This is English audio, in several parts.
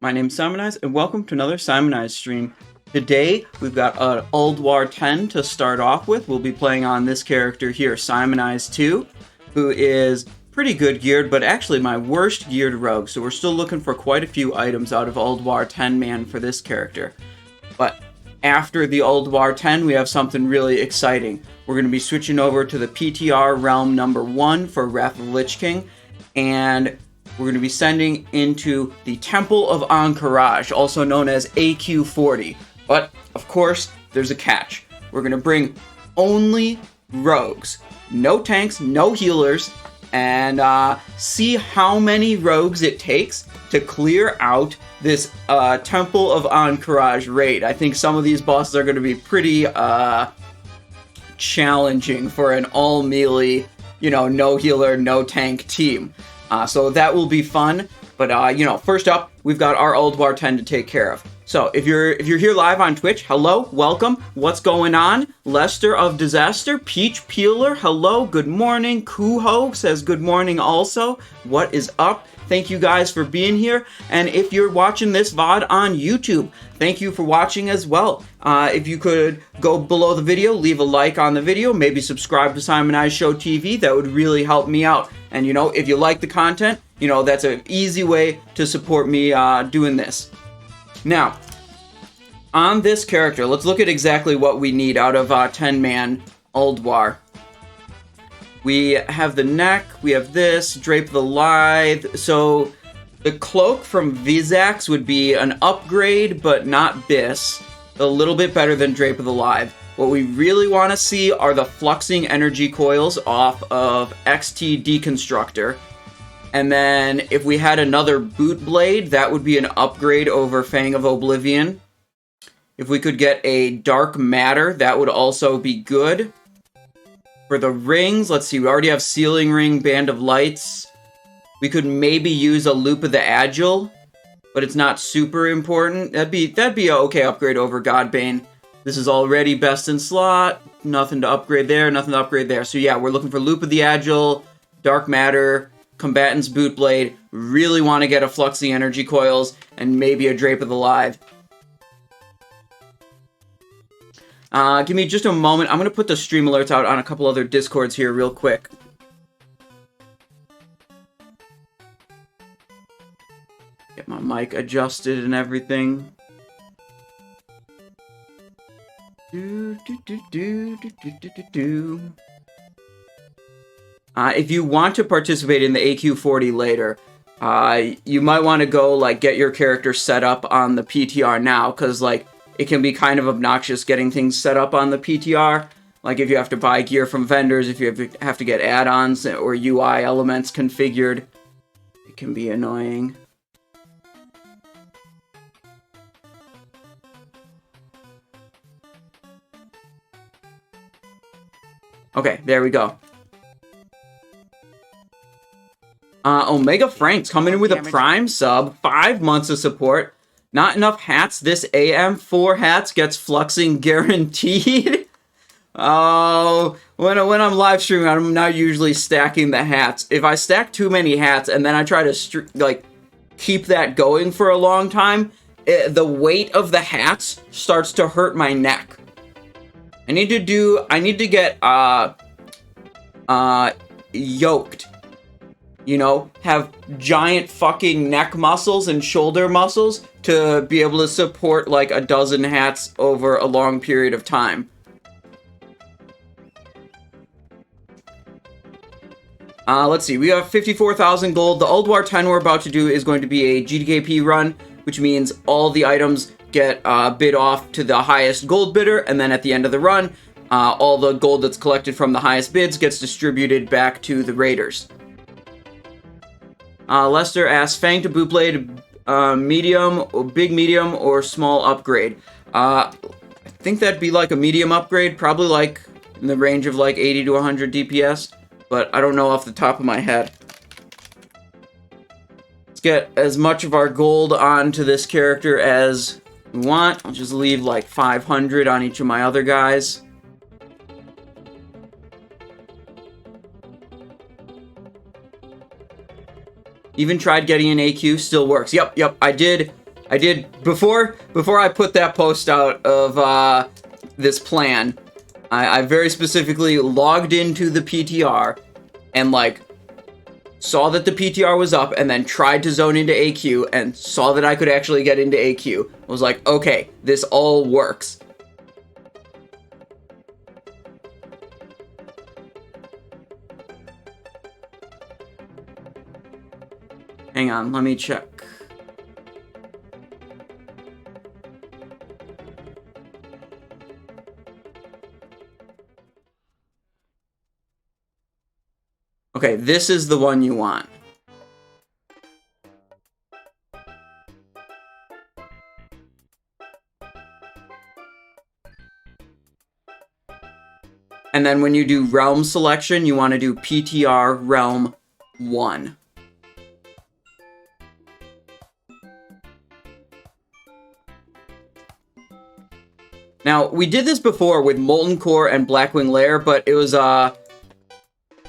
My name's Simonize, and welcome to another Simonize stream. Today, we've got an Ulduar 10 to start off with. We'll be playing on this character here, Simonize 2, who is pretty good geared, but actually my worst geared rogue, so we're still looking for quite a few items out of Ulduar 10 man for this character. But after the Ulduar 10, we have something really exciting. We're going to be switching over to the PTR Realm number 1 for Wrath of the Lich King, and we're going to be sending into the Temple of Ahn'Qiraj, also known as AQ40. But, of course, there's a catch. We're going to bring only rogues. No tanks, no healers, and see how many rogues it takes to clear out this Temple of Ahn'Qiraj raid. I think some of these bosses are going to be pretty challenging for an all-melee, no healer, no tank team. So that will be fun, but first up, we've got our Ulduar 10 to take care of. So if you're here live on Twitch, hello, welcome. What's going on? Lester of Disaster, Peach Peeler, hello, good morning. Kuho says good morning also. What is up? Thank you guys for being here. And if you're watching this VOD on YouTube, thank you for watching as well. If you could go below the video, leave a like on the video, maybe subscribe to Simonize Show TV, that would really help me out. And if you like the content, that's an easy way to support me doing this. Now, on this character, let's look at exactly what we need out of 10-man Ulduar. We have the neck, we have this, Drape the Lithe. So the cloak from Vezax would be an upgrade, but not Bis. A little bit better than Drape of the Lithe. What we really want to see are the fluxing energy coils off of XT-Deconstructor. And then if we had another boot blade, that would be an upgrade over Fang of Oblivion. If we could get a dark matter, that would also be good. For the rings, let's see, we already have Sealing Ring, Band of Lights. We could maybe use a Loop of the Agile, but it's not super important. That'd be an okay upgrade over Godbane. This is already best in slot. Nothing to upgrade there, nothing to upgrade there. So yeah, we're looking for Loop of the Agile, Dark Matter, Combatant's Boot Blade. Really want to get a Fluxing Energy Coils, and maybe a Drape of the Lithe. Give me just a moment. I'm going to put the stream alerts out on a couple other Discords here real quick. Get my mic adjusted and everything. If you want to participate in the AQ40 later, you might want to go get your character set up on the PTR now, because it can be kind of obnoxious getting things set up on the PTR. Like if you have to buy gear from vendors, if you have to get add-ons or UI elements configured, it can be annoying. Okay, there we go. Omega Frank's coming in with a Prime sub, 5 months of support. Not enough hats this AM. 4 hats gets fluxing guaranteed. Oh, when I'm live streaming, I'm not usually stacking the hats. If I stack too many hats and then I try to keep that going for a long time, the weight of the hats starts to hurt my neck. I need to get yoked. Have giant fucking neck muscles and shoulder muscles to be able to support a dozen hats over a long period of time. Let's see, we have 54,000 gold. The Ulduar 10 we're about to do is going to be a GDKP run, which means all the items get bid off to the highest gold bidder, and then at the end of the run, all the gold that's collected from the highest bids gets distributed back to the raiders. Lester asks, Fang to Bootblade, big medium, or small upgrade? I think that'd be a medium upgrade, probably in the range of 80 to 100 DPS, but I don't know off the top of my head. Let's get as much of our gold onto this character as we want. I'll just leave 500 on each of my other guys. Even tried getting an AQ, still works. Yep, I did I did, before I put that post out of this plan, I very specifically logged into the PTR and, like, saw that the PTR was up and then tried to zone into AQ and saw that I could actually get into AQ. I was like, okay, this all works. Hang on, let me check. Okay, this is the one you want. And then when you do realm selection, you want to do PTR realm 1. Now, we did this before with Molten Core and Blackwing Lair, but it was,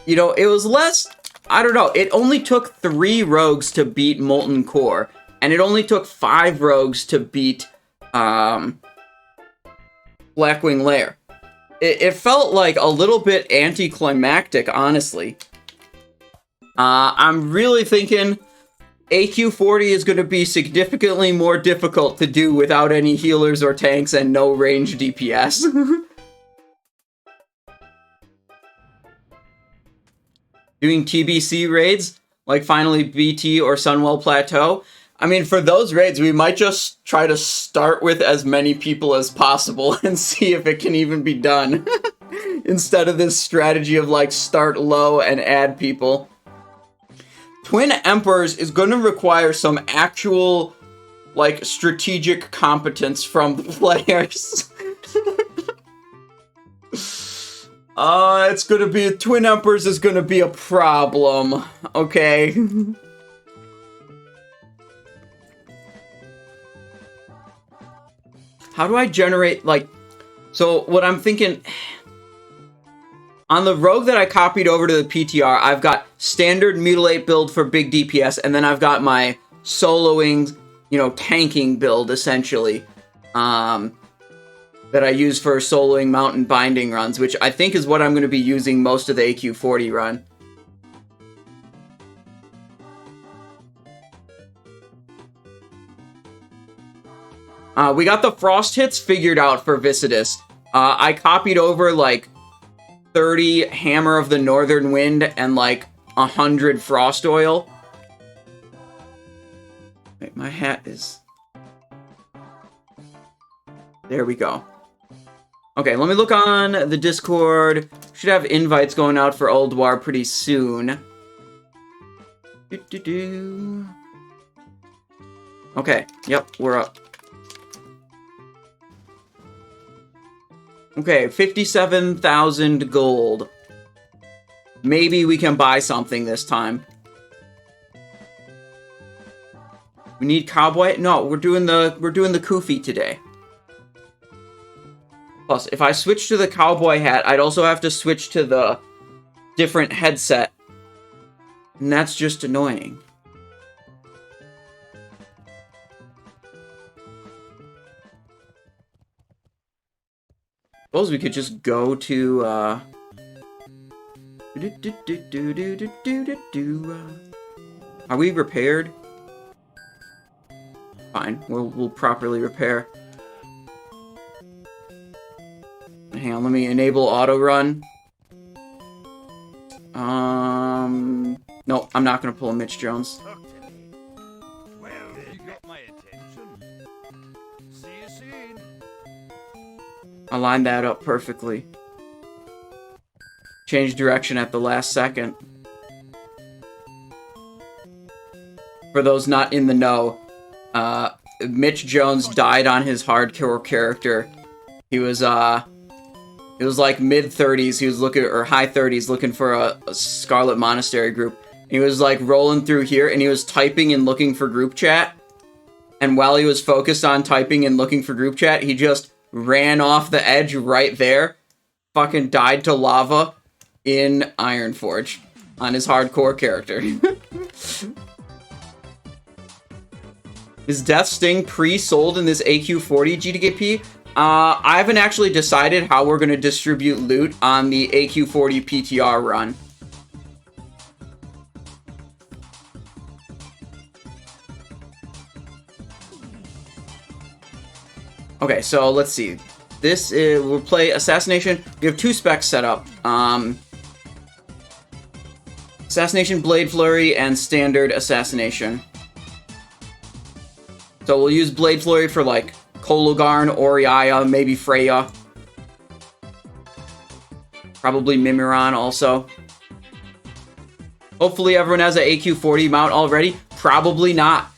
you know, it was less, I don't know, it only took 3 rogues to beat Molten Core, and it only took 5 rogues to beat, Blackwing Lair. It felt like a little bit anticlimactic, honestly. I'm really thinking AQ40 is going to be significantly more difficult to do without any healers or tanks and no range DPS. Doing TBC raids, like finally BT or Sunwell Plateau. I mean, for those raids, we might just try to start with as many people as possible and see if it can even be done. Instead of this strategy of, like, start low and add people. Twin Emperors is going to require some actual, like, strategic competence from the players. It's gonna be, Twin Emperors is gonna be a problem, okay? How do I generate, like, so what I'm thinking, on the rogue that I copied over to the PTR, I've got standard Mutilate build for big DPS, and then I've got my soloing, you know, tanking build, essentially, that I use for soloing mountain binding runs, which I think is what I'm going to be using most of the AQ40 run. We got the frost hits figured out for Viscidus. I copied over, like, 30 Hammer of the Northern Wind and, like, 100 Frost Oil. Wait, my hat is... There we go. Okay, let me look on the Discord. Should have invites going out for Ulduar pretty soon. Okay, yep, we're up. Okay, 57,000 gold. Maybe we can buy something this time. We need cowboy? No, we're doing the kufi today. Plus, if I switch to the cowboy hat, I'd also have to switch to the different headset. And that's just annoying. Suppose we could just go to, Are we repaired? Fine, we'll properly repair. Hang on, let me enable auto run. No, I'm not gonna pull a Mitch Jones. Well, you got my attention. See you soon. I lined that up perfectly. Change direction at the last second. For those not in the know, Mitch Jones died on his hardcore character. He was, it was like mid-30s, he was looking, or high 30s, looking for a Scarlet Monastery group. He was like rolling through here, and he was typing and looking for group chat. And while he was focused on typing and looking for group chat, he just ran off the edge right there. Fucking died to lava in Ironforge on his hardcore character. Is Death Sting pre-sold in this AQ40 GTKP? I haven't actually decided how we're going to distribute loot on the AQ40 PTR run. Okay, so let's see. This is, we'll play Assassination. We have 2 specs set up. Assassination, Blade Flurry, and Standard Assassination. So we'll use Blade Flurry for, like, Kologarn, Oriaya, maybe Freya. Probably Mimiron also. Hopefully everyone has an AQ40 mount already. Probably not.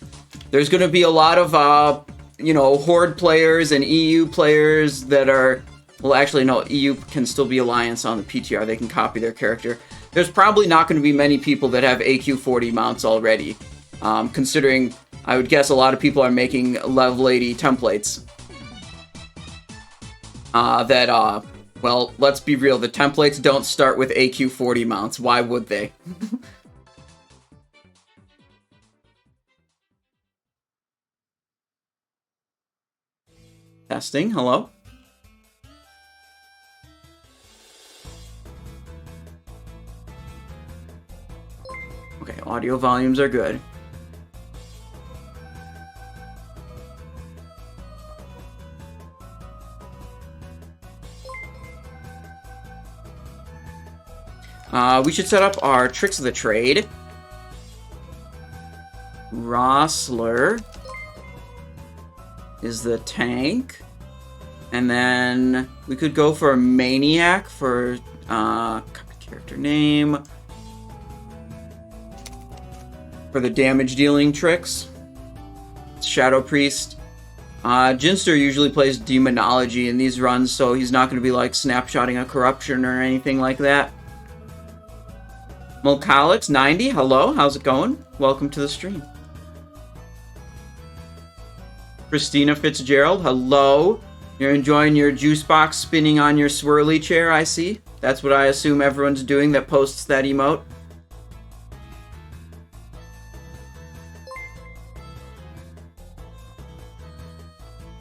There's going to be a lot of, you know, Horde players and EU players that are... Well, actually, no. EU can still be Alliance on the PTR. They can copy their character. There's probably not going to be many people that have AQ40 mounts already. Considering, I would guess a lot of people are making level 80 templates. Well, let's be real. The templates don't start with AQ40 mounts. Why would they? Testing, hello? Okay, audio volumes are good. We should set up our tricks of the trade. Rossler is the tank. And then we could go for a Maniac for character name. For the damage dealing tricks. Shadow Priest. Jinster usually plays Demonology in these runs, so he's not going to be like snapshotting a corruption or anything like that. Mulcalix 90, hello, how's it going? Welcome to the stream. Christina Fitzgerald, hello. You're enjoying your juice box spinning on your swirly chair, I see. That's what I assume everyone's doing that posts that emote.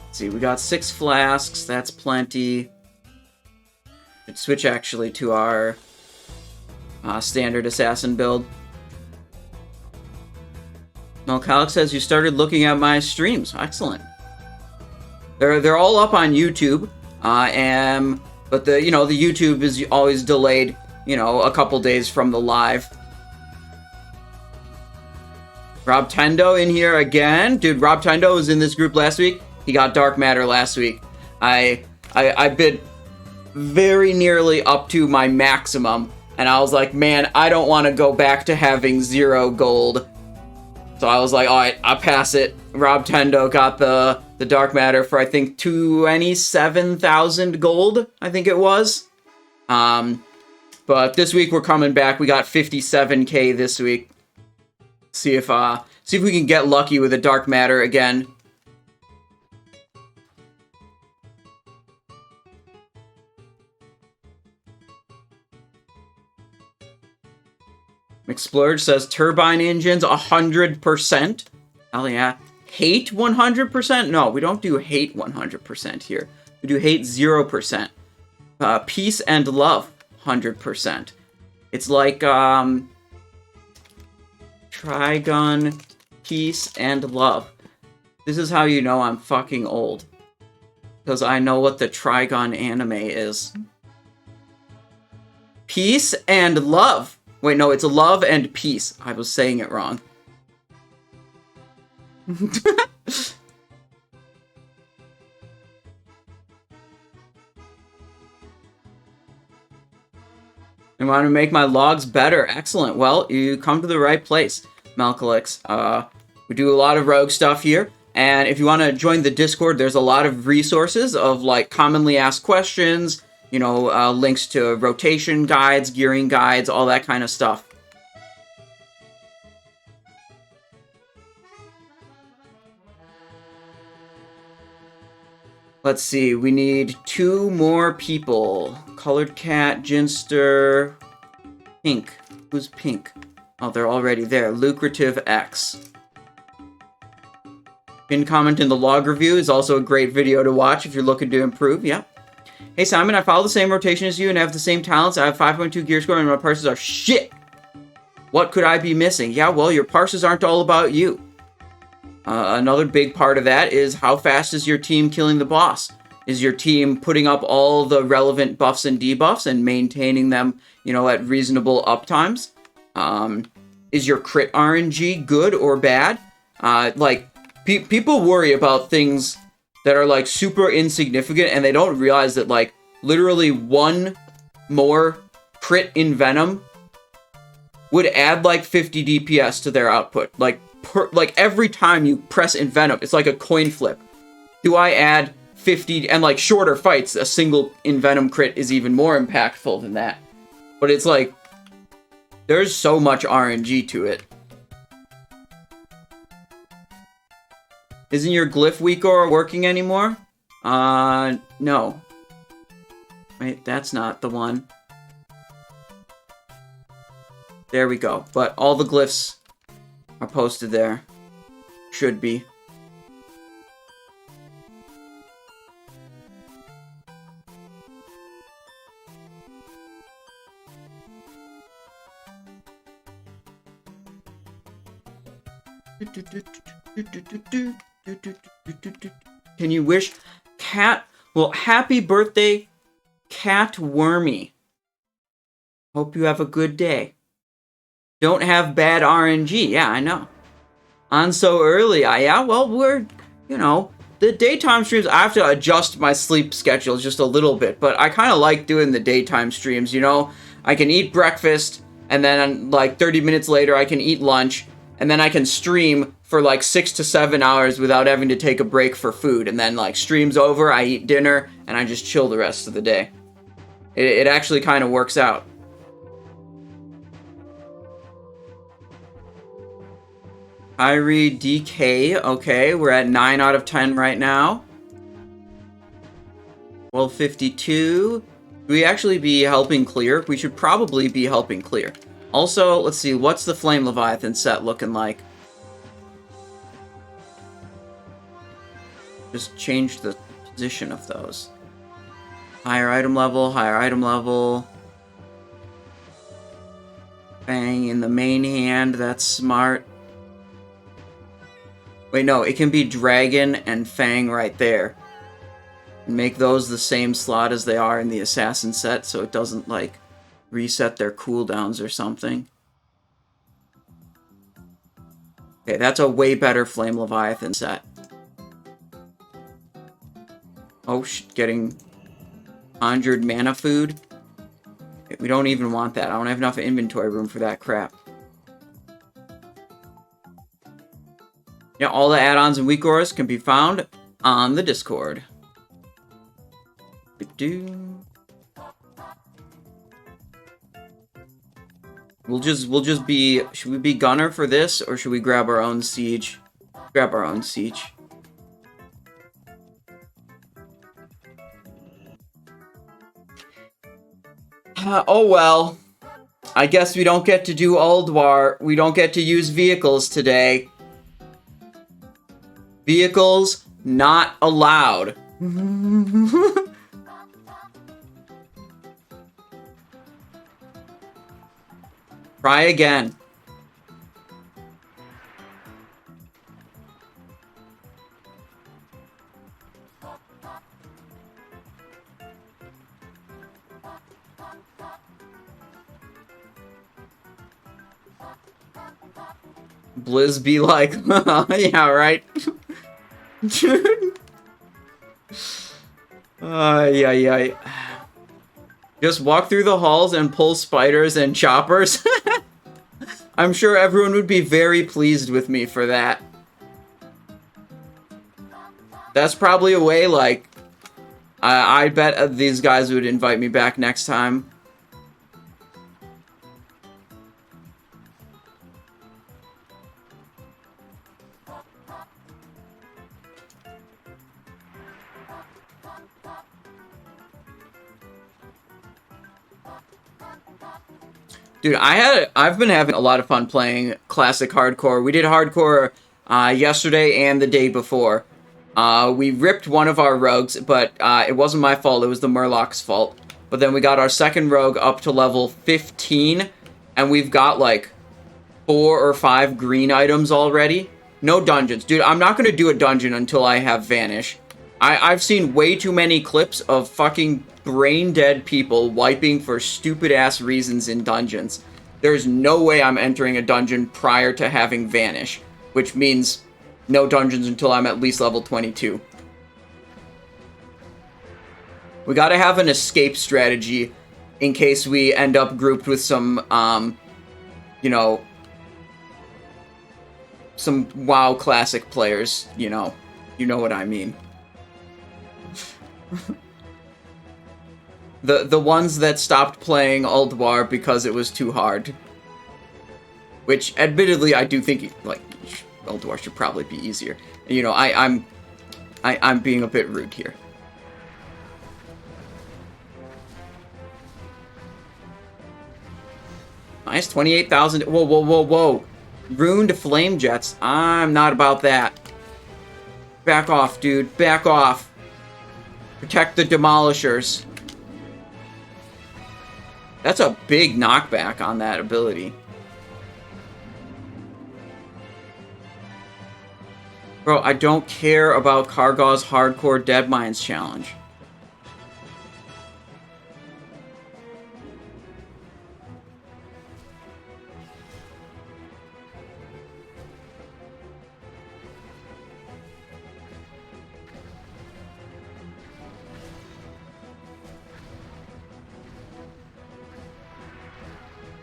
Let's see, we got 6 flasks, that's plenty. Should switch actually to our standard assassin build. Melcalic says you started looking at my streams. Excellent. They're all up on YouTube, but the YouTube is always delayed, a couple days from the live. Rob Tendo in here again, dude. Rob Tendo was in this group last week. He got Dark Matter last week. I bid very nearly up to my maximum. And I was like, man, I don't want to go back to having 0 gold. So I was like, alright, I'll pass it. Rob Tendo got the Dark Matter for, I think, 27,000 gold, I think it was. But this week we're coming back. We got 57k this week. See if we can get lucky with a Dark Matter again. McSplurge says turbine engines 100%. Oh yeah. Hate 100%? No, we don't do hate 100% here. We do hate 0%. Peace and love 100%. It's like Trigun, peace and love. This is how you know I'm fucking old. Because I know what the Trigun anime is. Peace and love. Wait, no, it's love and peace. I was saying it wrong. I want to make my logs better. Excellent. Well, you come to the right place, Malcolix. We do a lot of rogue stuff here. And if you want to join the Discord, there's a lot of resources of, like, commonly asked questions, links to rotation guides, gearing guides, all that kind of stuff. Let's see, we need 2 more people. Colored Cat, Ginster, Pink. Who's Pink? Oh, they're already there. Lucrative X. Pin comment in the log review is also a great video to watch if you're looking to improve. Yeah. Hey Simon, I follow the same rotation as you and have the same talents. I have 5.2 gear score and my parses are shit. What could I be missing? Yeah, well, your parses aren't all about you. Another big part of that is how fast is your team killing the boss? Is your team putting up all the relevant buffs and debuffs and maintaining them, you know, at reasonable uptimes? Is your crit RNG good or bad? People worry about things that are, like, super insignificant, and they don't realize that, like, literally one more crit in Venom would add, like, 50 DPS to their output. Like, every time you press in Venom, it's like a coin flip. Do I add 50, and, like, shorter fights, a single in Venom crit is even more impactful than that. But it's like, there's so much RNG to it. Isn't your glyph weaker working anymore? No. Wait, that's not the one. There we go. But all the glyphs are posted there. Should be. Can you wish Cat? Well, happy birthday, Cat Wormy. Hope you have a good day. Don't have bad RNG. Yeah, I know. On so early. Yeah, well, we're, you know, the daytime streams, I have to adjust my sleep schedule just a little bit, but I kind of like doing the daytime streams, you know? I can eat breakfast, and then, like, 30 minutes later, I can eat lunch, and then I can stream for like 6 to 7 hours without having to take a break for food. And then, like, stream's over, I eat dinner, and I just chill the rest of the day. It actually kind of works out. Kyrie DK, okay, we're at 9 out of 10 right now. 1252. Should we actually be helping clear? We should probably be helping clear. Also, let's see, what's the Flame Leviathan set looking like? Just change the position of those. Higher item level, higher item level. Fang in the main hand, that's smart. Wait, no, it can be Dragon and Fang right there. And make those the same slot as they are in the Assassin set, so it doesn't, like, reset their cooldowns or something. Okay, that's a way better Flame Leviathan set. Oh, getting conjured mana food. Okay, we don't even want that. I don't have enough inventory room for that crap. Yeah, all the add-ons and weak auras can be found on the Discord. We'll just be, should we be gunner for this, or should we grab our own siege? Grab our own siege. Oh well. I guess we don't get to do Ulduar. We don't get to use vehicles today. Vehicles not allowed. Try again. Blizz be like, yeah, right? Yeah. Just walk through the halls and pull spiders and choppers. I'm sure everyone would be very pleased with me for that. That's probably a way, like, I bet these guys would invite me back next time. Dude, I've been having a lot of fun playing classic hardcore. We did hardcore yesterday and the day before. We ripped one of our rogues, but it wasn't my fault, it was the Murloc's fault. But then we got our second rogue up to level 15, and we've got like 4 or 5 green items already. No dungeons. Dude, I'm not going to do a dungeon until I have Vanish. I've seen way too many clips of fucking brain-dead people wiping for stupid-ass reasons in dungeons. There's no way I'm entering a dungeon prior to having Vanish, which means no dungeons until I'm at least level 22. We gotta have an escape strategy in case we end up grouped with some, you know, some WoW Classic players, you know what I mean. The ones that stopped playing Ulduar because it was too hard. Which, admittedly, I do think, like, Ulduar should probably be easier. You know, I'm being a bit rude here. Nice, 28,000. Whoa, whoa, whoa, whoa. Ruined flame jets. I'm not about that. Back off, dude. Back off. Protect the demolishers. That's a big knockback on that ability. Bro, I don't care about Kargaw's Hardcore Deadmines challenge.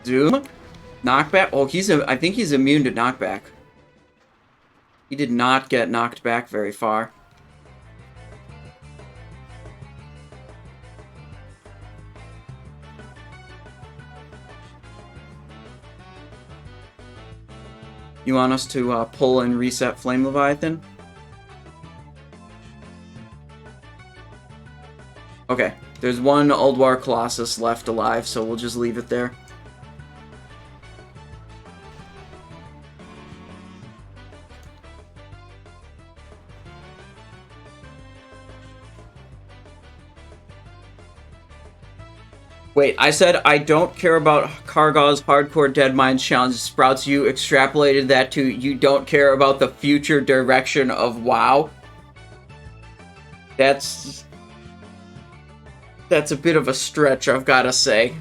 Zoom? Knockback? Oh, I think he's immune to knockback. He did not get knocked back very far. You want us to pull and reset Flame Leviathan? Okay, there's one Ulduar Colossus left alive, so we'll just leave it there. Wait, I said I don't care about Kargaw's Hardcore Deadmines challenge. Sprouts, you extrapolated that to you don't care about the future direction of WoW? That's a bit of a stretch, I've gotta say.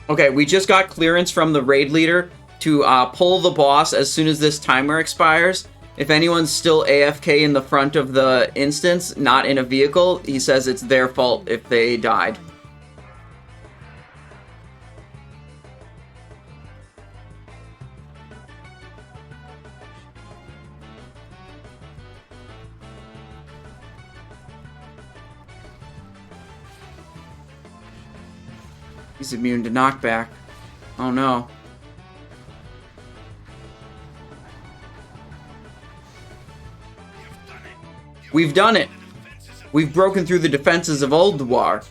Okay, we just got clearance from the raid leader to pull the boss as soon as this timer expires. If anyone's still AFK in the front of the instance, not in a vehicle, he says it's their fault if they died. He's immune to knockback. Oh no. We've done it! We've broken through the defenses of Ulduar.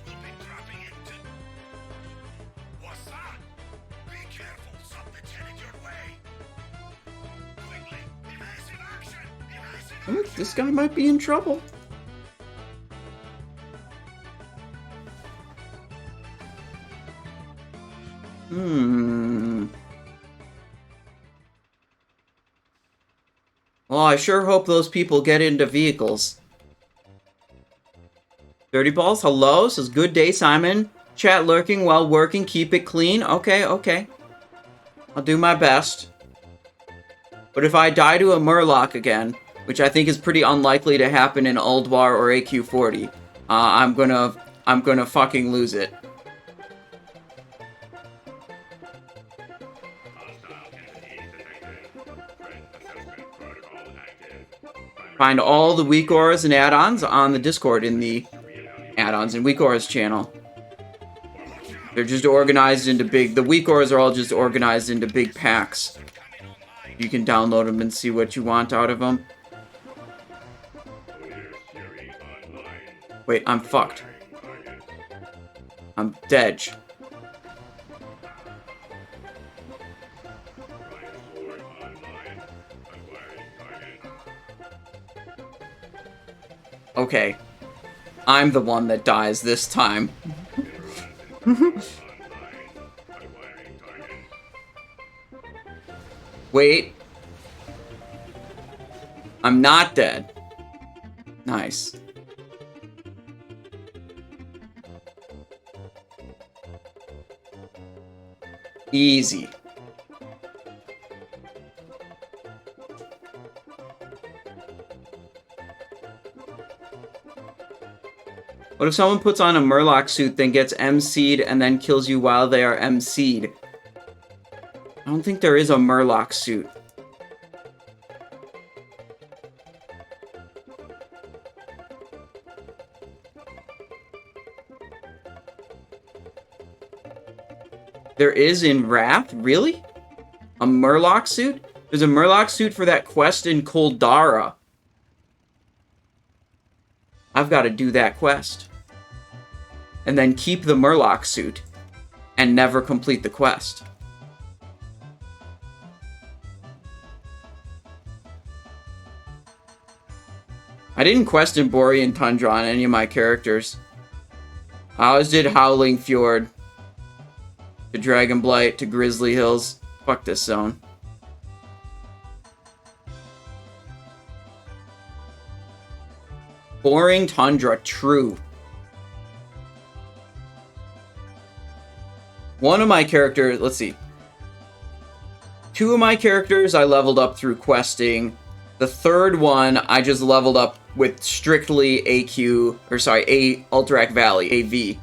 This guy might be in trouble. Well, I sure hope those people get into vehicles. Dirty Balls, hello, says good day, Simon. Chat lurking while working, keep it clean. Okay, okay. I'll do my best. But if I die to a Murloc again, which I think is pretty unlikely to happen in Ulduar or AQ40, I'm gonna fucking lose it. Find all the weak auras and add-ons on the Discord in the add-ons and weak auras channel. They're just organized into the weak auras are all just organized into big packs. You can download them and see what you want out of them. Wait, I'm fucked. I'm dead. Okay. I'm the one that dies this time. Wait. I'm not dead. Nice. Easy. What if someone puts on a Murloc suit, then gets MC'd, and then kills you while they are MC'd? I don't think there is a Murloc suit. There is in Wrath? Really? A Murloc suit? There's a Murloc suit for that quest in Koldara. I've got to do that quest. And then keep the Murloc suit. And never complete the quest. I didn't quest in Borean Tundra on any of my characters. I always did Howling Fjord. To Dragonblight, to Grizzly Hills. Fuck this zone. Boring Tundra, true. One of my characters, let's see. 2 of my characters I leveled up through questing. The third one I just leveled up with strictly Alterac Valley, AV.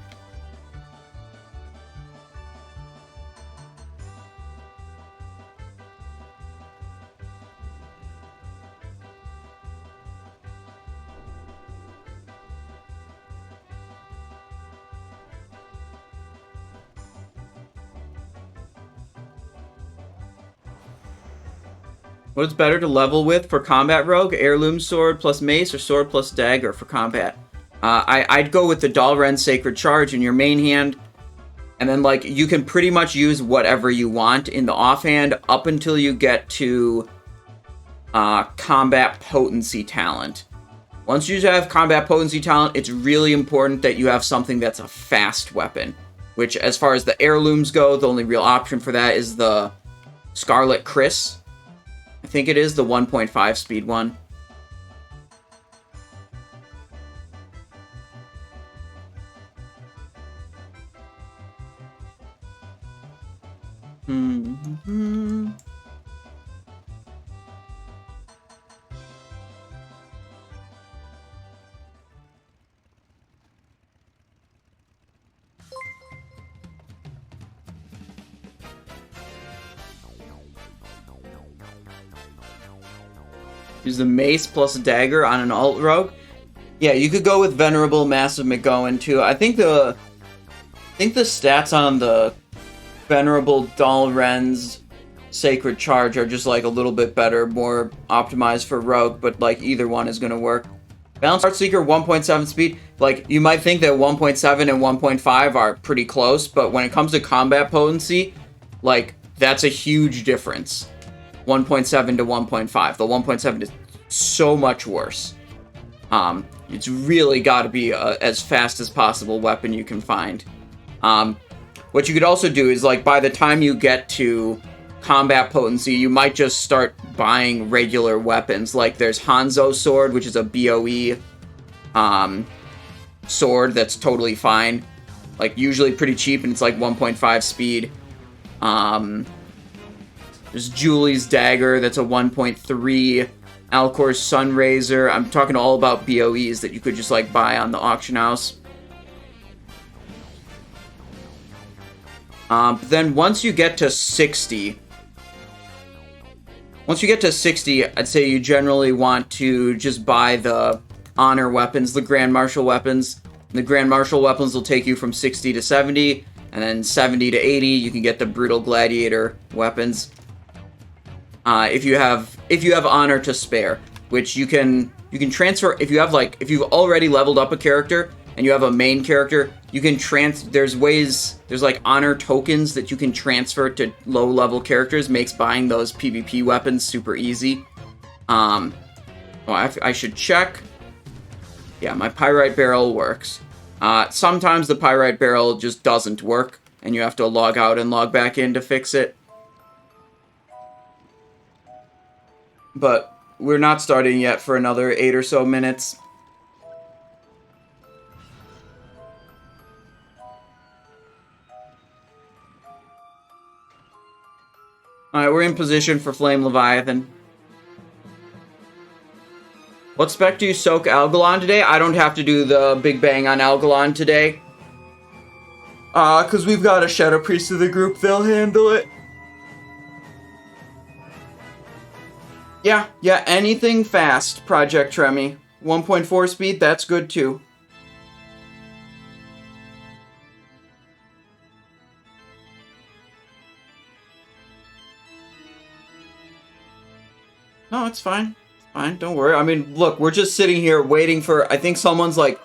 What's better to level with for combat rogue? Heirloom sword plus mace or sword plus dagger for combat? I'd go with the Dalren Sacred Charge in your main hand. And then, like, you can pretty much use whatever you want in the offhand up until you get to combat potency talent. Once you have combat potency talent, it's really important that you have something that's a fast weapon. Which, as far as the heirlooms go, the only real option for that is the Scarlet Chris. I think it is the 1.5 speed one. Use the mace plus a dagger on an alt rogue. Yeah, you could go with Venerable Massive McGowan too. I think the stats on the Venerable Dalren's Sacred Charge are just like a little bit better, more optimized for rogue, but like either one is gonna work. Balanced Heartseeker 1.7 speed. Like, you might think that 1.7 and 1.5 are pretty close, but when it comes to combat potency, like, that's a huge difference. 1.7 to 1.5. The 1.7 is so much worse. It's really got to be as fast as possible weapon you can find. What you could also do is, like, by the time you get to combat potency, you might just start buying regular weapons. Like, there's Hanzo's Sword, which is a BOE sword that's totally fine. Like, usually pretty cheap, and it's like 1.5 speed. There's Julie's Dagger, that's a 1.3. Alcor's Sunraiser. I'm talking all about BOEs that you could just, like, buy on the auction house. But then once you get to 60... I'd say you generally want to just buy the honor weapons, the Grand Marshal weapons. The Grand Marshal weapons will take you from 60 to 70, and then 70 to 80, you can get the Brutal Gladiator weapons. If you have honor to spare, which you can transfer if you've already leveled up a character and you have a main character, you can there's like honor tokens that you can transfer to low level characters, makes buying those PvP weapons super easy. I should check. Yeah, my Pyrite Barrel works. Sometimes the Pyrite Barrel just doesn't work, and you have to log out and log back in to fix it. But we're not starting yet for another 8 or so minutes. Alright, we're in position for Flame Leviathan. What spec do you soak Algalon today? I don't have to do the Big Bang on Algalon today. Because we've got a Shadow Priest of the group, they'll handle it. Yeah, anything fast, Project Tremmy. 1.4 speed, that's good too. No, it's fine. It's fine, don't worry. I mean, look, we're just sitting here waiting for... I think someone's, like,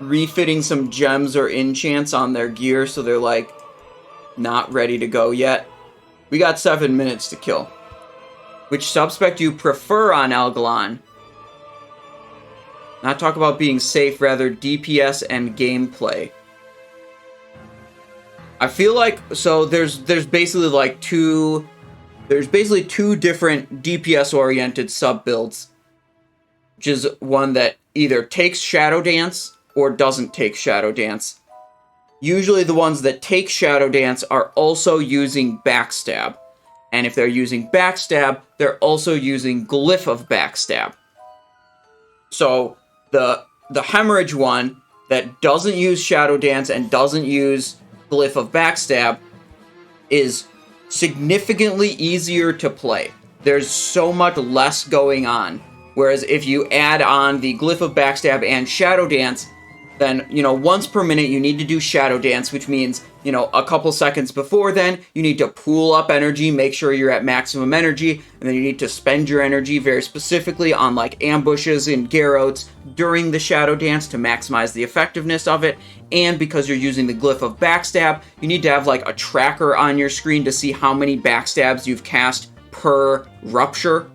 refitting some gems or enchants on their gear, so they're, like, not ready to go yet. We got 7 minutes to kill. Which subspec do you prefer on Algalon? Not talk about being safe, rather DPS and gameplay. I feel like... So, there's basically, like, two... There's basically two different DPS-oriented sub-builds, which is one that either takes Shadow Dance or doesn't take Shadow Dance. Usually the ones that take Shadow Dance are also using Backstab. And if they're using Backstab, they're also using Glyph of Backstab. So the Hemorrhage one that doesn't use Shadow Dance and doesn't use Glyph of Backstab is significantly easier to play. There's so much less going on. Whereas if you add on the Glyph of Backstab and Shadow Dance, then, you know, once per minute you need to do Shadow Dance, which means, you know, a couple seconds before then, you need to pool up energy, make sure you're at maximum energy, and then you need to spend your energy very specifically on, like, ambushes and Garrotes during the Shadow Dance to maximize the effectiveness of it. And because you're using the Glyph of Backstab, you need to have, like, a tracker on your screen to see how many backstabs you've cast per rupture,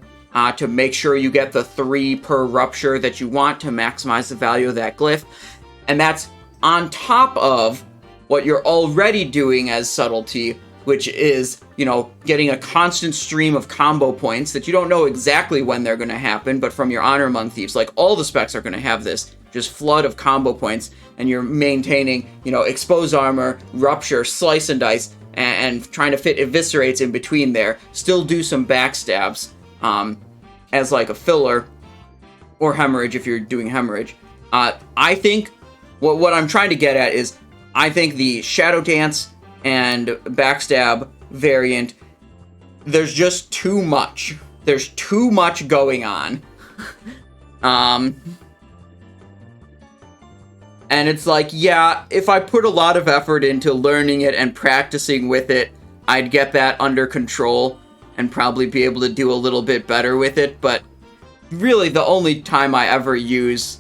to make sure you get the 3 per rupture that you want to maximize the value of that Glyph. And that's on top of what you're already doing as subtlety, which is, you know, getting a constant stream of combo points that you don't know exactly when they're going to happen, but from your Honor Among Thieves, like, all the specs are going to have this just flood of combo points, and you're maintaining, you know, Expose Armor, Rupture, Slice and Dice, and trying to fit Eviscerates in between there. Still do some backstabs as, like, a filler, or Hemorrhage if you're doing Hemorrhage. I think... What I'm trying to get at is, I think the Shadow Dance and Backstab variant, there's just too much. There's too much going on. And it's like, yeah, if I put a lot of effort into learning it and practicing with it, I'd get that under control and probably be able to do a little bit better with it. But really, the only time I ever use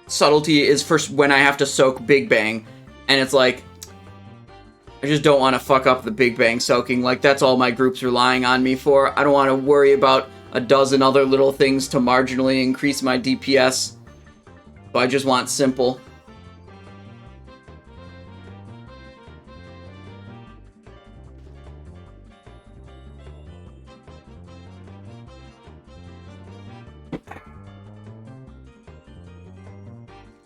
subtlety is for when I have to soak Big Bang, and it's like, I just don't want to fuck up the Big Bang soaking. Like, that's all my group's relying on me for. I don't want to worry about a dozen other little things to marginally increase my DPS. So I just want simple.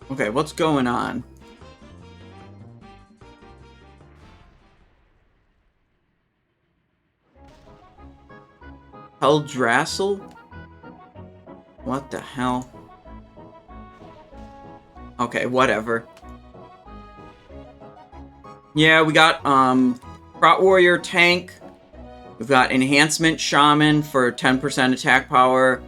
Okay, what's going on? Eldrassil? What the hell? Okay, whatever. Yeah, we got, Prot Warrior Tank. We've got Enhancement Shaman for 10% attack power.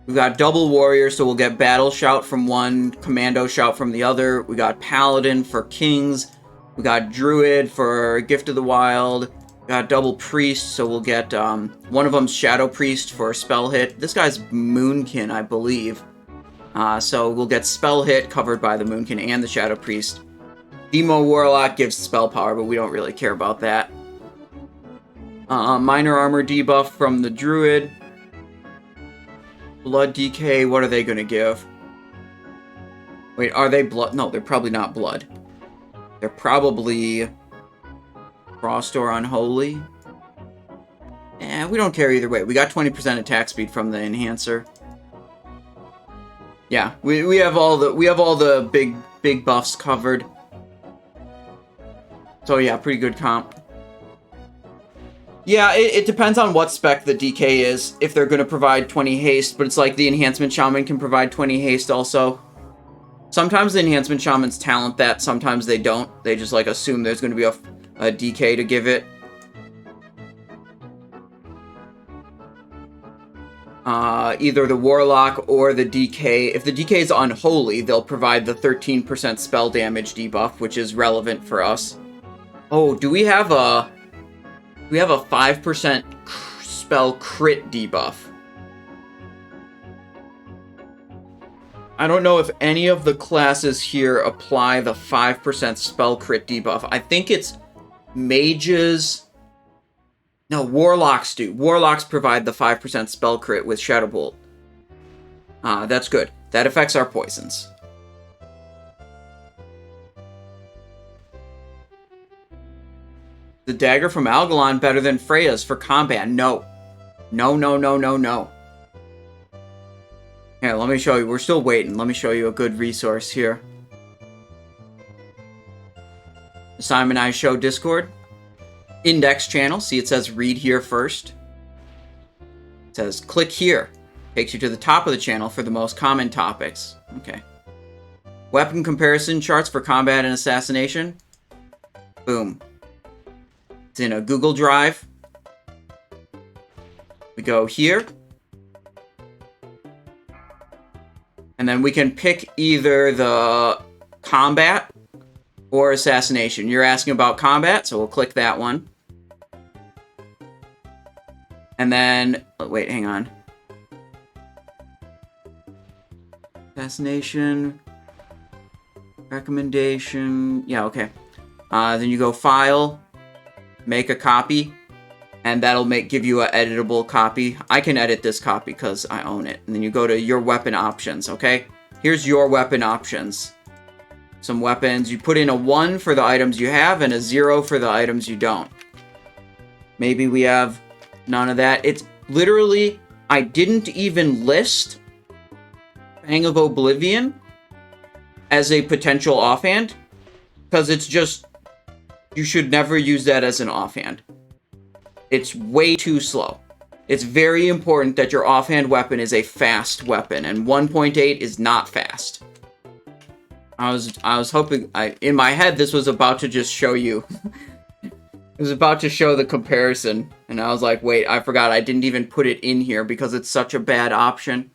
We've got Double Warrior, so we'll get Battle Shout from one, Commando Shout from the other. We got Paladin for Kings. We got Druid for Gift of the Wild. We got Double Priest, so we'll get, one of them's Shadow Priest for Spell Hit. This guy's Moonkin, I believe. So we'll get Spell Hit covered by the Moonkin and the Shadow Priest. Demo Warlock gives Spell Power, but we don't really care about that. Minor Armor debuff from the Druid. Blood DK, what are they gonna give? Wait, are they blood? No, they're probably not blood. They're probably Frost or Unholy. We don't care either way. We got 20% attack speed from the enhancer. Yeah, we have all the big buffs covered. So yeah, pretty good comp. Yeah, it depends on what spec the DK is, if they're going to provide 20 haste, but it's like the Enhancement Shaman can provide 20 haste also. Sometimes the Enhancement Shamans talent that, sometimes they don't. They just like assume there's going to be a DK to give it. Either the Warlock or the DK. If the DK is Unholy, they'll provide the 13% spell damage debuff, which is relevant for us. Oh, do we have a 5% spell crit debuff? I don't know if any of the classes here apply the 5% spell crit debuff. I think it's mages. No, warlocks do. Warlocks provide the 5% spell crit with Shadow Bolt. That's good. That affects our poisons. The dagger from Algalon better than Freya's for combat? No. No, no, no, no, no. Here, let me show you. We're still waiting. Let me show you a good resource here. The Simon I Show Discord. Index channel. See, it says read here first. It says click here. Takes you to the top of the channel for the most common topics. Okay. Weapon comparison charts for combat and assassination. Boom. It's in a Google Drive. We go here. And then we can pick either the combat or assassination. You're asking about combat, so we'll click that one. And then, oh, wait, hang on. Assassination. Recommendation. Yeah, okay. Then you go File. Make a copy. And that'll give you an editable copy. I can edit this copy because I own it. And then you go to your weapon options, okay? Here's your weapon options. Some weapons. You put in a 1 for the items you have and a 0 for the items you don't. Maybe we have none of that. It's literally, I didn't even list Fang of Oblivion as a potential offhand. Because it's just, you should never use that as an offhand. It's way too slow. It's very important that your offhand weapon is a fast weapon, and 1.8 is not fast. I was hoping, in my head, this was about to just show you. It was about to show the comparison, and I was like, wait, I forgot I didn't even put it in here because it's such a bad option.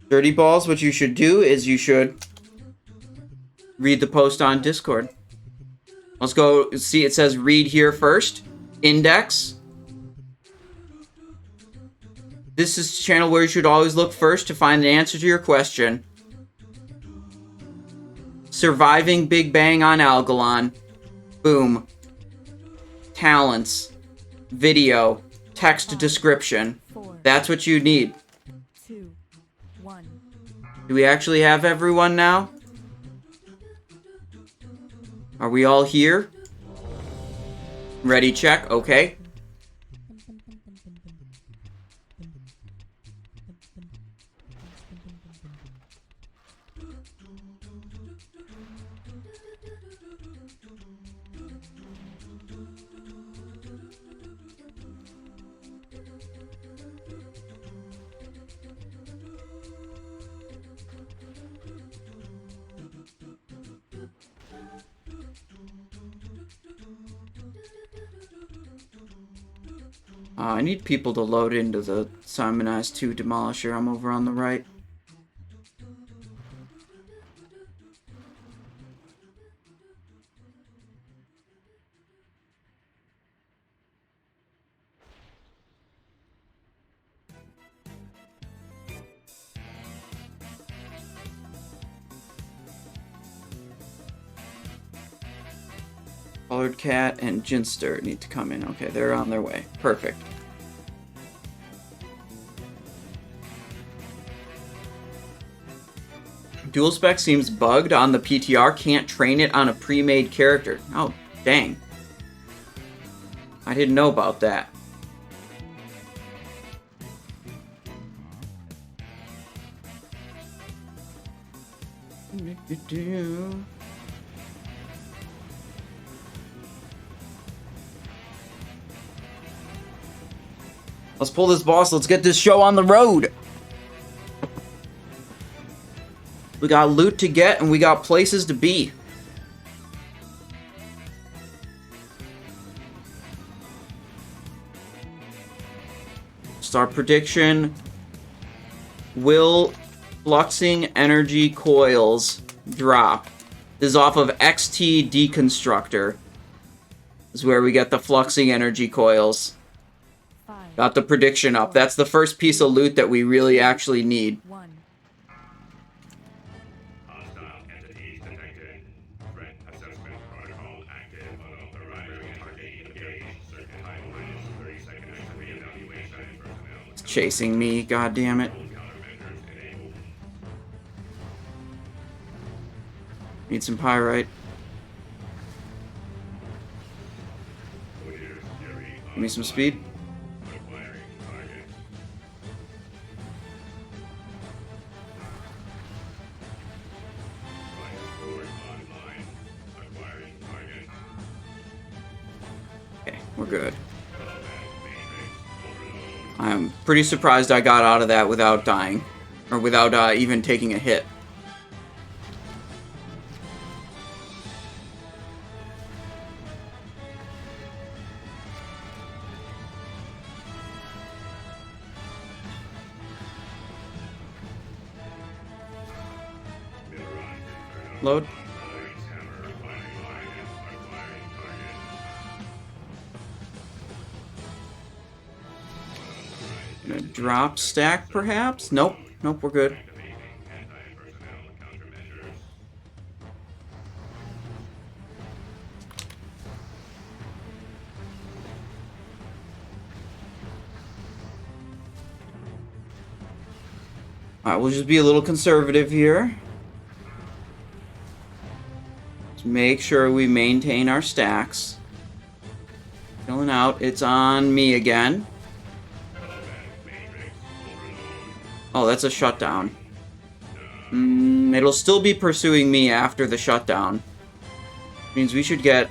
Dirty Balls, what you should do is you should read the post on Discord. Let's go see, it says read here first. Index. This is the channel where you should always look first to find the answer to your question. Surviving Big Bang on Algalon. Boom. Talents. Video. Text description. That's what you need. Do we actually have everyone now? Are we all here? Ready, check. Okay. I need people to load into the Simon Eyes 2 Demolisher. I'm over on the right. Colored Cat and Ginster need to come in. Okay, they're on their way. Perfect. Dual spec seems bugged on the PTR. Can't train it on a pre-made character. Oh, dang. I didn't know about that. Let's pull this boss. Let's get this show on the road. We got loot to get, and we got places to be. Star prediction. Will fluxing energy coils drop? This is off of XT-Deconstructor. This is where we get the fluxing energy coils. Got the prediction up. That's the first piece of loot that we really actually need. It's chasing me, god damn it. Need some pyrite. Give me some speed. Okay, we're good. I'm pretty surprised I got out of that without dying. Or without even taking a hit. Load. Gonna drop stack, perhaps? Nope. Nope, we're good. Alright, we'll just be a little conservative here. Make sure we maintain our stacks. Filling out. It's on me again. Oh, that's a shutdown. It'll still be pursuing me after the shutdown. Means we should get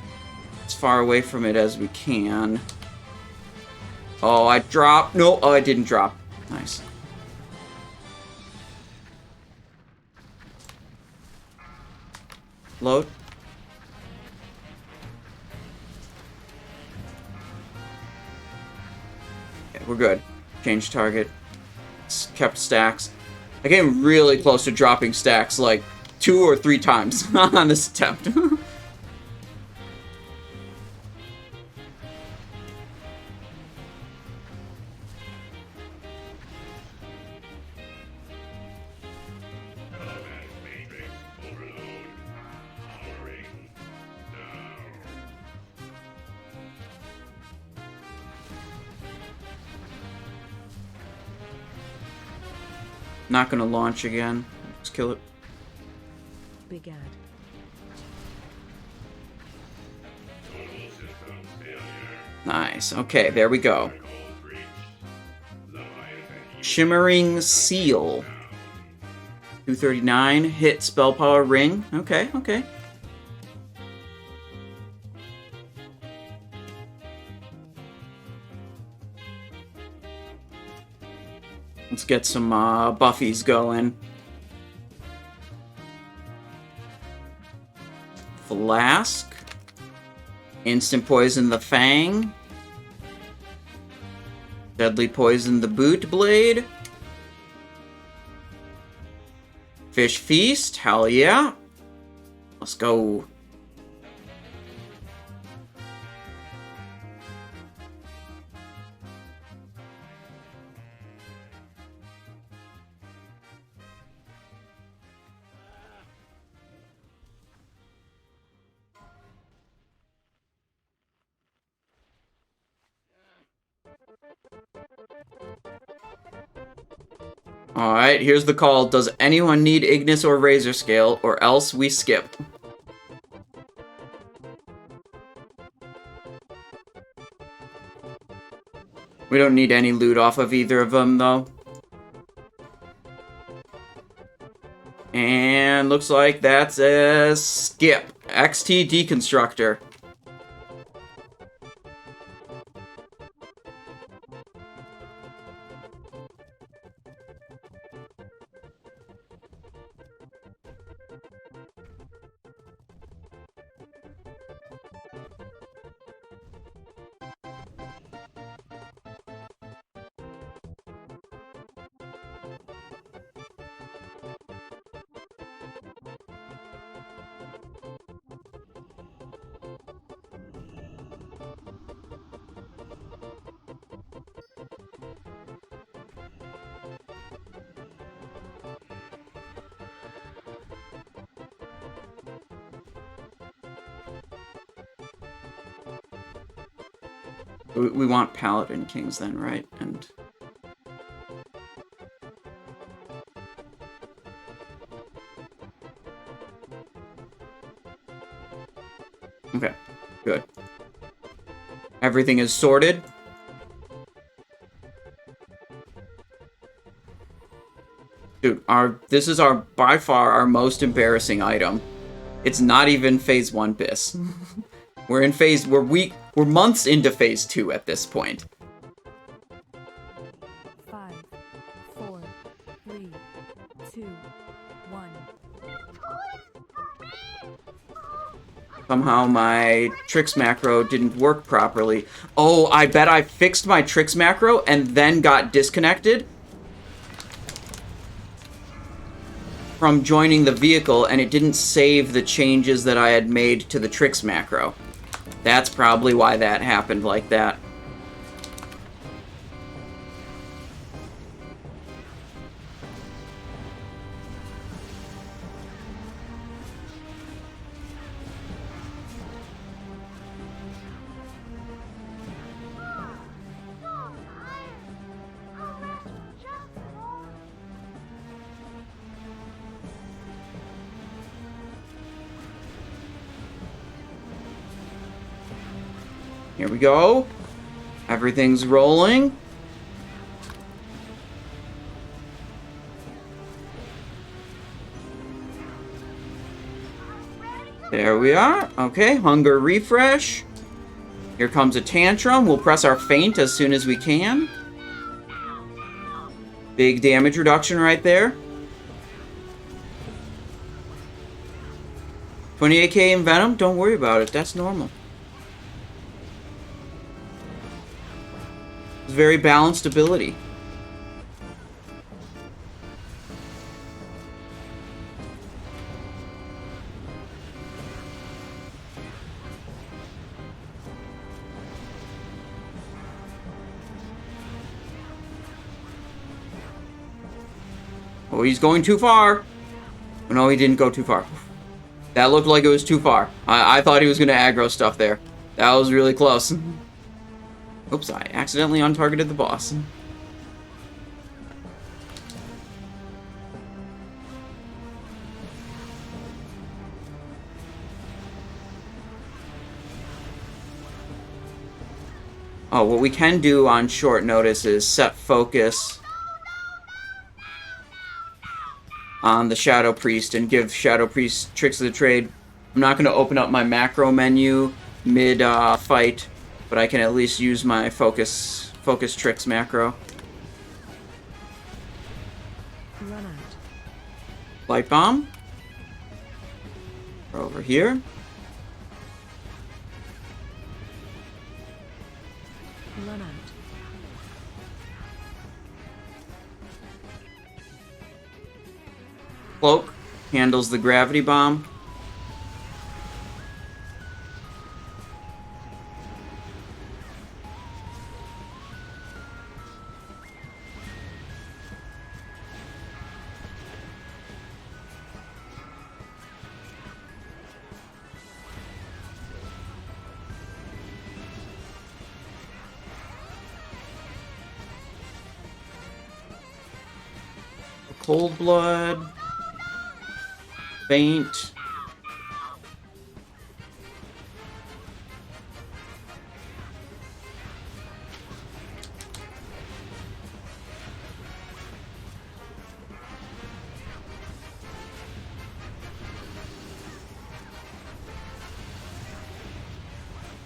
as far away from it as we can. Oh, I dropped. No, oh, I didn't drop. Nice. Load. We're good. Change target. Kept stacks. I came really close to dropping stacks like 2 or 3 times on this attempt. Not gonna launch again. Let's kill it. Big ad. Nice. Okay, there we go. Shimmering Seal. 239. Hit spell power ring. Okay, okay. Let's get some buffies going. Flask. Instant poison the Fang. Deadly poison the Boot Blade. Fish Feast. Hell yeah. Let's go. Alright, here's the call. Does anyone need Ignis or Razorscale, or else we skip? We don't need any loot off of either of them, though. And looks like that's a skip. XT-Deconstructor. We want Paladin Kings then, right? And okay, good. Everything is sorted. Dude, this is by far our most embarrassing item. It's not even phase 1 BIS. We're months into phase 2 at this point. 5, 4, 3, 2, 1. Somehow my tricks macro didn't work properly. Oh, I bet I fixed my tricks macro and then got disconnected from joining the vehicle, and it didn't save the changes that I had made to the tricks macro. That's probably why that happened like that. Here we go. Everything's rolling. There we are. Okay, hunger refresh. Here comes a tantrum. We'll press our feint as soon as we can. Big damage reduction right there. 28k in Venom, don't worry about it. That's normal. It's very balanced ability. Oh, he's going too far. Oh, no, he didn't go too far. That looked like it was too far. I thought he was going to aggro stuff there. That was really close. Oops, I accidentally untargeted the boss. Oh, what we can do on short notice is set focus on the Shadow Priest and give Shadow Priest tricks of the trade. I'm not going to open up my macro menu mid-fight, but I can at least use my focus tricks macro. Run out. Light bomb. We're over here. Run out. Cloak handles the gravity bomb. Cold Blood. Faint.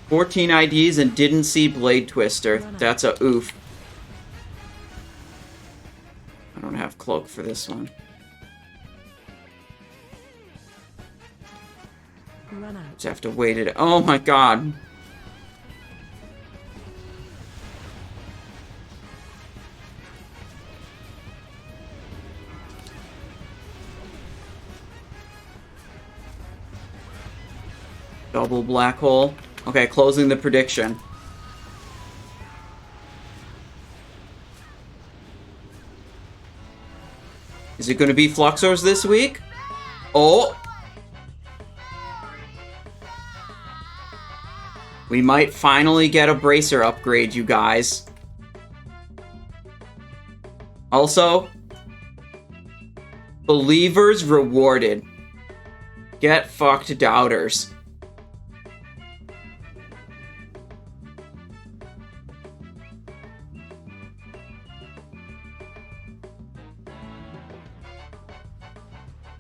$14 IDs and didn't see Blade Twister. That's a oof. I don't have Cloak for this one. Run out. Just have to wait it. Oh my god. Double black hole. Okay, closing the prediction. Is it going to be Fluxors this week? Oh! We might finally get a Bracer upgrade, you guys. Also, believers rewarded. Get fucked, doubters.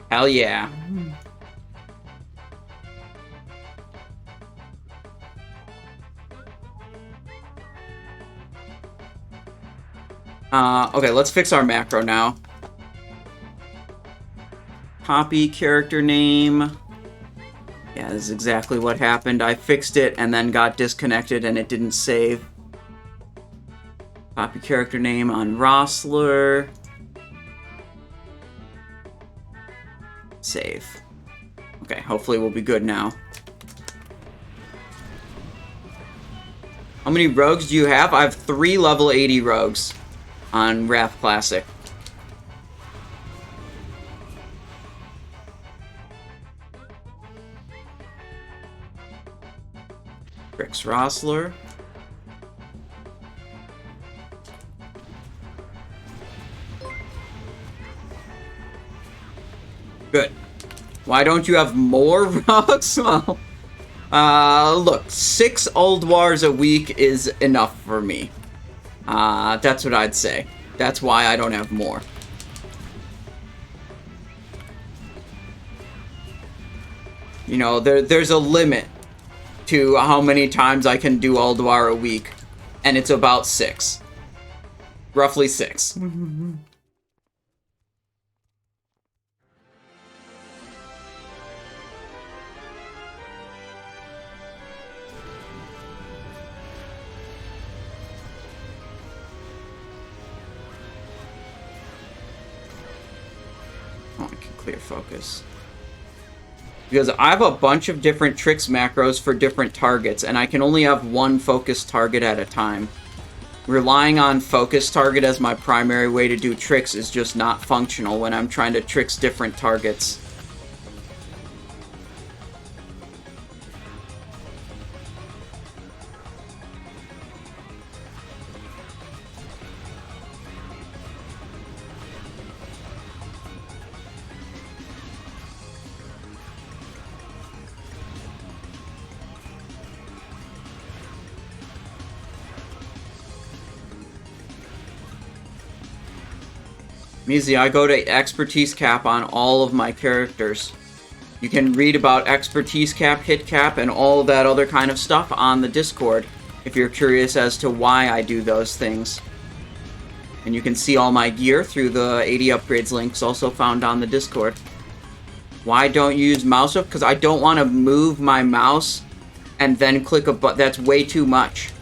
Hell yeah. Okay, let's fix our macro now. Copy character name. Yeah, this is exactly what happened. I fixed it and then got disconnected and it didn't save. Copy character name on Rossler. Save. Okay, hopefully we'll be good now. How many rogues do you have? I have 3 level 80 rogues on Wrath Classic. Rix Rossler. Good. Why don't you have more rogues? Well, look, 6 Ulduars a week is enough for me. That's what I'd say. That's why I don't have more. You know, there's a limit to how many times I can do Ulduar a week, and it's about 6. Roughly 6. Oh, I can clear focus. Because I have a bunch of different tricks macros for different targets, and I can only have one focus target at a time. Relying on focus target as my primary way to do tricks is just not functional when I'm trying to tricks different targets. Measy, I go to expertise cap on all of my characters. You can read about expertise cap, hit cap, and all of that other kind of stuff on the Discord if you're curious as to why I do those things. And you can see all my gear through the 80 upgrades links also found on the Discord. Why don't you use mouse up? Because I don't want to move my mouse and then click a button. That's way too much.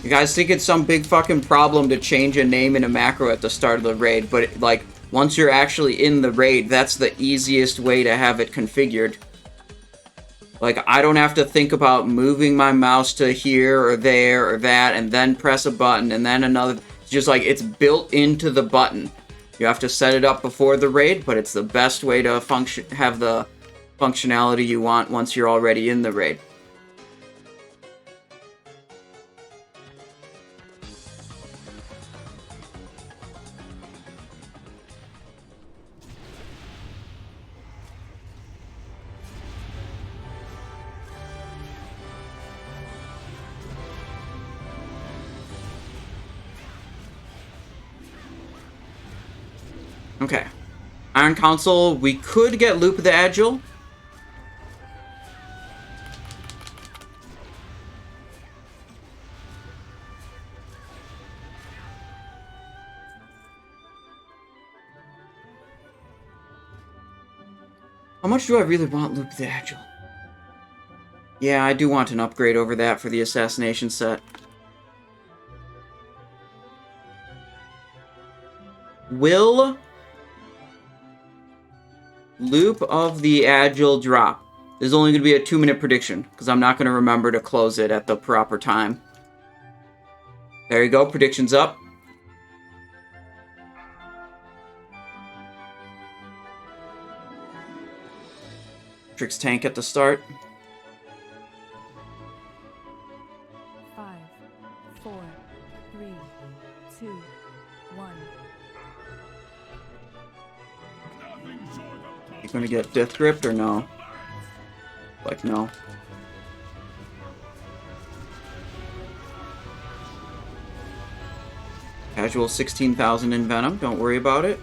You guys think it's some big fucking problem to change a name in a macro at the start of the raid, but like, once you're actually in the raid, that's the easiest way to have it configured. Like, I don't have to think about moving my mouse to here or there or that, and then press a button, and then another. It's just like, it's built into the button. You have to set it up before the raid, but it's the best way to have the functionality you want once you're already in the raid. Okay. Iron Council, we could get Loop of the Agile. How much do I really want Loop of the Agile? Yeah, I do want an upgrade over that for the Assassination set. Will Loop of the Agile drop? There's only going to be a 2-minute prediction, because I'm not going to remember to close it at the proper time. There you go, prediction's up. Trix tank at the start. 5, 4, 3, 2, 1. You gonna get Death Gripped or no? Like, no. Casual 16,000 in Venom, don't worry about it.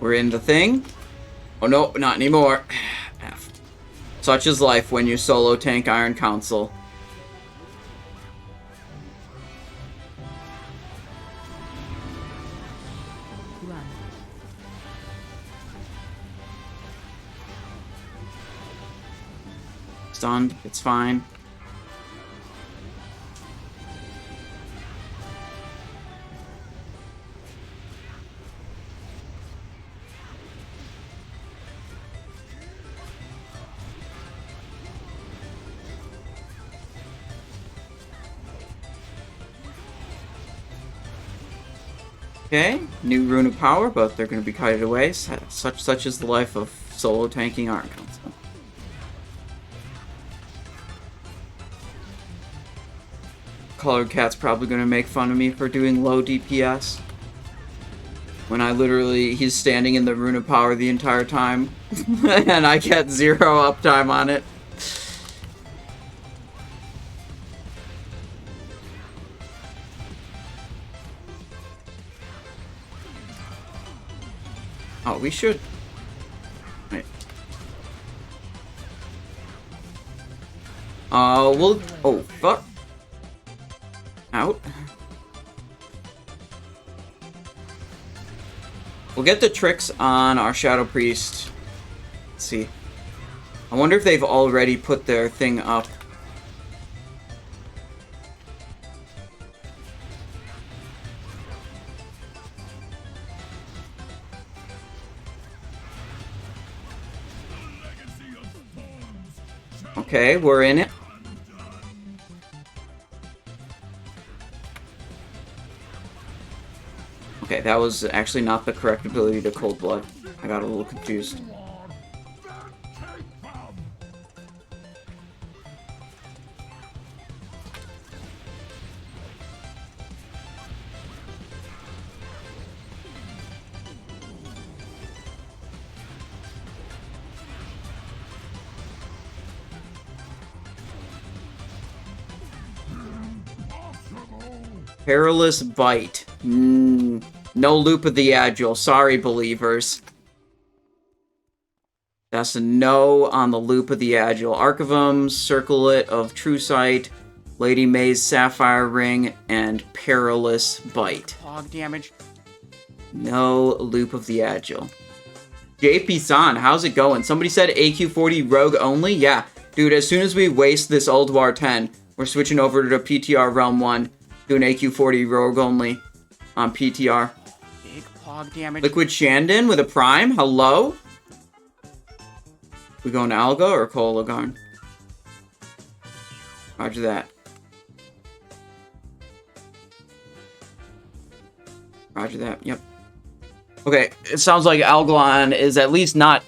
We're in the thing. Oh no, not anymore. F. Such is life when you solo tank Iron Council. Run. Stunned, it's fine. Okay, new Rune of Power, but they're going to be kited away. Such is the life of solo tanking Iron Council. Colored Cat's probably going to make fun of me for doing low DPS. When I literally, he's standing in the Rune of Power the entire time. And I get 0 uptime on it. Oh, we should. Wait. We'll. Oh, fuck. Out. We'll get the tricks on our Shadow Priest. Let's see. I wonder if they've already put their thing up. Okay, we're in it. Okay, that was actually not the correct ability to Cold Blood. I got a little confused. Perilous Bite. No Loop of the Agile. Sorry, believers. That's a no on the Loop of the Agile. Archivum, Circlet of True Sight, Lady May's Sapphire Ring, and Perilous Bite. Hog damage. No Loop of the Agile. JP-san, how's it going? Somebody said AQ40 Rogue only? Yeah. Dude, as soon as we waste this Ulduar 10, we're switching over to PTR Realm 1, doing AQ40 Rogue only on PTR. Big hog damage. Liquid Shandon with a Prime? Hello? We going to Alga or Kologarn? Roger that. Roger that, yep. Okay, it sounds like Algalon is at least not...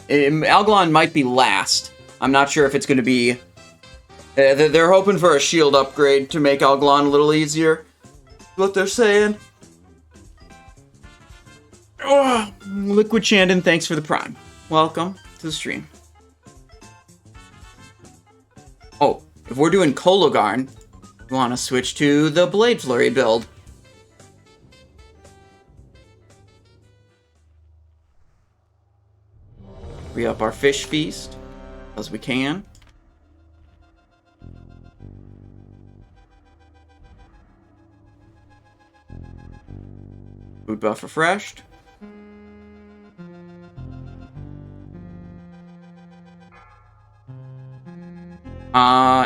Algalon might be last. I'm not sure if it's going to be... They're hoping for a shield upgrade to make Algalon a little easier. What they're saying. Oh, Liquid Shandon, thanks for the Prime. Welcome to the stream. Oh, if we're doing Kologarn, We want to switch to the Blade Flurry build. Re up our Fish Feast as we can. Food buff refreshed.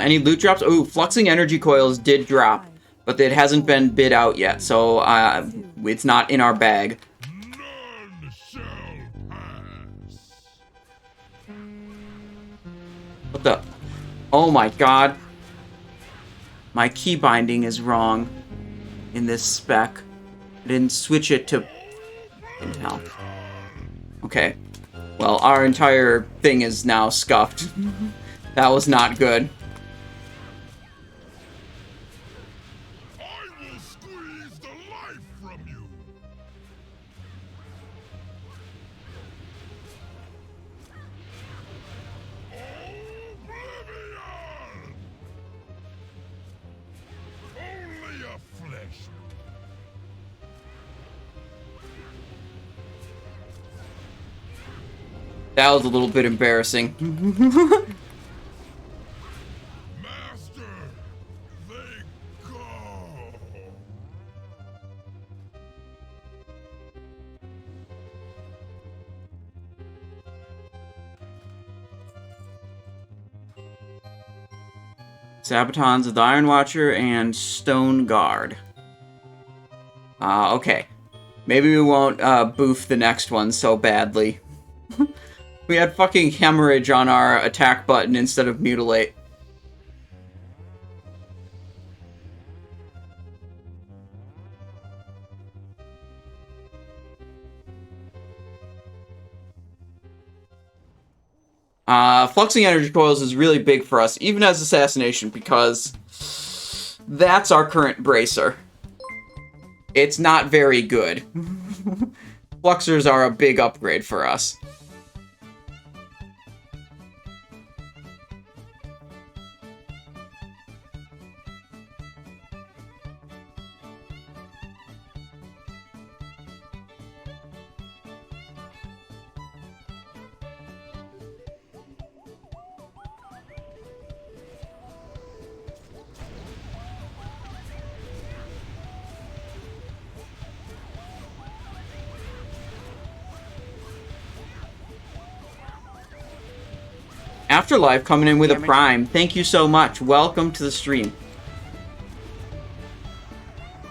Any loot drops? Ooh, Fluxing Energy Coils did drop, but it hasn't been bid out yet, so it's not in our bag. None shall pass. What the? Oh my god. My key binding is wrong in this spec. I didn't switch it to Intel. Okay. Well, our entire thing is now scuffed. That was not good. I will squeeze the life from you. Oblivion! Only a flesh. That was a little bit embarrassing. Master, they go. Sabatons of the Iron Watcher and Stone Guard. Okay. Maybe we won't boof the next one so badly. We had fucking Hemorrhage on our attack button instead of Mutilate. Fluxing Energy Coils is really big for us, even as Assassination, because that's our current Bracer. It's not very good. Fluxers are a big upgrade for us. Afterlife coming in with a Prime. Thank you so much. Welcome to the stream.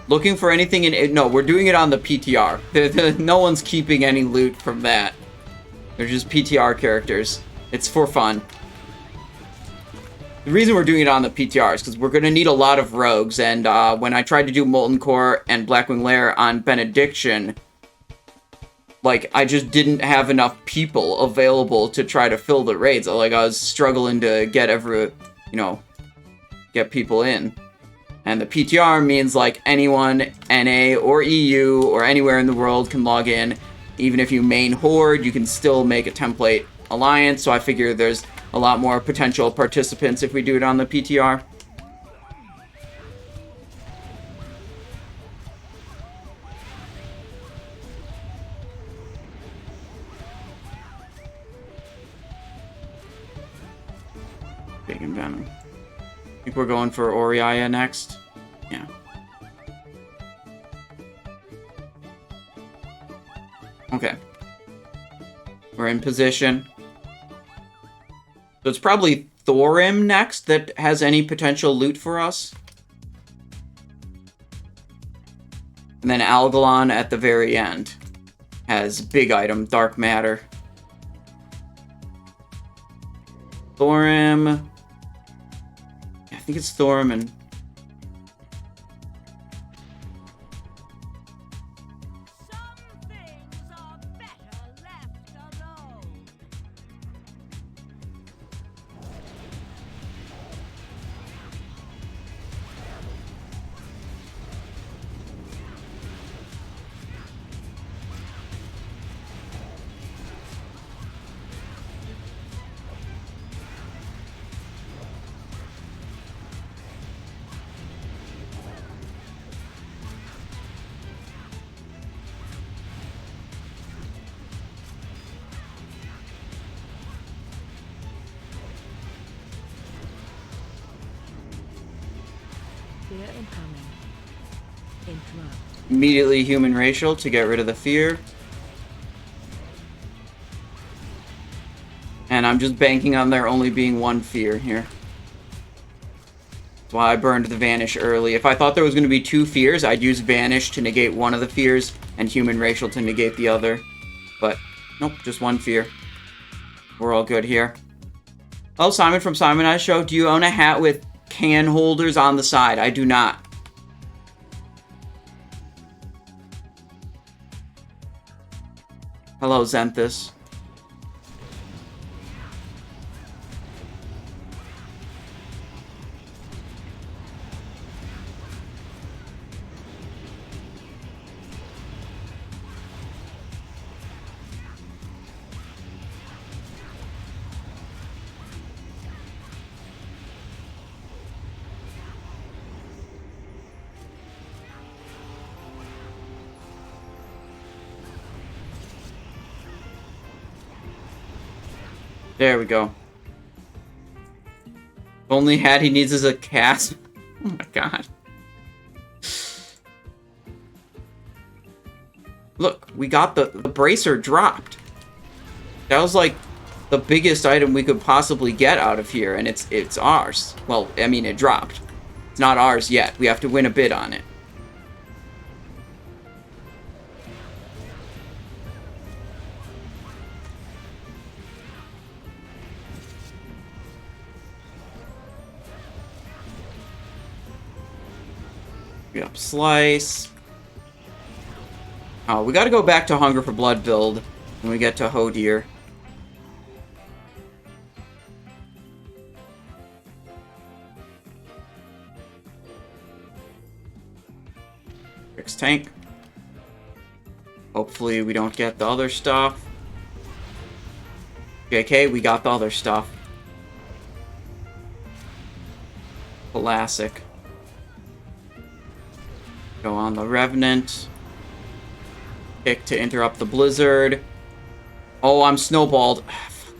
Looking for anything in... No, we're doing it on the PTR. No one's keeping any loot from that. They're just PTR characters. It's for fun. The reason we're doing it on the PTR is because we're going to need a lot of rogues, and when I tried to do Molten Core and Blackwing Lair on Benediction, like, I just didn't have enough people available to try to fill the raids. Like, I was struggling to get get people in. And the PTR means, like, anyone, NA or EU or anywhere in the world can log in. Even if you main Horde, you can still make a template alliance, so I figure there's a lot more potential participants if we do it on the PTR. Big and Venom. I think we're going for Oriaya next. Yeah. Okay. We're in position. So it's probably Thorim next that has any potential loot for us. And then Algalon at the very end has big item, Dark Matter. Thorim... I think it's Thorim and... Some things are better left alone. Fear incoming. Interrupt. Immediately human racial to get rid of the fear. And I'm just banking on there only being one fear here. That's why I burned the Vanish early. If I thought there was going to be two fears, I'd use Vanish to negate one of the fears and human racial to negate the other. But, nope, just one fear. We're all good here. Oh, Simon from Simon I Show, do you own a hat with can holders on the side? I do not. Hello, Zenthus. There we go. Only hat he needs is a cast. Oh my god. Look, we got the bracer dropped. That was like the biggest item we could possibly get out of here, and it's ours. Well, I mean, it dropped. It's not ours yet. We have to win a bid on it. Get up Slice. Oh, we gotta go back to Hunger for Blood build when we get to Hodir. Fix tank. Hopefully we don't get the other stuff. JK, we got the other stuff. Classic. Go on the Revenant. Kick to interrupt the Blizzard. Oh, I'm snowballed.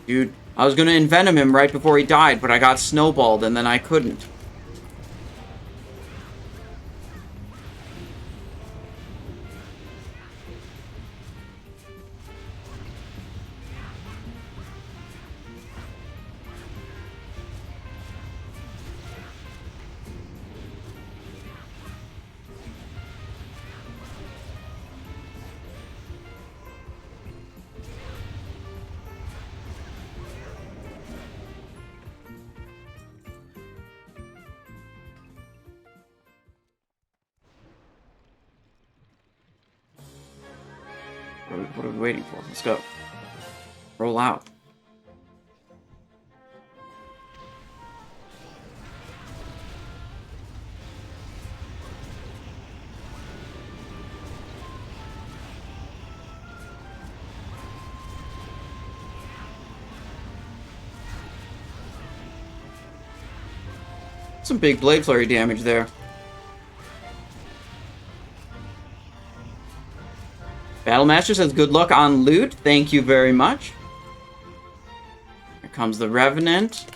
Dude, I was gonna envenom him right before he died, but I got snowballed and then I couldn't. What are we waiting for? Let's go. Roll out. Some big Blade Flurry damage there. Battlemaster says, good luck on loot. Thank you very much. Here comes the Revenant.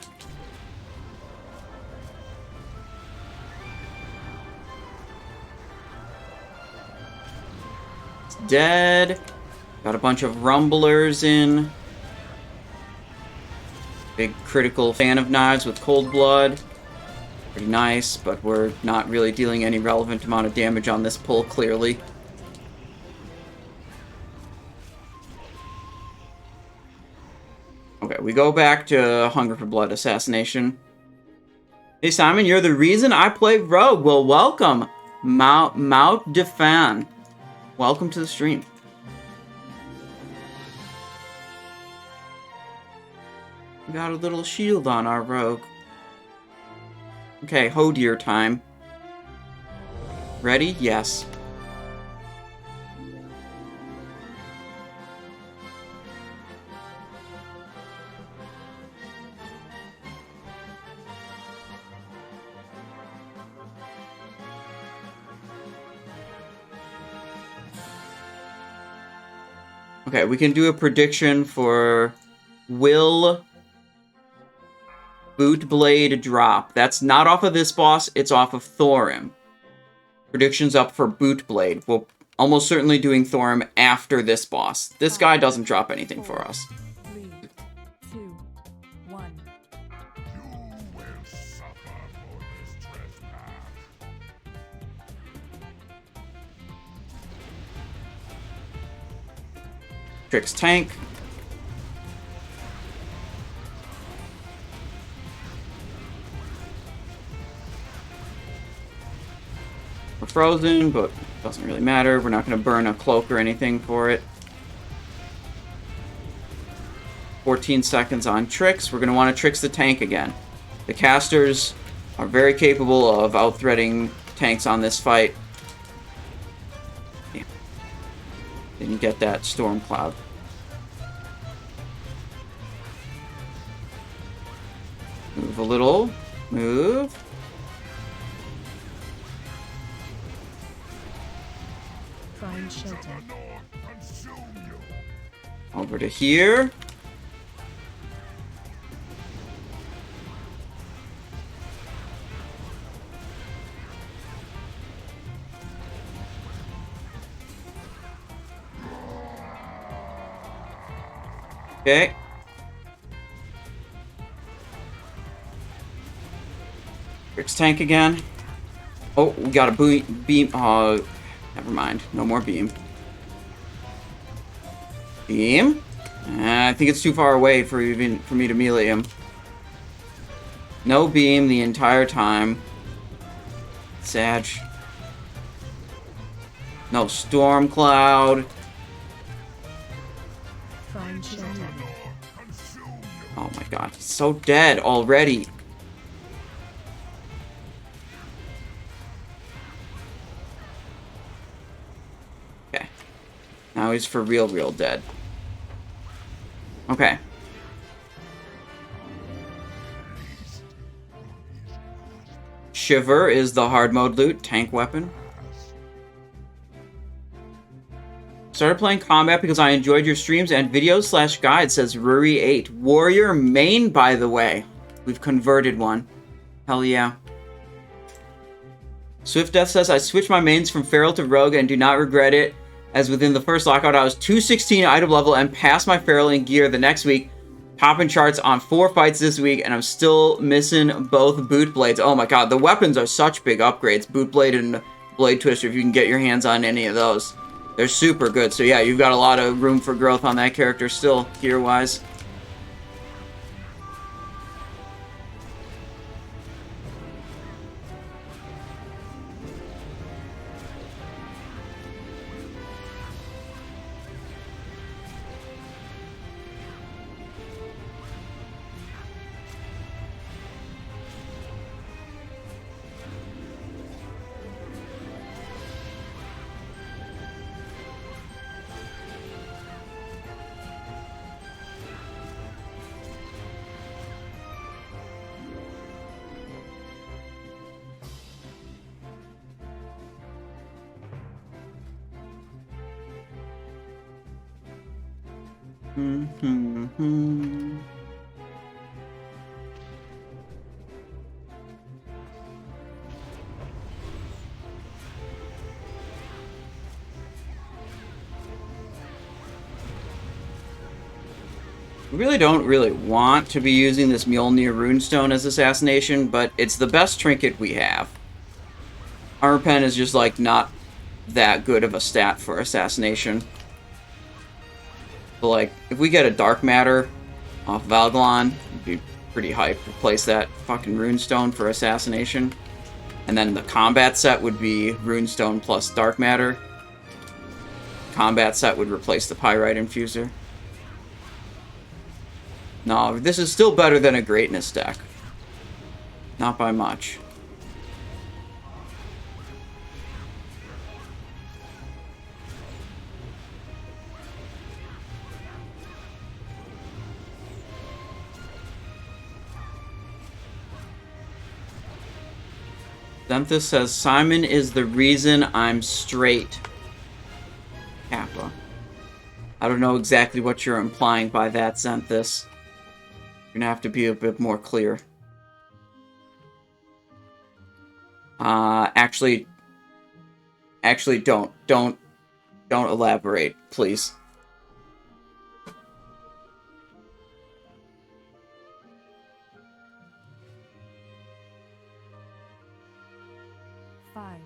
It's dead. Got a bunch of Rumblers in. Big critical fan of knives with Cold Blood. Pretty nice, but we're not really dealing any relevant amount of damage on this pull, clearly. Okay, we go back to Hunger for Blood Assassination. Hey Simon, you're the reason I play Rogue. Well, welcome, Mout Defan. Welcome to the stream. We got a little shield on our Rogue. Okay, Hodir time. Ready? Yes. Okay, we can do a prediction for will Boot Blade drop. That's not off of this boss, it's off of Thorim. Predictions up for Boot Blade. We'll almost certainly doing Thorim after this boss. This guy doesn't drop anything for us. 3, 2, 1. You will suffer for this trespass. Tricks tank. We're frozen, but it doesn't really matter. We're not going to burn a cloak or anything for it. 14 seconds on Tricks. We're going to want to Tricks the tank again. The casters are very capable of out-threading tanks on this fight. Yeah. Didn't get that Storm Cloud. Move a little. Move. Find shelter. The North consume you. Over to here. Okay. Rick's tank again. Oh, we got a beam. Never mind. No more beam. Beam? I think it's too far away for me to melee him. No beam the entire time. Sag. No storm cloud. Find shelter. Oh my god, he's so dead already. Okay. Now he's for real dead. Okay. Shiver is the hard mode loot, tank weapon. Started playing combat because I enjoyed your streams and videos / guides, says Ruri8. Warrior main, by the way. We've converted one. Hell yeah. Swift Death says, I switched my mains from Feral to Rogue and do not regret it, as within the first lockout I was 216 item level and passed my Feral in gear the next week. Topping charts on 4 fights this week, and I'm still missing both boot blades. Oh my god, the weapons are such big upgrades. Boot blade and blade twister, if you can get your hands on any of those. They're super good. So yeah, you've got a lot of room for growth on that character still, gear-wise. We really don't want to be using this Mjolnir runestone as assassination, but it's the best trinket we have. Armor pen is just like not that good of a stat for assassination. But like, if we get a dark matter off Algalon, it'd be pretty hype to replace that fucking runestone for assassination. And then the combat set would be runestone plus dark matter. Combat set would replace the pyrite infuser. No, this is still better than a greatness deck. Not by much. Zenthus says, Simon is the reason I'm straight. Kappa. I don't know exactly what you're implying by that, Zenthus. You're gonna have to be a bit more clear. Actually, don't elaborate, please. Five,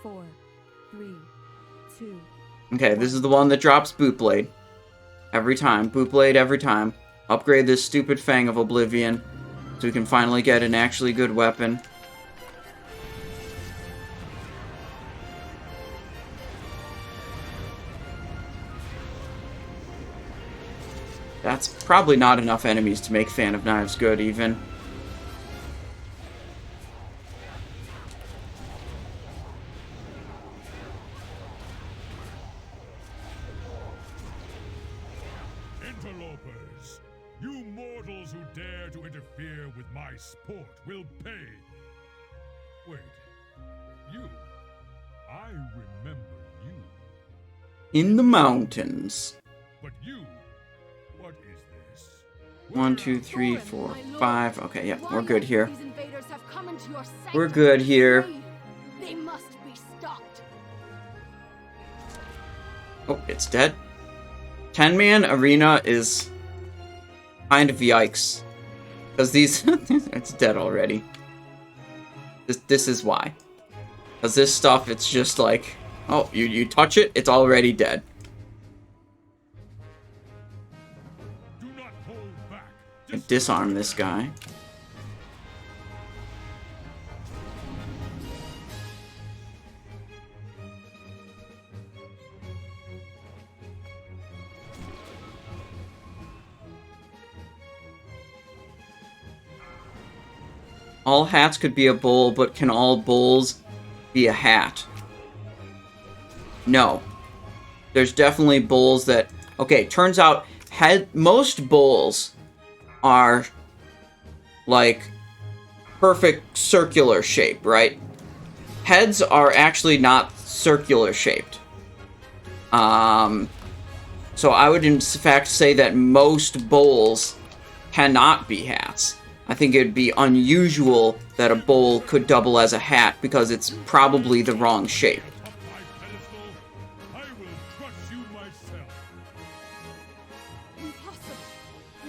4, 3, 2. Okay, this is the one that drops Boot Blade. Every time. Boot Blade every time. Upgrade this stupid Fang of Oblivion so we can finally get an actually good weapon. That's probably not enough enemies to make Fan of Knives good, even. Interlopers, you mortals who dare to interfere with my sport will pay. Wait, you? I remember you. In the mountains. But you? What is this? 1, 2, 3, 4, 5. Okay, yeah, we're good here. These invaders have come into your sanctum. We're good here. They must be stopped. Oh, it's dead. 10-man arena is kind of yikes. Because these... it's dead already. This is why. Because this stuff, it's just like... Oh, you touch it, it's already dead. Do not hold back. Can disarm this guy. All hats could be a bowl, but can all bowls be a hat? No. There's definitely bowls that... Okay, turns out most bowls are like perfect circular shape, right? Heads are actually not circular shaped. So I would in fact say that most bowls cannot be hats. I think it would be unusual that a bowl could double as a hat because it's probably the wrong shape. Up my pedestal, I will crush you myself. Impossible.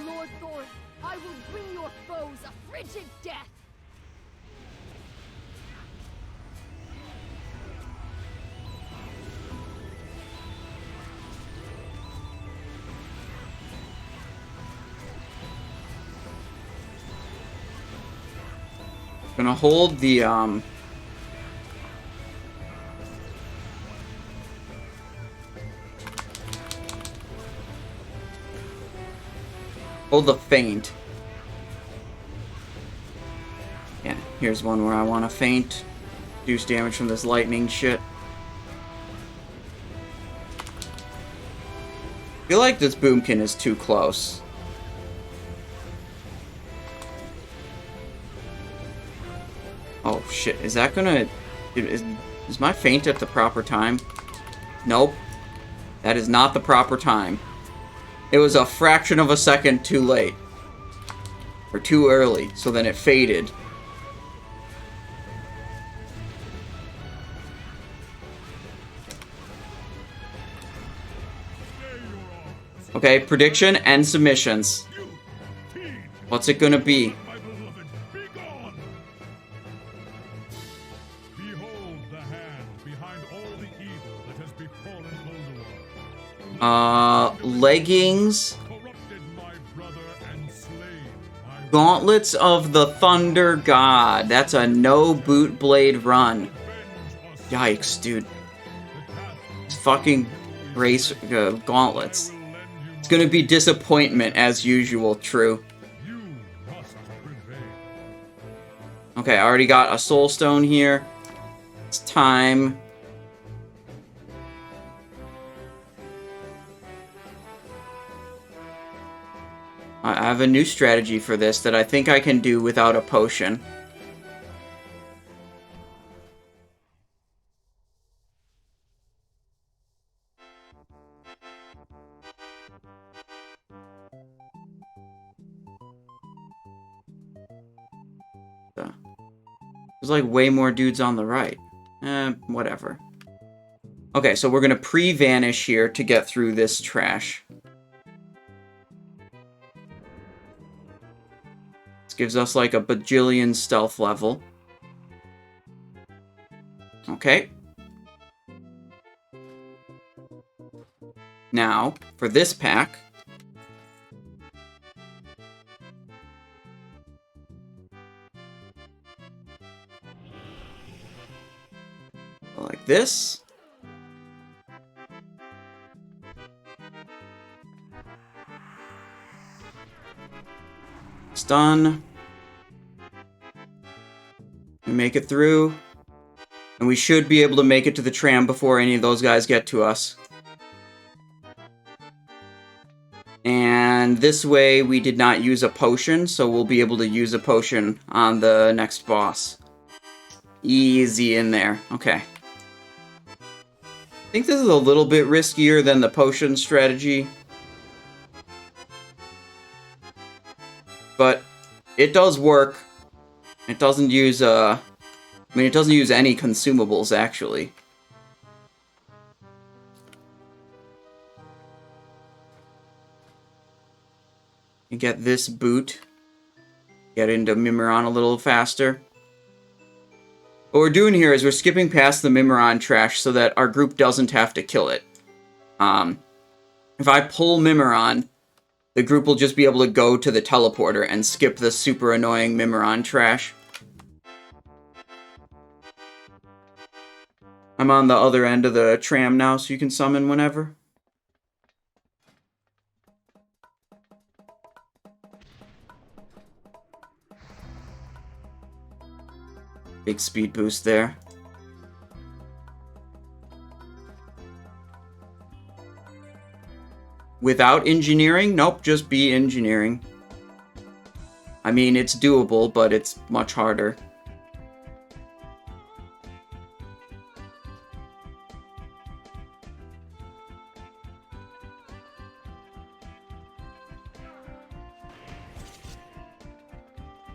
Lord Thor, I will bring your foes a frigid death. Gonna hold the hold the feint. Yeah, here's one where I want to feint. Reduce damage from this lightning shit. I feel like this boomkin is too close. Oh shit, is that gonna... Is my feint at the proper time? Nope. That is not the proper time. It was a fraction of a second too late. Or too early, so then it faded. Okay, prediction and submissions. You, fiend, What's it gonna be? my beloved, be gone! Behold the hand behind all the evil that has befallen Ulduar. Leggings, Corrupted my brother and slain my Gauntlets of the Thunder God. That's a no boot blade run. revenge us. Yikes, dude. The path It's fucking gauntlets. will lend you It's gonna be disappointment as usual, true. You must prevail. Okay, I already got a soul stone here. It's time. I have a new strategy for this that I think I can do without a potion. There's like way more dudes on the right. Whatever. Okay, so we're gonna pre-vanish here to get through this trash. This gives us like a bajillion stealth level. Okay. Now, for this pack, like this. It's done. We make it through. And we should be able to make it to the tram before any of those guys get to us. And this way we did not use a potion, so we'll be able to use a potion on the next boss. Easy in there. Okay. I think this is a little bit riskier than the potion strategy. But it does work. It doesn't use, it doesn't use any consumables, actually. You get this boot. Get into Mimiron a little faster. What we're doing here is we're skipping past the Mimiron trash so that our group doesn't have to kill it. If I pull Mimiron, the group will just be able to go to the teleporter and skip the super annoying Mimiron trash. I'm on the other end of the tram now, so you can summon whenever. Big speed boost there. Without engineering? Nope, just be engineering. I mean, it's doable, but it's much harder.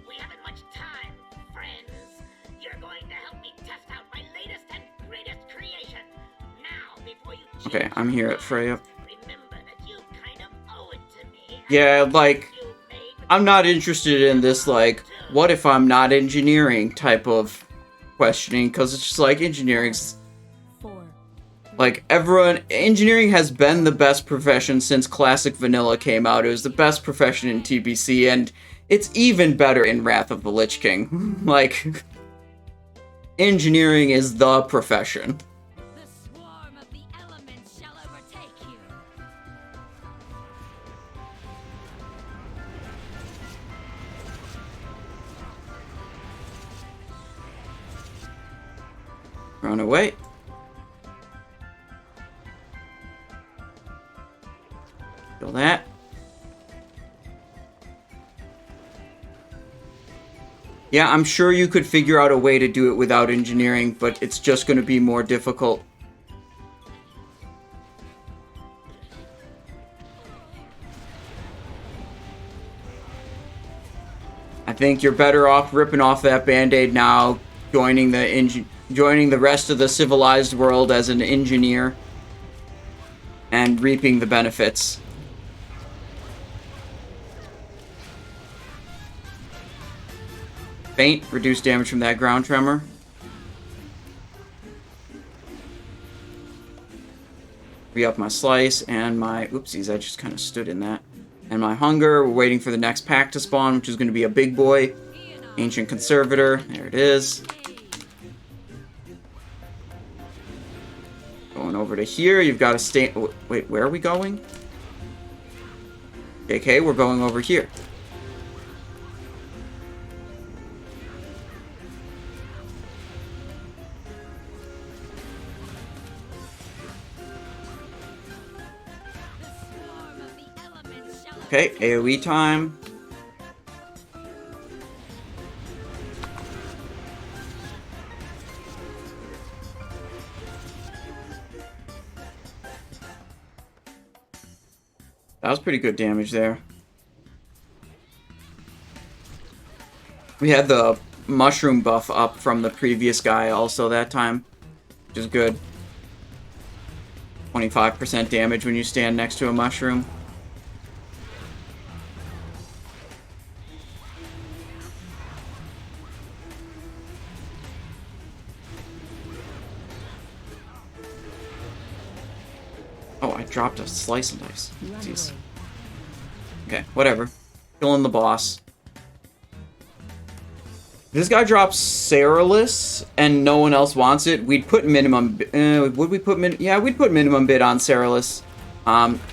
We haven't much time, friends. You're going to help me test out my latest and greatest creation. Now, before you Okay, I'm here at Freya. remember that you kind of owe it to me. Yeah, like, You made I'm not interested in this, like, what if I'm not engineering type of questioning, because it's just like, engineering's, 4, like, engineering has been the best profession since Classic Vanilla came out. It was the best profession in TBC, and it's even better in Wrath of the Lich King. Like, engineering is the profession. The swarm of the elements shall overtake you. Run away. Kill that. Yeah, I'm sure you could figure out a way to do it without engineering, but it's just going to be more difficult. I think you're better off ripping off that band-aid now, joining the rest of the civilized world as an engineer, and reaping the benefits. Faint, reduce damage from that ground tremor. Re-up my slice and my... Oopsies, I just kind of stood in that. And my hunger. We're waiting for the next pack to spawn, which is going to be a big boy. Ancient Conservator. There it is. Going over to here. You've got to stay... Wait, where are we going? Okay, we're going over here. Okay, AoE time. That was pretty good damage there. We had the mushroom buff up from the previous guy also that time, which is good. 25% damage when you stand next to a mushroom. Oh, I dropped a slice and dice. Jeez. Okay, whatever. Killing the boss. This guy drops Cerealis, and no one else wants it. We'd put minimum... would we put yeah, we'd put minimum bid on Cerealis.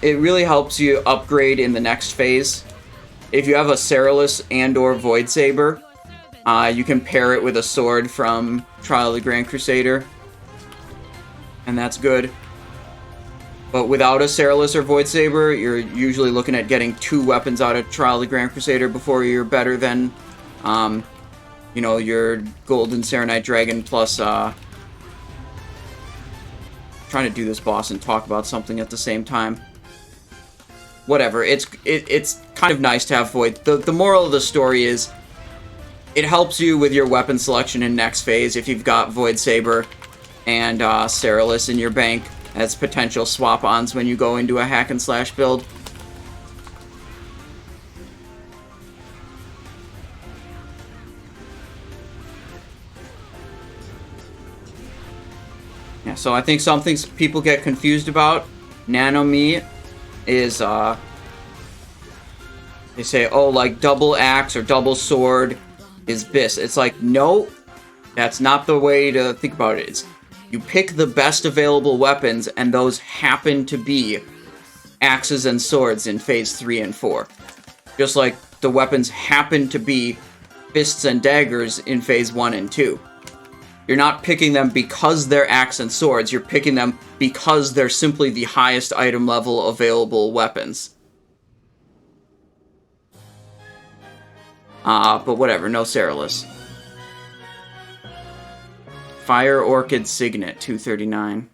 It really helps you upgrade in the next phase. If you have a Cerealis and or Void Saber, you can pair it with a sword from Trial of the Grand Crusader. And that's good. But without a Cerealis or Void Saber, you're usually looking at getting 2 weapons out of Trial of the Grand Crusader before you're better than, you know, your Golden Serenite Dragon plus, trying to do this boss and talk about something at the same time. Whatever, it's kind of nice to have Void. The moral of the story is, it helps you with your weapon selection in next phase if you've got Void Saber and Cerealis in your bank as potential swap-ons when you go into a hack and slash build. Yeah, so I think some things people get confused about. Nanomeat is, they say, oh, like double axe or double sword is bis. It's like, no, that's not the way to think about it. It's, you pick the best available weapons, and those happen to be axes and swords in Phase 3 and 4. Just like the weapons happen to be fists and daggers in Phase 1 and 2. You're not picking them because they're axe and swords, you're picking them because they're simply the highest item level available weapons. But whatever, no Cerealis. Fire Orchid Signet, 239.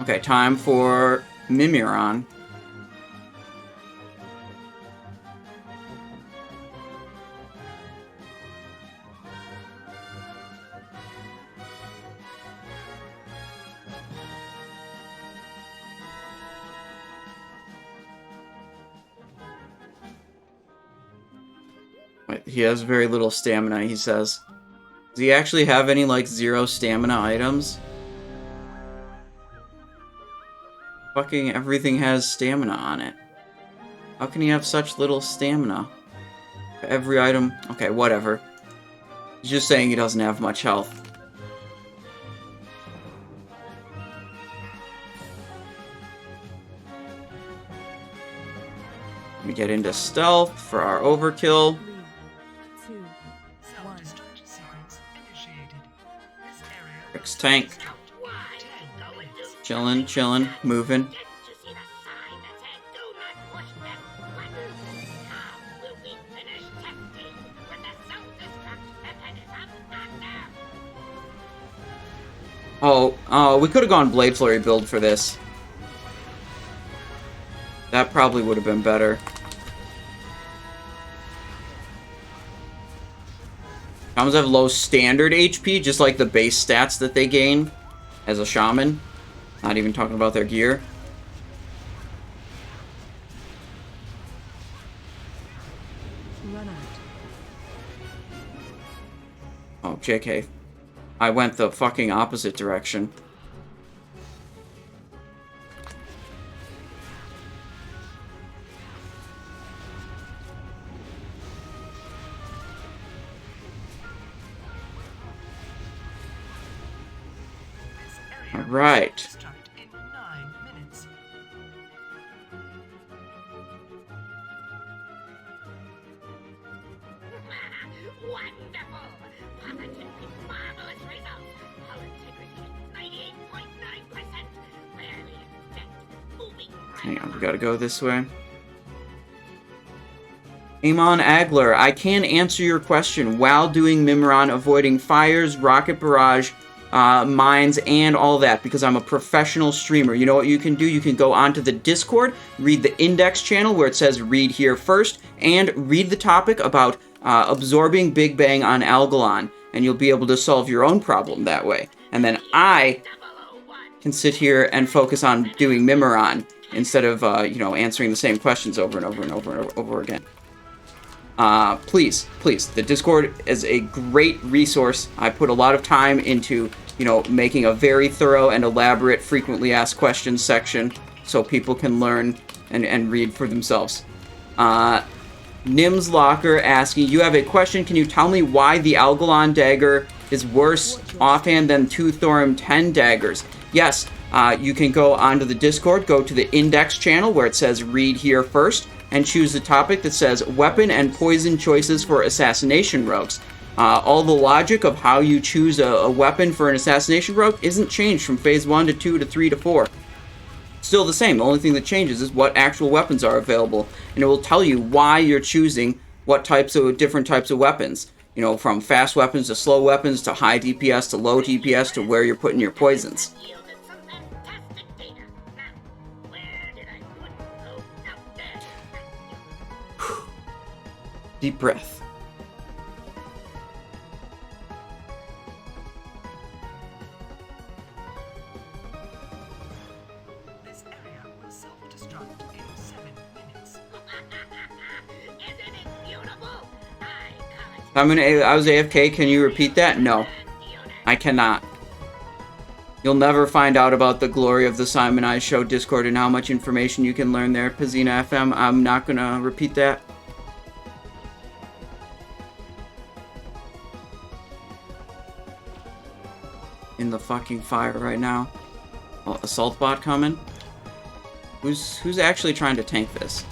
Okay, time for Mimiron. He has very little stamina, he says. Does he actually have any, like, 0 stamina items? Fucking everything has stamina on it. How can he have such little stamina? Every item... Okay, whatever. He's just saying he doesn't have much health. We get into stealth for our overkill. 3, 2, 1. X tank. Chillin', chillin', moving. Didn't you see the sign that said do not push this button? How will we finish testing when the self-destruct mechanism active? Oh, we could have gone Blade Flurry build for this. That probably would have been better. Shamans have low standard HP, just like the base stats that they gain as a shaman. Not even talking about their gear. Run out. Oh, JK. I went the fucking opposite direction. Right. Wonderful! Positively marvelous results! Hull integrity 98.9%! Barely a dent. Moving right Hang on, we gotta go this way. Amon Agler, I can answer your question while doing Mimiron, avoiding fires, rocket barrage, mines, and all that, because I'm a professional streamer. You know what you can do? You can go onto the Discord, read the index channel where it says read here first, and read the topic about absorbing Big Bang on Algalon, and you'll be able to solve your own problem that way. And then I can sit here and focus on doing Mimiron instead of, you know, answering the same questions over and over and over and over again. Please, the Discord is a great resource. I put a lot of time into, you know, making a very thorough and elaborate frequently asked questions section so people can learn and read for themselves. Nim's Locker asking, you have a question, can you tell me why the Algalon dagger is worse offhand than 2 Thorim 10 daggers? Yes, you can go onto the Discord, go to the index channel where it says read here first, and choose the topic that says weapon and poison choices for assassination rogues. All the logic of how you choose a weapon for an assassination rogue isn't changed from phase 1 to 2 to 3 to 4. Still the same. The only thing that changes is what actual weapons are available, and it will tell you why you're choosing what different types of weapons. You know, from fast weapons to slow weapons to high DPS to low DPS to where you're putting your poisons. Yielded some fantastic data. Now, where did I put? Oh, out there. Deep breath. This area will self-destruct in 7 minutes. Isn't it beautiful? I was AFK, can you repeat that? No, I cannot. You'll never find out about the glory of the Simon I Show Discord and how much information you can learn there, Pazina FM. I'm not gonna repeat that. In the fucking fire right now. Oh, assault bot coming. Who's actually trying to tank this?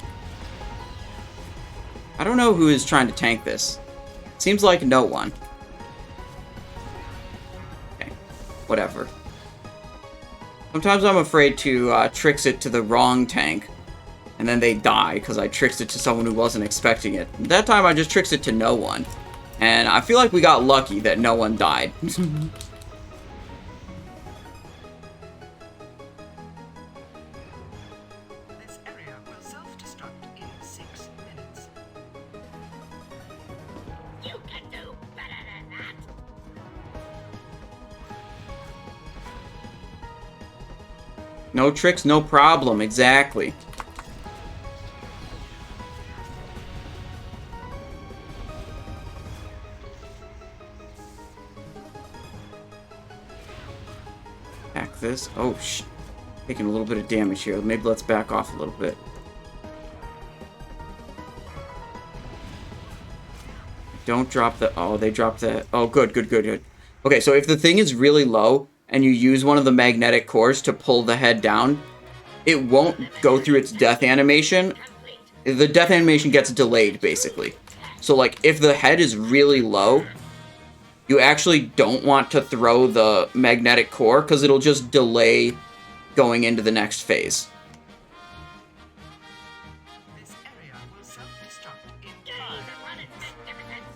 I don't know who is trying to tank this. Seems like no one. Okay, whatever. Sometimes I'm afraid to tricks it to the wrong tank, and then they die because I tricked it to someone who wasn't expecting it. That time I just tricked it to no one, and I feel like we got lucky that no one died. This area will self-destruct in 6 minutes. You can do better than that. No tricks, no problem. Exactly. Back this. Oh, taking a little bit of damage here. Maybe let's back off a little bit. Don't drop the... Oh, they dropped the... Oh, good. Okay, so if the thing is really low and you use one of the magnetic cores to pull the head down, it won't go through its death animation. The death animation gets delayed, basically. So, like, if the head is really low, you actually don't want to throw the magnetic core because it'll just delay going into the next phase. This area will self-destruct in Gaze 5 upon its minutes. magnificence.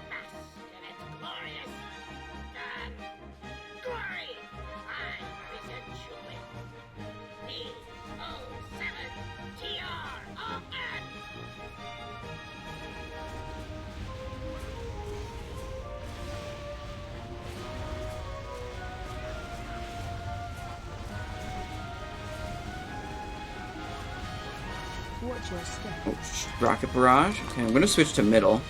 Bask in its glorious glory. I present you with V07TRON. Watch your step. Oh, rocket barrage. Okay, I'm gonna switch to middle.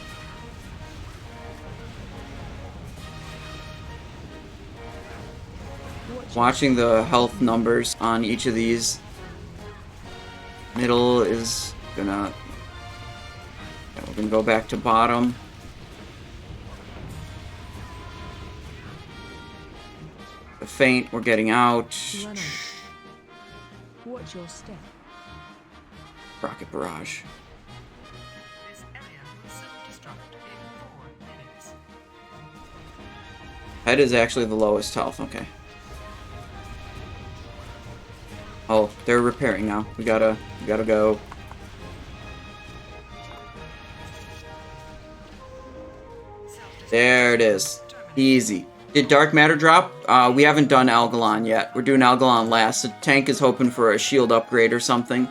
Watching the health numbers on each of these. Middle is gonna... Yeah, we're gonna go back to bottom. The feint, we're getting out. Run out. Watch your step. Rocket barrage. This area will self-destruct in 4 minutes. Head is actually the lowest health, okay. Oh, they're repairing now. We gotta go. There it is. Easy. Did Dark Matter drop? We haven't done Algalon yet. We're doing Algalon last. The tank is hoping for a shield upgrade or something. It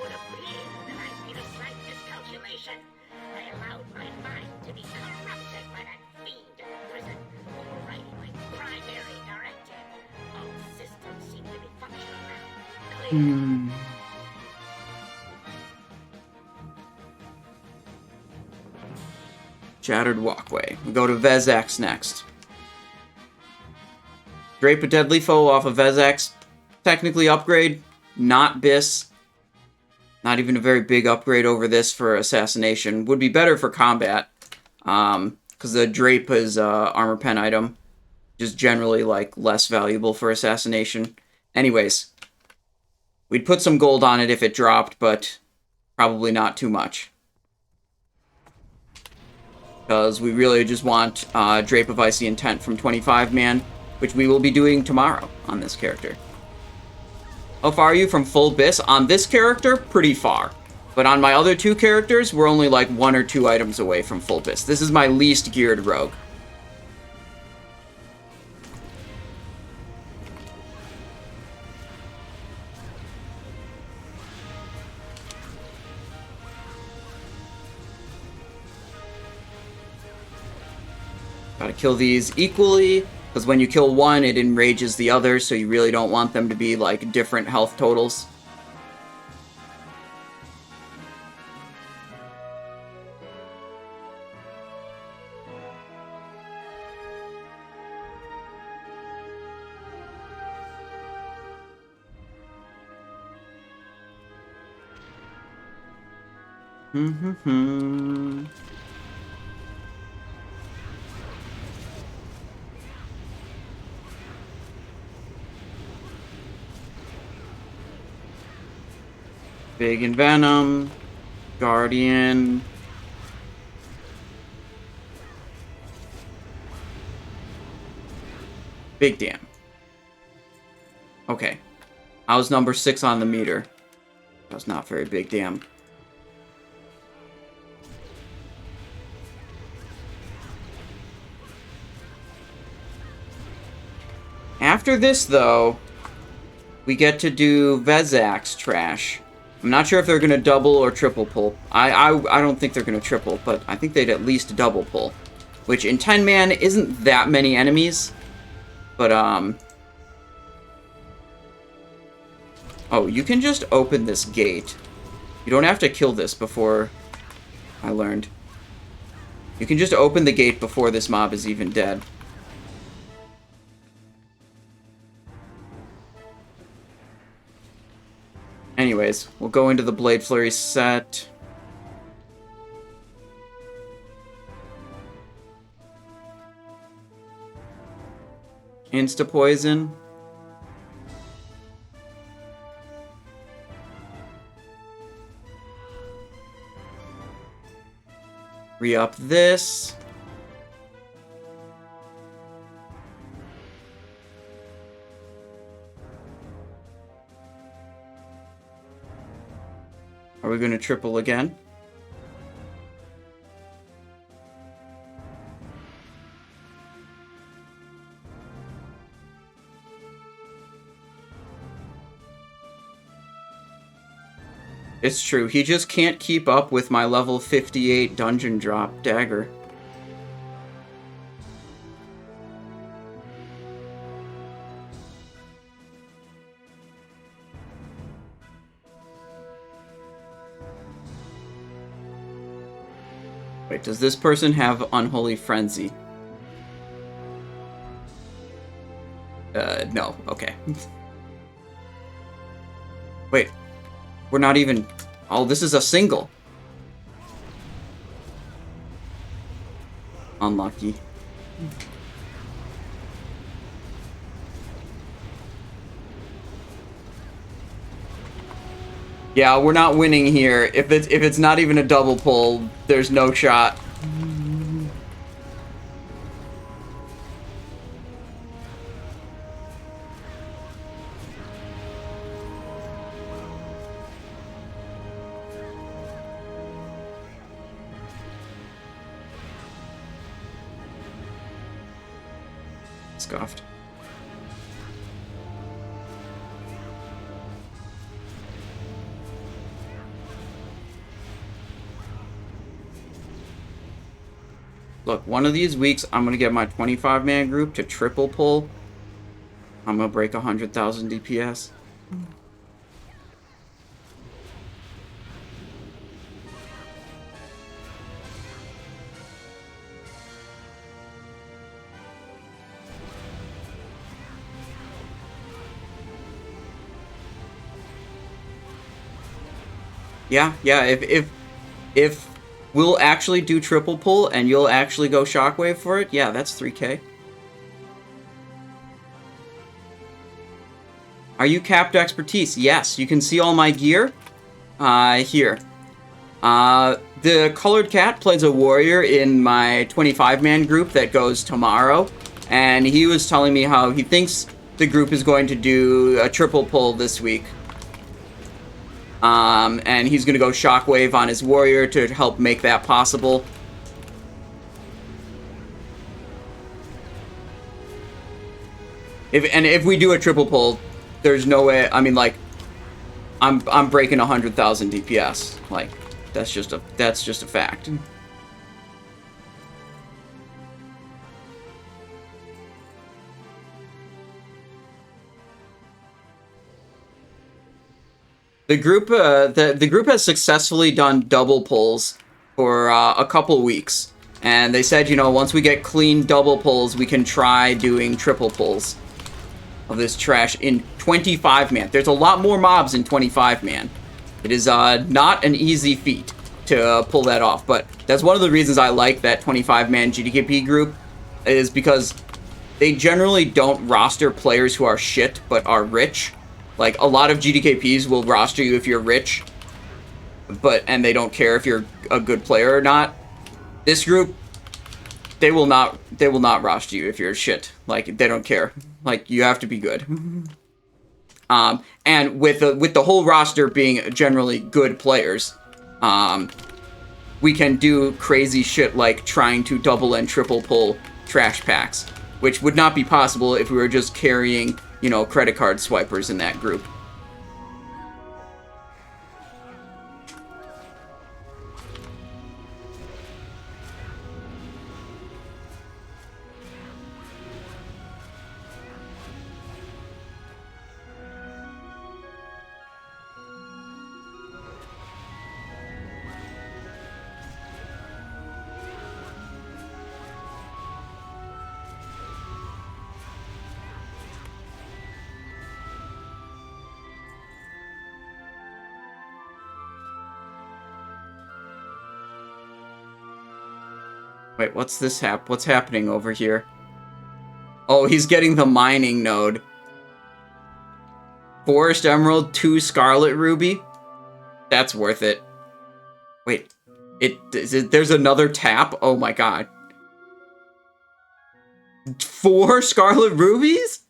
would appear that I made a slight miscalculation. I allowed my mind to be corrupted by that fiend prison, overriding my primary directive. All systems seem to be functional now. Clear. Shattered Walkway. We go to Vezax next. Drape a Deadly Foe off of Vezax. Technically upgrade, not Bis. Not even a very big upgrade over this for Assassination. Would be better for combat. Because the Drape is armor pen item. Just generally like less valuable for Assassination. Anyways. We'd put some gold on it if it dropped, but probably not too much. Because we really just want Drape of Icy Intent from 25-man, which we will be doing tomorrow on this character. How far are you from full Bis? On this character, pretty far. But on my other two characters, we're only like 1 or 2 items away from full Bis. This is my least geared rogue. Gotta kill these equally, because when you kill one, it enrages the other, so you really don't want them to be, like, different health totals. Big and Venom, Guardian. Big damn. Okay. I was number 6 on the meter. That was not very big damn. After this, though, we get to do Vezax trash. I'm not sure if they're going to double or triple pull. I don't think they're going to triple, but I think they'd at least double pull. Which in 10-man isn't that many enemies. But, oh, you can just open this gate. You don't have to kill this before... I learned. You can just open the gate before this mob is even dead. Anyways, we'll go into the Blade Flurry set. Insta-poison. Re-up this. Are we going to triple again? It's true, he just can't keep up with my level 58 dungeon drop dagger. Wait, does this person have Unholy Frenzy? No, okay. Wait, we're not even... Oh, this is a single. Unlucky. Yeah, we're not winning here. If it's not even a double pull, there's no shot. Scuffed. Look, one of these weeks, I'm going to get my 25-man group to triple pull. I'm going to break 100,000 DPS. Yeah, if we'll actually do triple pull and you'll actually go shockwave for it, yeah, that's 3k. Are you capped expertise? Yes, you can see all my gear here. The colored cat plays a warrior in my 25-man group that goes tomorrow, and he was telling me how he thinks the group is going to do a triple pull this week. And he's going to go shockwave on his warrior to help make that possible. If we do a triple pull, there's no way. I mean, like, I'm breaking 100,000 DPS. Like, that's just a fact. The group, the group has successfully done double pulls for a couple weeks, and they said, you know, once we get clean double pulls, we can try doing triple pulls of this trash in 25-man. There's a lot more mobs in 25-man. It is not an easy feat to pull that off, but that's one of the reasons I like that 25-man GDKP group, is because they generally don't roster players who are shit but are rich. Like, a lot of GDKPs will roster you if you're rich, and they don't care if you're a good player or not. This group, they will not roster you if you're shit. Like, they don't care. Like, you have to be good. And with the whole roster being generally good players, we can do crazy shit like trying to double and triple pull trash packs, which would not be possible if we were just carrying, you know, credit card swipers in that group. Wait, what's this what's happening over here? Oh, he's getting the mining node. Forest Emerald, 2 Scarlet Ruby? That's worth it. Wait, there's another tap? Oh my god. 4 Scarlet Rubies?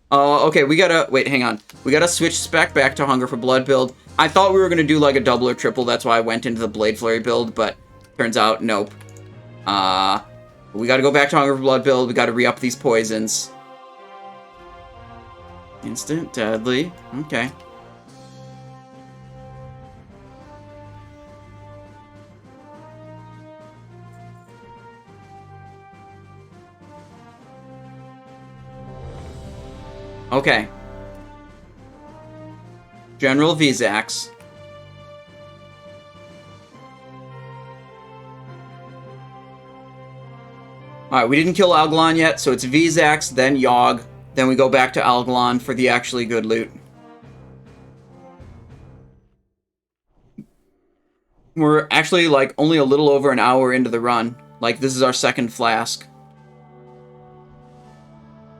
Oh, okay, we gotta... Wait, hang on. We gotta switch spec back to Hunger for Blood build. I thought we were gonna do like a double or triple, that's why I went into the Blade Flurry build, but turns out, nope. We gotta go back to Hunger for Blood build, we gotta re-up these poisons. Instant deadly. Okay. Okay. General Vezax. Alright, we didn't kill Algalon yet, so it's Vezax, then Yogg, then we go back to Algalon for the actually good loot. We're actually, like, only a little over an hour into the run. Like, this is our second flask.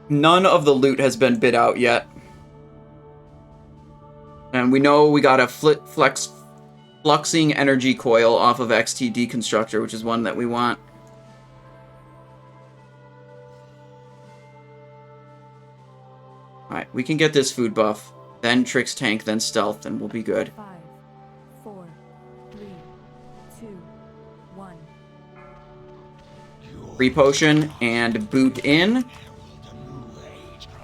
None of the loot has been bid out yet. And we know we got a fluxing energy coil off of XT-Deconstructor, which is one that we want. Alright, we can get this food buff, then Tricks Tank, then Stealth, and we'll be good. 5, 4, 3, 2, 1. Your Free potion and boot in.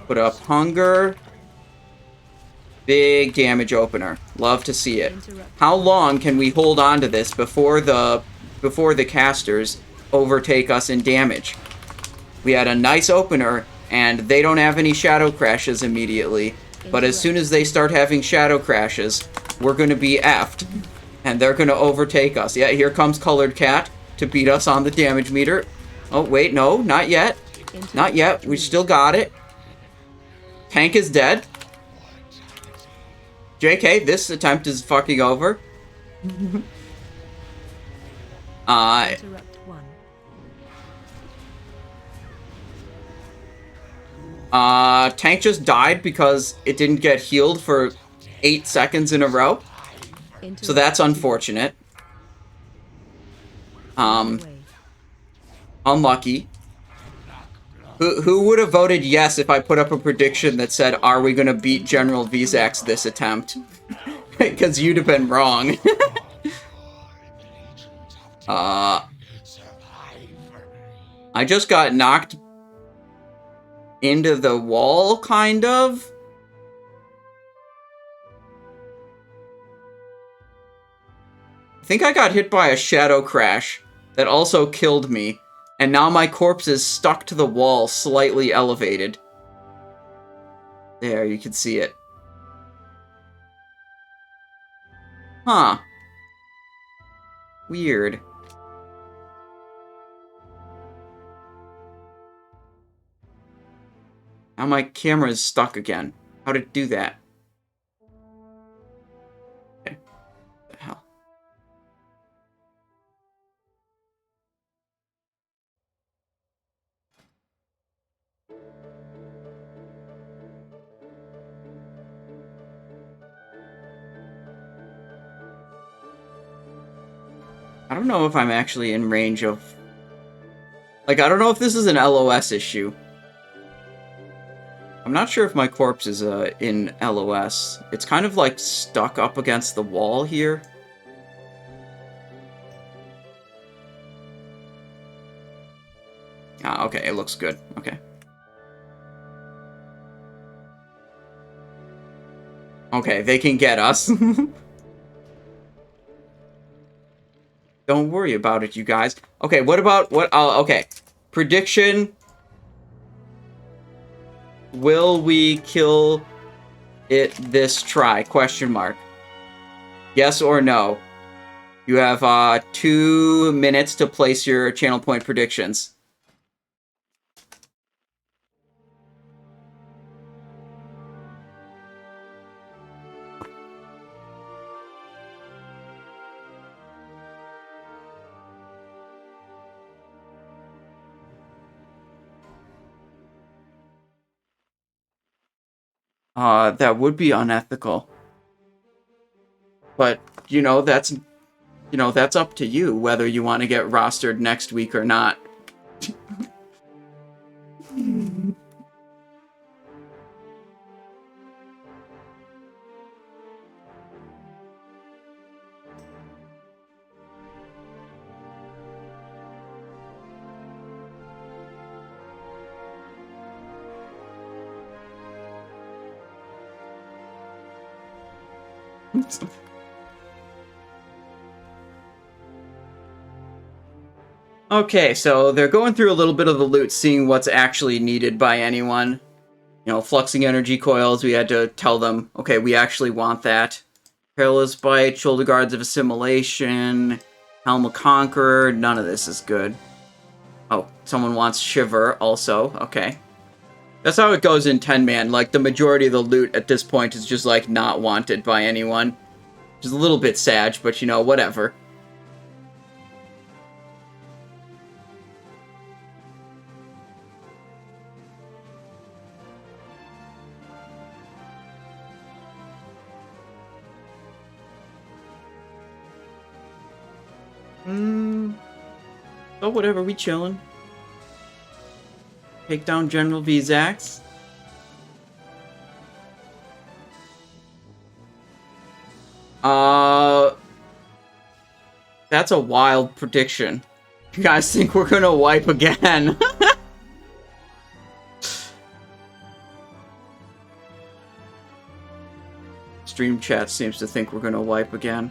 Put up hunger. Big damage opener. Love to see it. How long can we hold on to this before the casters overtake us in damage? We had a nice opener, and they don't have any shadow crashes immediately. But as soon as they start having shadow crashes, we're going to be effed. And they're going to overtake us. Yeah, here comes Colored Cat to beat us on the damage meter. Oh, wait, no, not yet. Not yet. We still got it. Tank is dead. JK, this attempt is fucking over. Interrupt 1. Tank just died because it didn't get healed for 8 seconds in a row. So that's unfortunate. Unlucky. Who would have voted yes if I put up a prediction that said, are we going to beat General Vezax this attempt? Because you'd have been wrong. I just got knocked into the wall, kind of. I think I got hit by a shadow crash that also killed me. And now my corpse is stuck to the wall, slightly elevated. There, you can see it. Huh. Weird. Now my camera is stuck again. How did it do that? Okay. What the hell? I don't know if I'm actually in range of... Like, I don't know if this is an LOS issue. I'm not sure if my corpse is in LOS. It's kind of, like, stuck up against the wall here. Ah, okay, it looks good. Okay. Okay, they can get us. Don't worry about it, you guys. Okay, what about... okay. Prediction. Will we kill it this try? Question mark. Yes or no? You have 2 minutes to place your channel point predictions. That would be unethical. But, that's up to you, whether you want to get rostered next week or not. Okay, so they're going through a little bit of the loot, seeing what's actually needed by anyone. Fluxing energy coils, we had to tell them, okay, we actually want that. Perilous Bite, Shoulder Guards of Assimilation, Helm of Conqueror, none of this is good. Oh, someone wants Shiver also, okay. That's how it goes in 10-man, like, the majority of the loot at this point is just, like, not wanted by anyone. Which is a little bit sad, but, whatever. Oh, whatever, we chillin'. Take down General Vezax. That's a wild prediction. You guys think we're gonna wipe again? Stream chat seems to think we're gonna wipe again.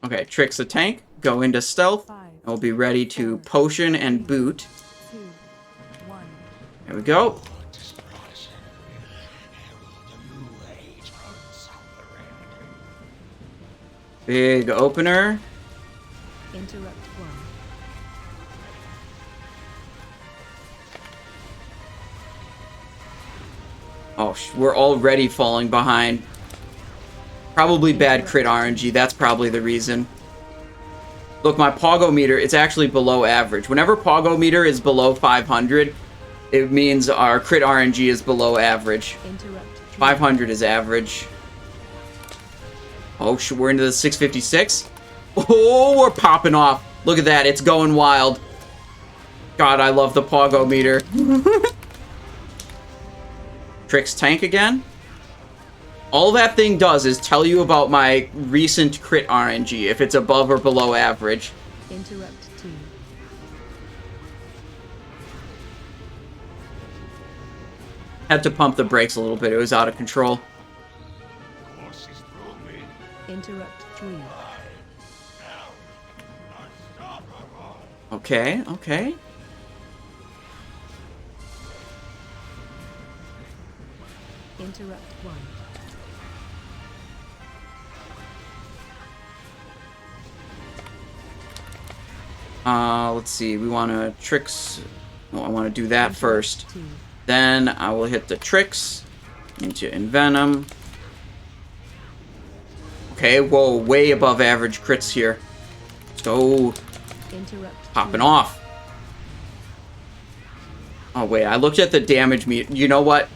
Okay, Tricks the tank, go into stealth, and we'll be ready to potion and boot. 2, 1. There we go. Big opener. Interrupt 1. Oh, we're already falling behind. Probably bad crit RNG, that's probably the reason. Look, my Pogo meter, it's actually below average. Whenever Pogo meter is below 500, it means our crit RNG is below average. Interrupt 3. 500 is average. Oh, we're into the 656. Oh, we're popping off. Look at that, it's going wild. God, I love the Pogo meter. Tricks tank again. All that thing does is tell you about my recent crit RNG, if it's above or below average. Interrupt 2. Had to pump the brakes a little bit, it was out of control. Interrupt 3. Okay, okay. Interrupt 1. Let's see, we want to tricks. Well, I want to do that Interrupt first. 2. Then I will hit the tricks into Envenom. Okay, whoa, way above average crits here. Let's go. Interrupt Popping 3. off. Oh, wait, I looked at the damage meter. You know what?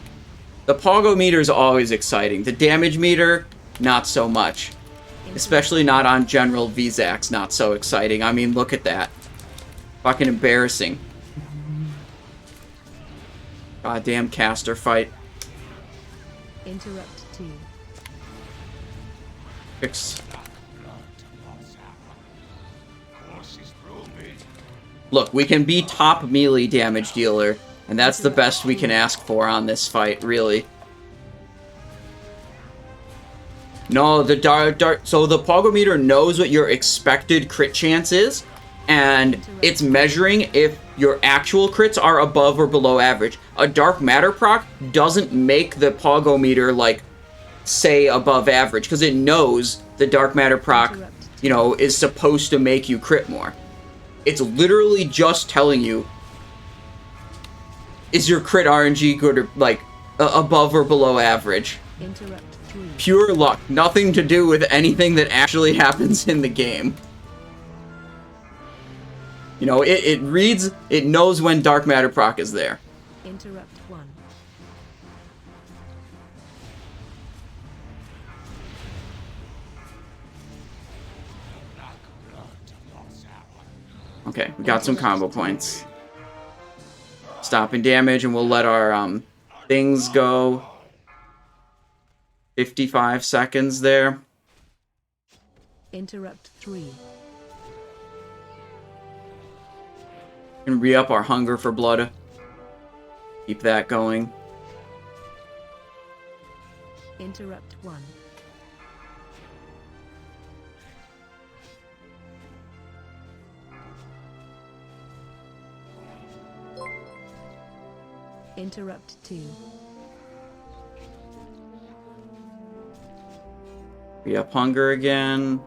The Pogo meter is always exciting. The damage meter, not so much. Especially not on General Vezax, not so exciting. I mean, look at that. Fucking embarrassing. Goddamn caster fight. Interrupt 2. Fix. Look, we can be top melee damage dealer, and that's the best we can ask for on this fight, really. No, the so the Pogo meter knows what your expected crit chance is, and it's measuring if your actual crits are above or below average. A dark matter proc doesn't make the Pogo meter, like, say above average, because it knows the dark matter proc, you know, is supposed to make you crit more. It's literally just telling you, is your crit RNG good or, like, above or below average? Interrupt 3. Pure luck. Nothing to do with anything that actually happens in the game. You know, it reads, it knows when dark matter proc is there. Interrupt 1. Okay, we got some combo points. Stopping damage, and we'll let our things go. 55 seconds there. Interrupt 3. Can re-up our hunger for blood. Keep that going. Interrupt 1. Interrupt 2. Re-up hunger again.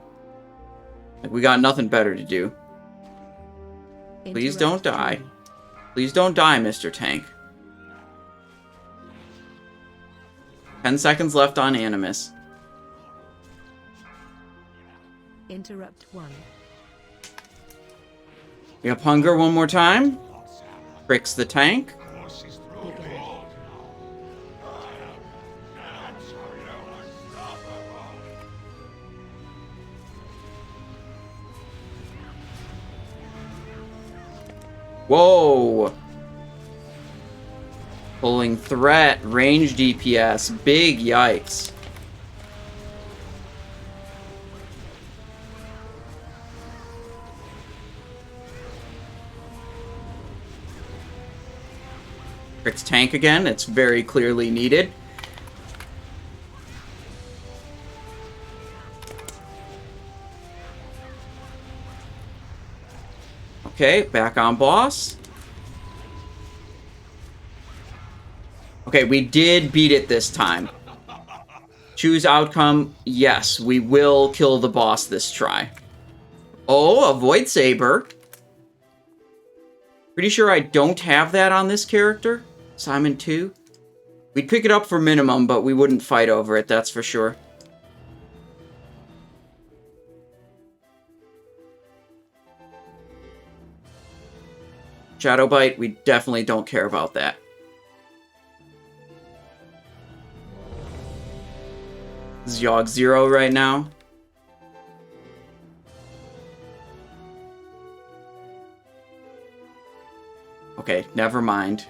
Like, we got nothing better to do. Please don't die. Please don't die, Mr. Tank. 10 seconds left on Animus. Interrupt 1. Re-up hunger one more time. Tricks the tank. Begin. Whoa! Pulling threat, range DPS, big yikes. Fix tank again, it's very clearly needed. Okay, back on boss. Okay, we did beat it this time. Choose outcome. Yes, we will kill the boss this try. Oh, a Void Saber. Pretty sure I don't have that on this character. Simon 2. We'd pick it up for minimum, but we wouldn't fight over it, that's for sure. Shadow Bite, we definitely don't care about that. This is Yogg-Saron right now. Okay, never mind.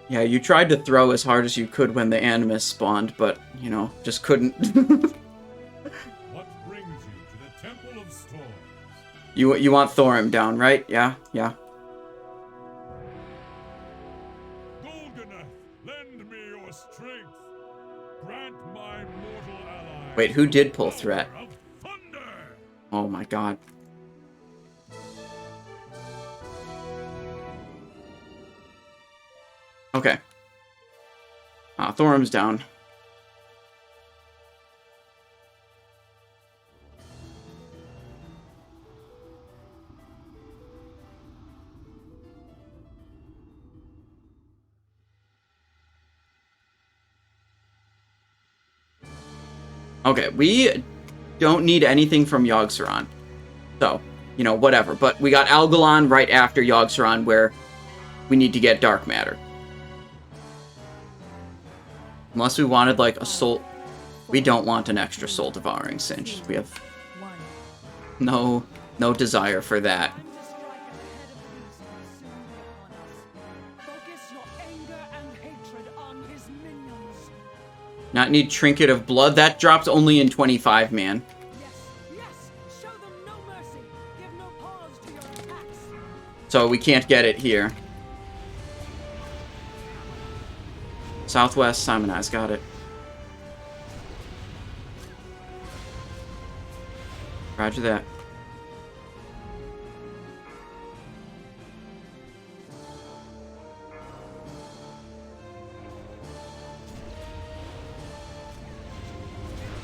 Yeah, you tried to throw as hard as you could when the Animus spawned, but, you know, just couldn't. What brings you to the Temple of Storms? You want Thorim down, right? Yeah, yeah. Golganeth, lend me your strength. Grant my mortal ally. Wait, who did pull threat? Of thunder. Oh my god. Okay. Thorim's down. Okay, we don't need anything from Yogg-Saron. So, you know, whatever. But we got Algalon right after Yogg-Saron where we need to get dark matter. Unless we wanted, like, a soul... We don't want an extra soul-devouring cinch. We have no desire for that. Not need Trinket of Blood. That drops only in 25, man. So we can't get it here. Southwest, Simonize, got it. Roger that.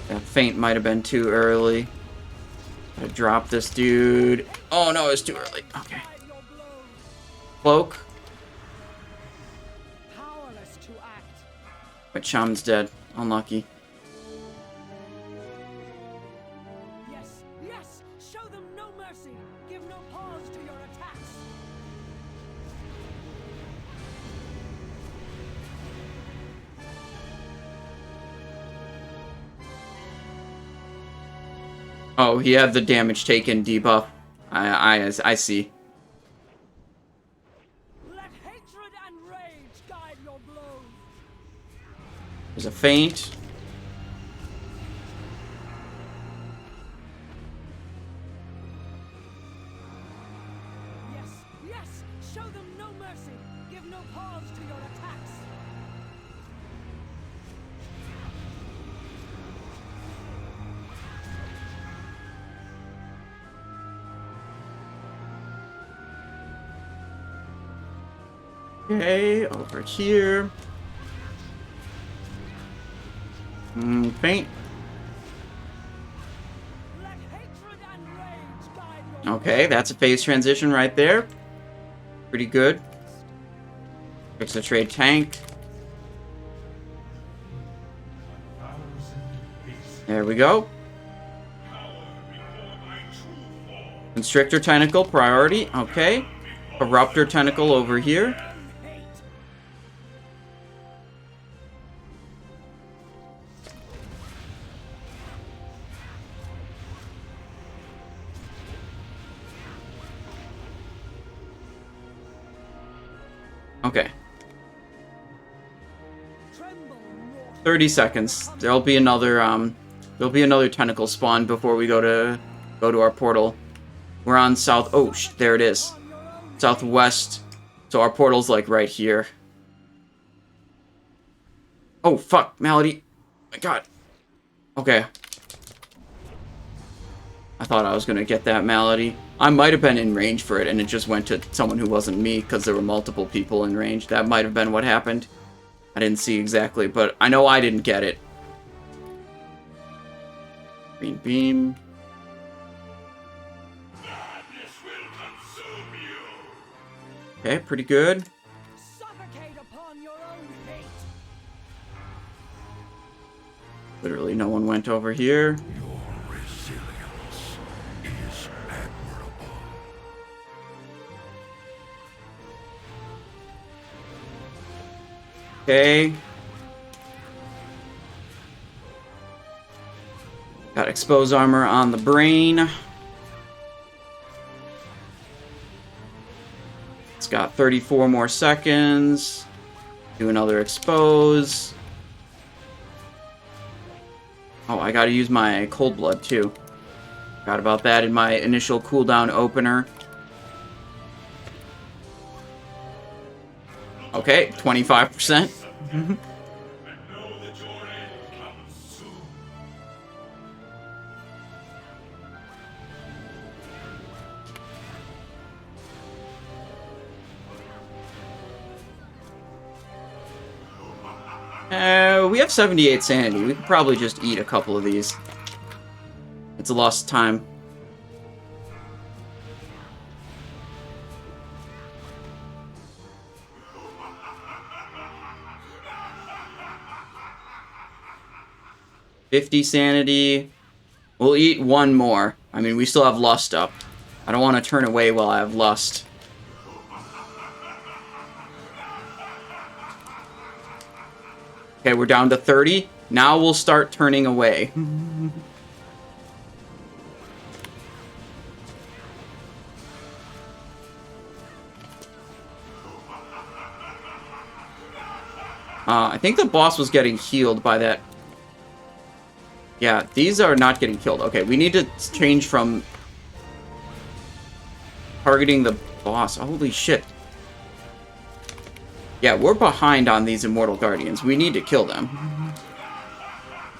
That feint might have been too early. Gotta drop this dude. Oh no, it's too early. Okay. Cloak. But Shaman's dead. Unlucky. Yes, yes! Show them no mercy! Give no pause to your attacks! Oh, he had the damage taken debuff. I see. Let hatred and rage guide your blows! There's a feint. Yes, yes! Show them no mercy! Give no pause to your attacks! Okay, over here. Feint. Let hatred and rage guide your Okay, that's a phase transition right there. Pretty good. Fix the trade tank. There we go. Constrictor Tentacle, priority. Okay. Eruptor Tentacle over here. Okay. Tremble, naughty 30 seconds. There'll be another tentacle spawn before we go to our portal. We're on south. Oh, there it is. on your own. Southwest. So our portal's like right here. Oh fuck, Malady. My god. Okay. I thought I was gonna get that Malady. I might have been in range for it and it just went to someone who wasn't me because there were multiple people in range. That might have been what happened. I didn't see exactly, but I know I didn't get it. Green beam. Okay, pretty good. Suffocate upon your own fate. Literally no one went over here. Your resilience is admirable. Okay. Got expose armor on the brain. It's got 34 more seconds. Do another expose. Oh, I gotta use my cold blood too. Forgot about that in my initial cooldown opener. Okay, 25%. We have 78 sanity. We could probably just eat a couple of these. It's a lost time. $50 sanity. We'll eat one more. I mean, we still have lust up. I don't want to turn away while I have lust. Okay, we're down to 30. Now we'll start turning away. I think the boss was getting healed by that. Yeah, these are not getting killed. Okay, we need to change from targeting the boss. Holy shit. Yeah, we're behind on these Immortal Guardians. We need to kill them.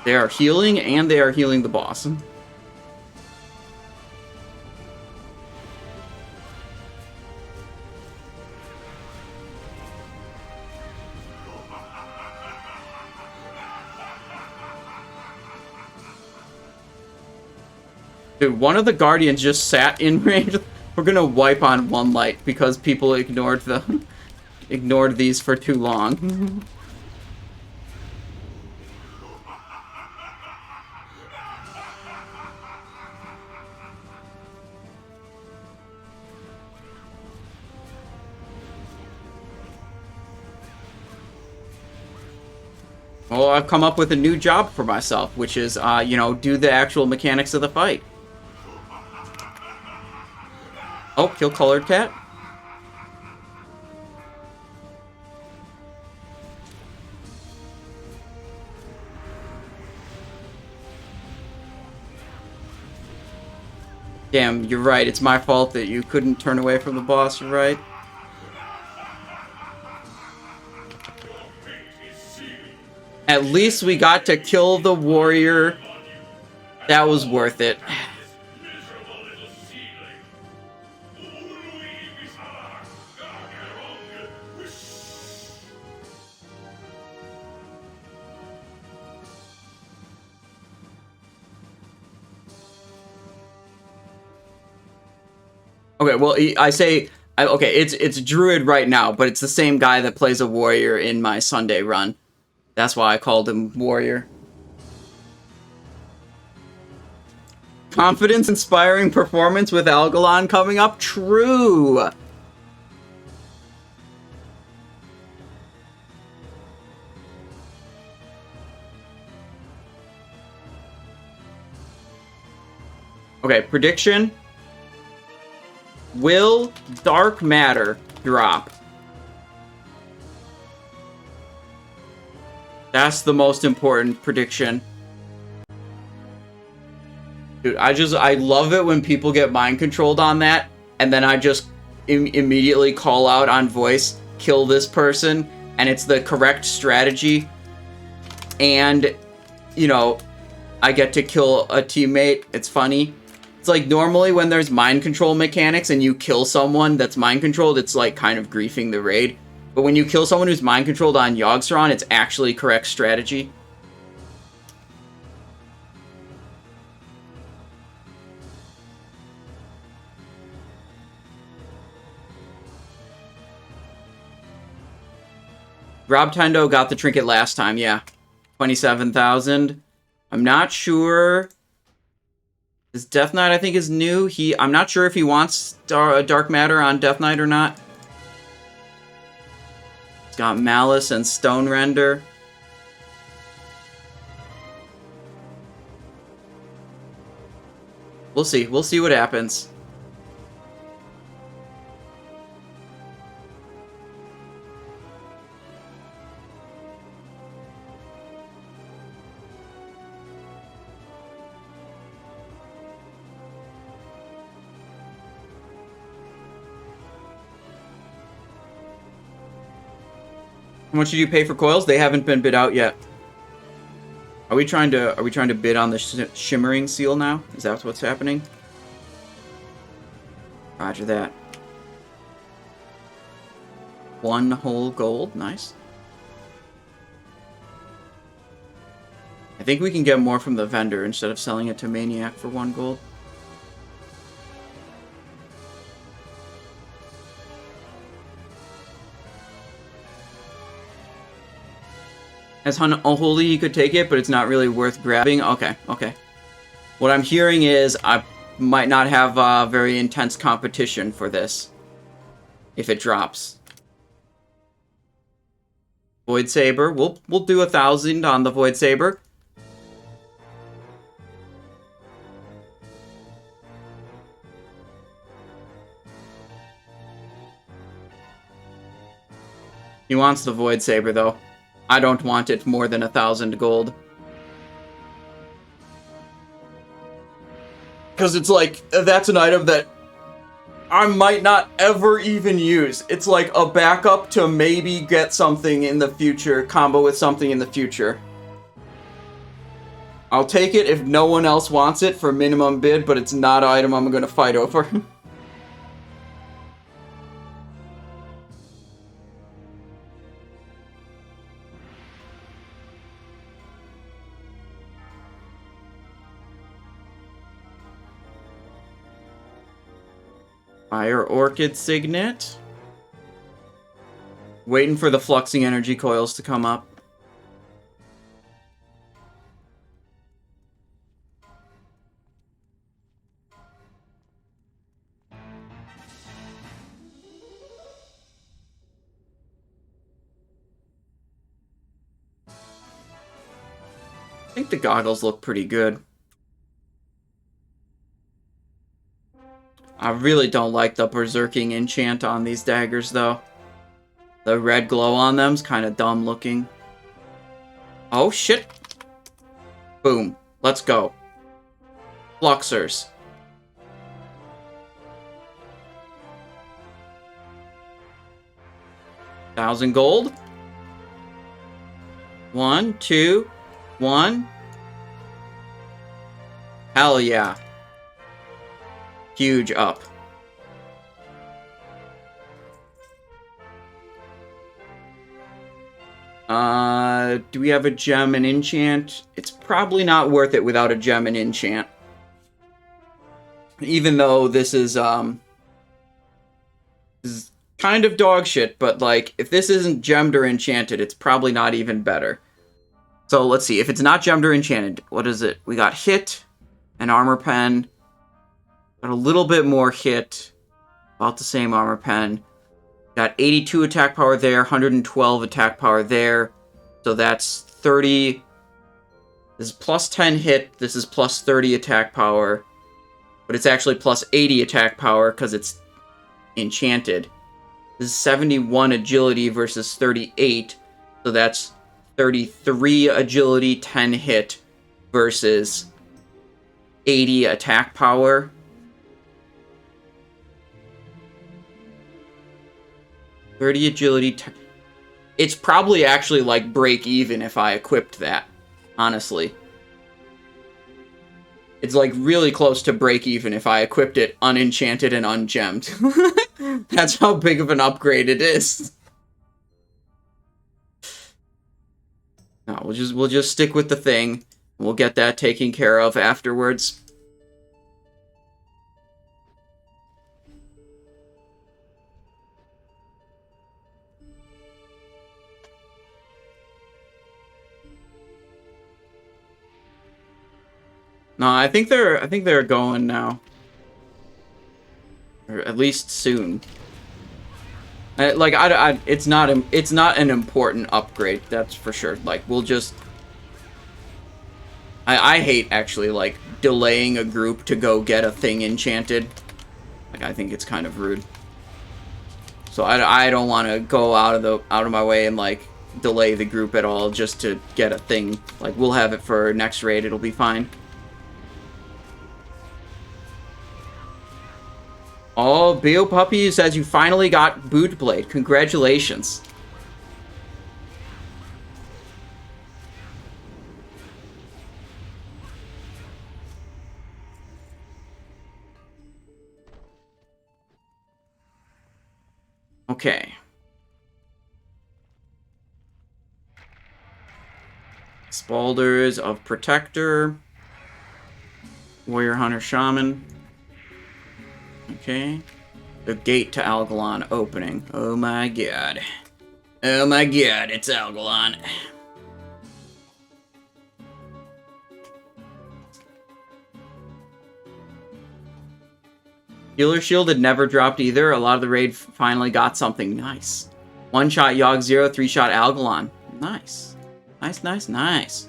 They are healing, and they are healing the boss. Dude, one of the Guardians just sat in range. We're gonna wipe on one light because people ignored these for too long. Well, I've come up with a new job for myself, which is, you know, do the actual mechanics of the fight. Oh, kill Colored Cat. Damn, you're right. It's my fault that you couldn't turn away from the boss. You're right. At least we got to kill the warrior. That was worth it. Okay, well, okay, it's Druid right now, but it's the same guy that plays a warrior in my Sunday run. That's why I called him warrior. Confidence-inspiring performance with Algalon coming up? True! Okay, prediction. Will Dark Matter drop? That's the most important prediction. Dude, I love it when people get mind controlled on that, and then I just immediately call out on voice, kill this person, and it's the correct strategy. And, you know, I get to kill a teammate. It's funny. It's like normally when there's mind control mechanics and you kill someone that's mind controlled, it's like kind of griefing the raid. But when you kill someone who's mind controlled on Yogg-Saron, it's actually correct strategy. Rob Tendo got the trinket last time, yeah. 27,000. I'm not sure. This Death Knight, I think, is new. I'm not sure if he wants Dark Matter on Death Knight or not. It's got Malice and Stone Render. We'll see. We'll see what happens. How much did you pay for coils? They haven't been bid out yet. Are we trying to bid on the shimmering seal now? Is that what's happening? Roger that. 1 whole gold, nice. I think we can get more from the vendor instead of selling it to Maniac for 1 gold. As Unholy, he could take it, but it's not really worth grabbing. Okay, okay. What I'm hearing is I might not have very intense competition for this if it drops. Void Saber. We'll do 1,000 on the Void Saber. He wants the Void Saber though. I don't want it more than 1,000 gold. Because it's like, that's an item that I might not ever even use. It's like a backup to maybe get something in the future, combo with something in the future. I'll take it if no one else wants it for minimum bid, but it's not an item I'm going to fight over. Fire Orchid Signet. Waiting for the Fluxing Energy Coils to come up. I think the goggles look pretty good. I really don't like the Berserking enchant on these daggers, though. The red glow on them's kind of dumb looking. Oh, shit. Boom. Let's go. Fluxers. $1,000 gold. 1, 2, 1. Hell yeah. Huge up. Do we have a gem and enchant? It's probably not worth it without a gem and enchant. Even though this is kind of dog shit, but like, if this isn't gemmed or enchanted, it's probably not even better. So let's see, if it's not gemmed or enchanted, what is it? We got hit, an armor pen, got a little bit more hit, about the same armor pen. Got 82 attack power there, 112 attack power there. So that's 30. This is plus 10 hit, this is plus 30 attack power. But it's actually plus 80 attack power because it's enchanted. This is 71 agility versus 38. So that's 33 agility, 10 hit versus 80 attack power. $30 agility. It's probably actually like break even if I equipped that, honestly. It's like really close to break even if I equipped it unenchanted and ungemmed. That's how big of an upgrade it is. No, we'll just stick with the thing. We'll get that taken care of afterwards. No, I think they're going now. Or at least soon. It's not an important upgrade, that's for sure. Like, we'll just... I hate, actually, like, delaying a group to go get a thing enchanted. Like, I think it's kind of rude. So I don't want to go out of my way and, like, delay the group at all just to get a thing. Like, we'll have it for next raid, it'll be fine. Oh, Bo Puppy says you finally got Boot Blade. Congratulations. Okay. Spalders of Protector. Warrior Hunter Shaman. Okay. The gate to Algalon opening. Oh my god. Oh my god, it's Algalon. Healer Shield had never dropped either. A lot of the raid finally got something nice. 1-shot Yogg-Saron, 3-shot Algalon. Nice. Nice, nice, nice.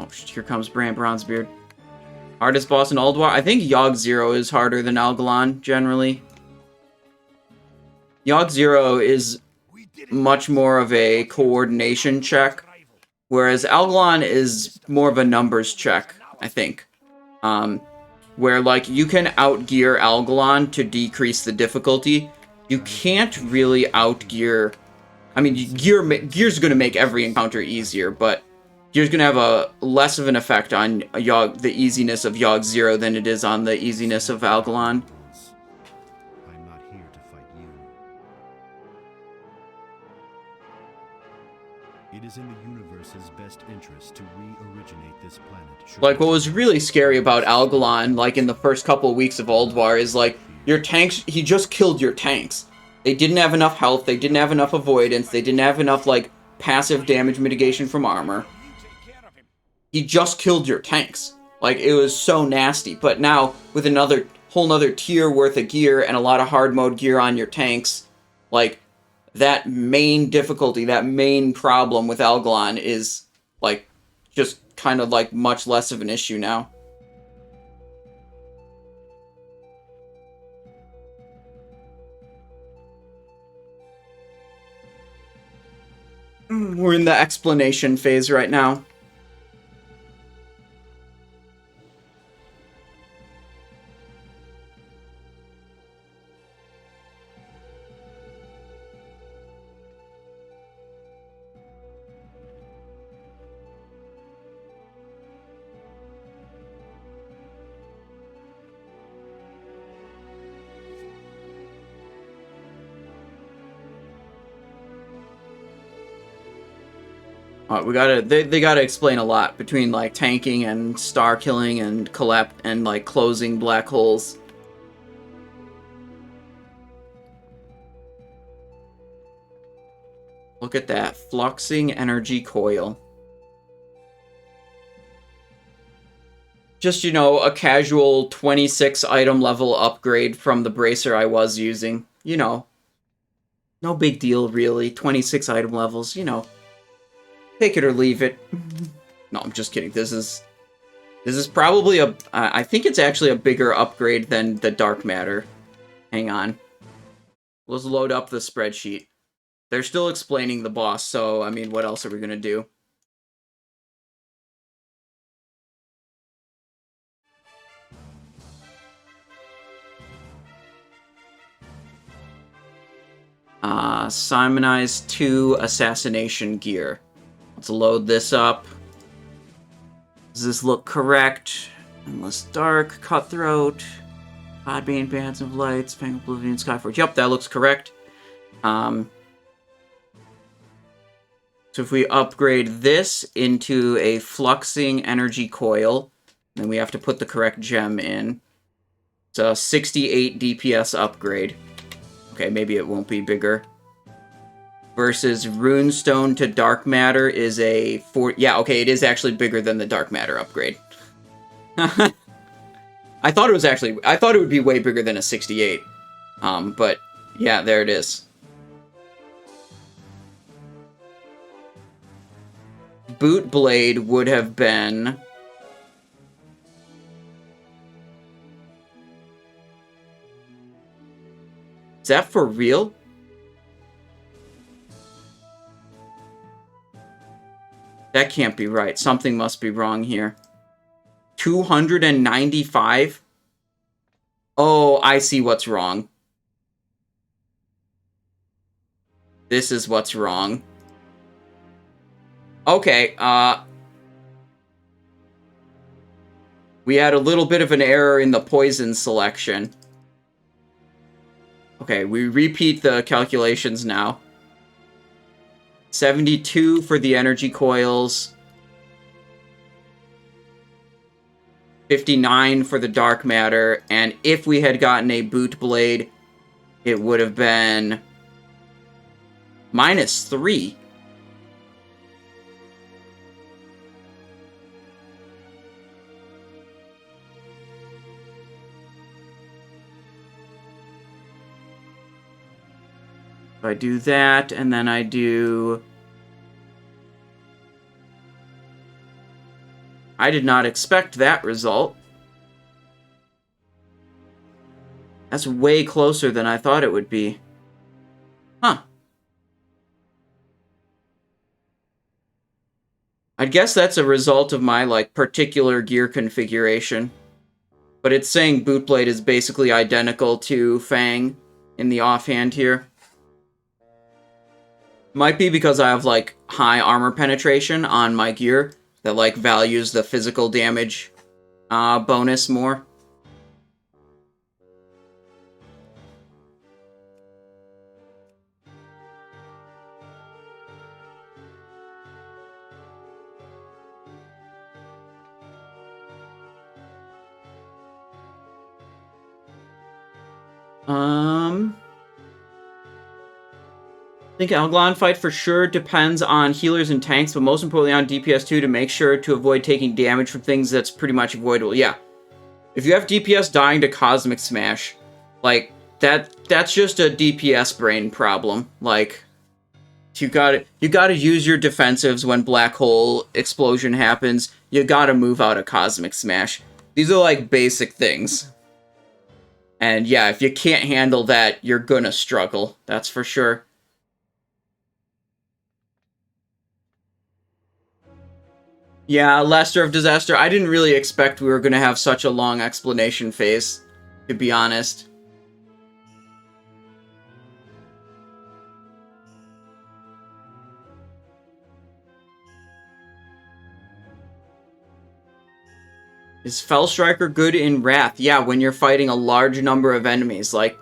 Oh, here comes Brant Bronzebeard. Hardest boss in Ulduar? I think Yogg-Saron is harder than Algalon, generally. Yogg-Saron is much more of a coordination check, whereas Algalon is more of a numbers check, I think. Where, like, you can outgear Algalon to decrease the difficulty. You can't really outgear... I mean, gear's going to make every encounter easier, but gear's going to have a less of an effect on the easiness of Yogg-Saron than it is on the easiness of Algalon. I'm not here to fight you. It is in the universe's best interest to re-originate this planet. Like, what was really scary about Algalon, like, in the first couple of weeks of Ulduar is, like, your tanks, he just killed your tanks. They didn't have enough health, they didn't have enough avoidance, they didn't have enough, like, passive damage mitigation from armor. He just killed your tanks. Like, it was so nasty. But now, with another whole nother tier worth of gear and a lot of hard mode gear on your tanks, like, that main difficulty, that main problem with Algalon is, like, just kind of, like, much less of an issue now. We're in the explanation phase right now. They gotta explain a lot between, like, tanking and star killing and collapse and, like, closing black holes. Look at that. Fluxing energy coil. Just, you know, a casual 26 item level upgrade from the bracer I was using. You know. No big deal, really. 26 item levels, you know. Take it or leave it. No, I'm just kidding. This is This is probably a... I think it's actually a bigger upgrade than the Dark Matter. Hang on. Let's load up the spreadsheet. They're still explaining the boss, so, I mean, what else are we going to do? Simonize 2 Assassination gear. Let's load this up. Does this look correct? Endless Dark, Cutthroat, Podbane, Bands of Lights, Fang of Oblivion, Skyforge. Yep, that looks correct. So if we upgrade this into a Fluxing Energy Coil, then we have to put the correct gem in. It's a 68 DPS upgrade. Okay, maybe it won't be bigger. Versus Runestone to Dark Matter is a 4... Yeah, okay, it is actually bigger than the Dark Matter upgrade. I thought it was actually... I thought it would be way bigger than a 68. But, yeah, there it is. Boot Blade would have been... Is that for real? That can't be right. Something must be wrong here. 295? Oh, I see what's wrong. This is what's wrong. Okay, we had a little bit of an error in the poison selection. Okay, we repeat the calculations now. 72 for the energy coils. 59 for the dark matter. And if we had gotten a boot blade, it would have been -3. I do that, and then I do... I did not expect that result. That's way closer than I thought it would be. Huh. I guess that's a result of my, like, particular gear configuration. But it's saying Bootblade is basically identical to Fang in the offhand here. Might be because I have, like, high armor penetration on my gear that, like, values the physical damage bonus more. I think Algalon fight for sure depends on healers and tanks, but most importantly on DPS too, to make sure to avoid taking damage from things that's pretty much avoidable. Yeah. If you have DPS dying to Cosmic Smash, like, that's just a DPS brain problem. Like, you gotta use your defensives when Black Hole Explosion happens. You gotta move out of Cosmic Smash. These are, like, basic things. And yeah, if you can't handle that, you're gonna struggle. That's for sure. Yeah, Lester of Disaster, I didn't really expect we were going to have such a long explanation phase, to be honest. Is Fell Striker good in Wrath? Yeah, when you're fighting a large number of enemies, like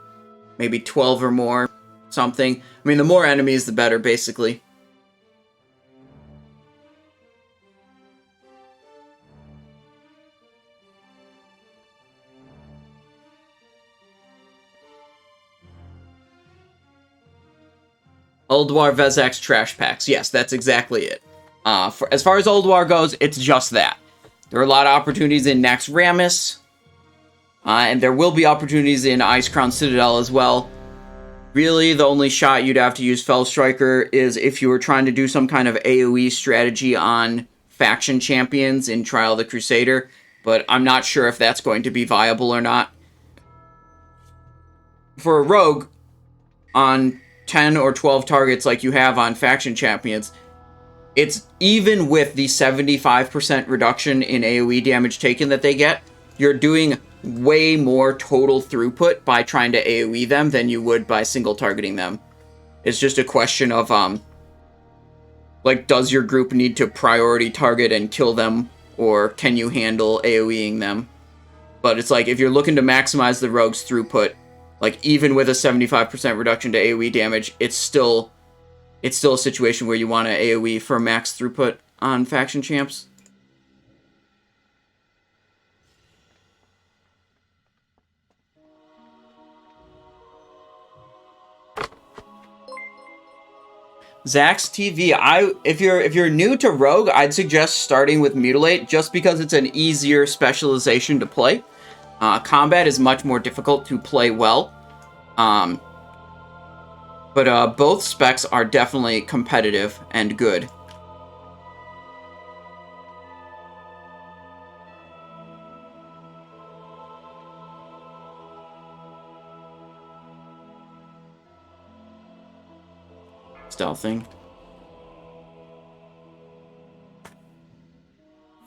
maybe 12 or more, something. I mean, the more enemies, the better, basically. Ulduar Vezax trash packs. Yes, that's exactly it. As far as Ulduar goes, it's just that. There are a lot of opportunities in Naxxramas, and there will be opportunities in Icecrown Citadel as well. Really, the only shot you'd have to use Fell Striker is if you were trying to do some kind of AoE strategy on faction champions in Trial of the Crusader. but I'm not sure if that's going to be viable or not. For a rogue, on 10 or 12 targets like you have on faction champions, it's even with the 75% reduction in AoE damage taken that they get, you're doing way more total throughput by trying to AoE them than you would by single targeting them. It's just a question of, like, does your group need to priority target and kill them, or can you handle AoEing them? But it's like, if you're looking to maximize the rogue's throughput, like, even with a 75% reduction to AoE damage, it's still a situation where you want to AoE for max throughput on faction champs. Zax TV, if you're new to Rogue, I'd suggest starting with Mutilate just because it's an easier specialization to play. Combat is much more difficult to play well. But both specs are definitely competitive and good. Stealthing.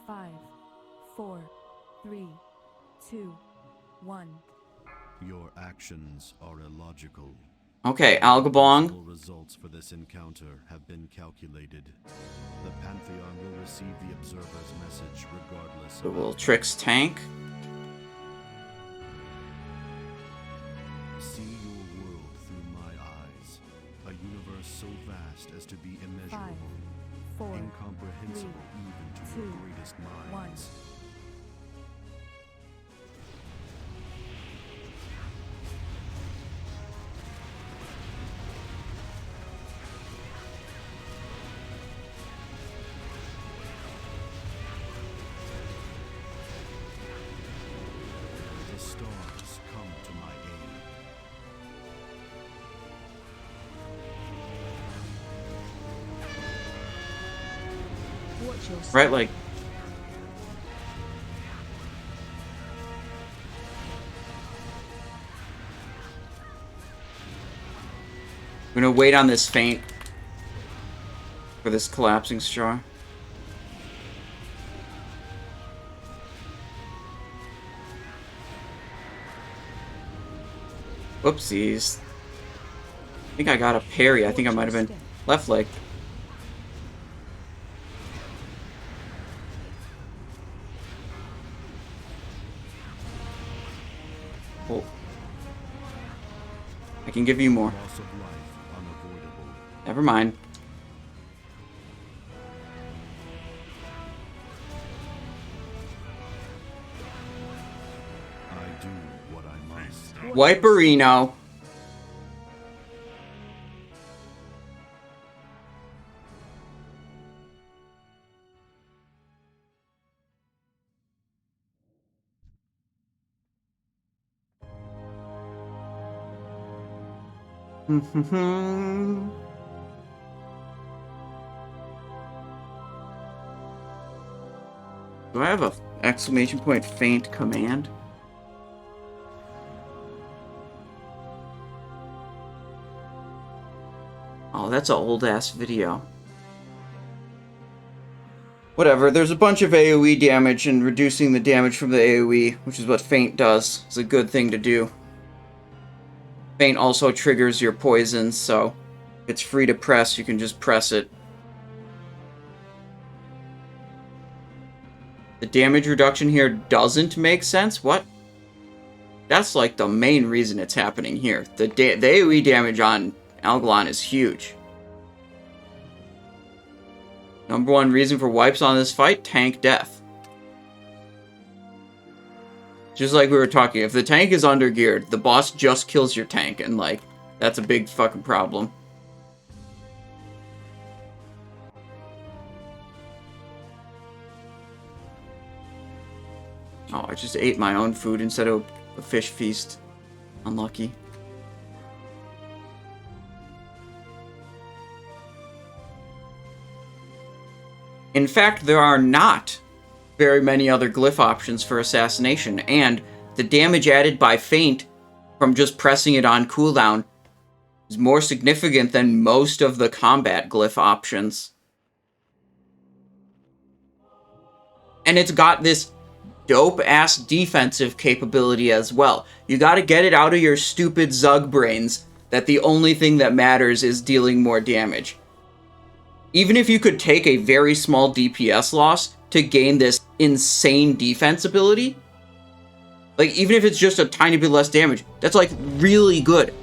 5, 4, 3, 2, 1. Your actions are illogical. Okay, Algalon. The results for this encounter have been calculated. The Pantheon will receive the observer's message regardless The of will tricks tank. see your world through my eyes. A universe so vast as to be 5, immeasurable, 4, incomprehensible even to your 2, greatest 1. minds. The stars come to my aid. Watch your Right, like... I'm gonna wait on this feint for this collapsing straw. Whoopsies. I think I got a parry. I think I might have been left leg. Oh. I can give you more. Loss of life unavoidable. Never mind. I do what I must. Wiperino. Do I have a exclamation point feint command? Oh, that's an old ass video. Whatever, there's a bunch of AoE damage, and reducing the damage from the AoE, which is what feint does, is a good thing to do. Feint also triggers your poisons, so it's free to press, you can just press it. The damage reduction here doesn't make sense? What? That's like the main reason it's happening here. The AoE damage on Algalon is huge. Number one reason for wipes on this fight, tank death. Just like we were talking, if the tank is undergeared, the boss just kills your tank, and like, that's a big fucking problem. Oh, I just ate my own food instead of a fish feast. Unlucky. In fact, there are not very many other glyph options for Assassination, and the damage added by Feint from just pressing it on cooldown is more significant than most of the combat glyph options. And it's got this dope-ass defensive capability as well. You gotta get it out of your stupid Zug brains that the only thing that matters is dealing more damage. Even if you could take a very small DPS loss to gain this insane defense ability, like, even if it's just a tiny bit less damage, that's, like, really good.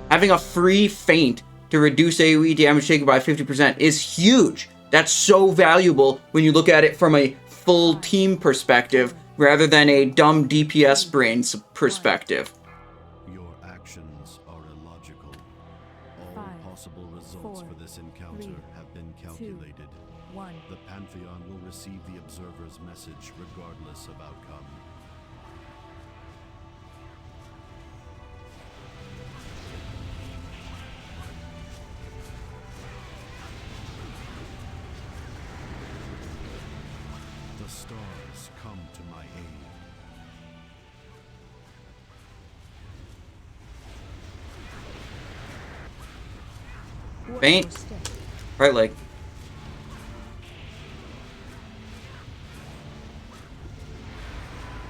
Having a free Feint to reduce AoE damage taken by 50% is huge. That's so valuable when you look at it from a full team perspective rather than a dumb DPS brain's perspective. Your actions are illogical. All 5, possible results 4, for this encounter 3, have been calculated. 1. The Pantheon will receive the observer's message regardless of outcome. The stars come to my aid. Watch Feint. your step. Right leg.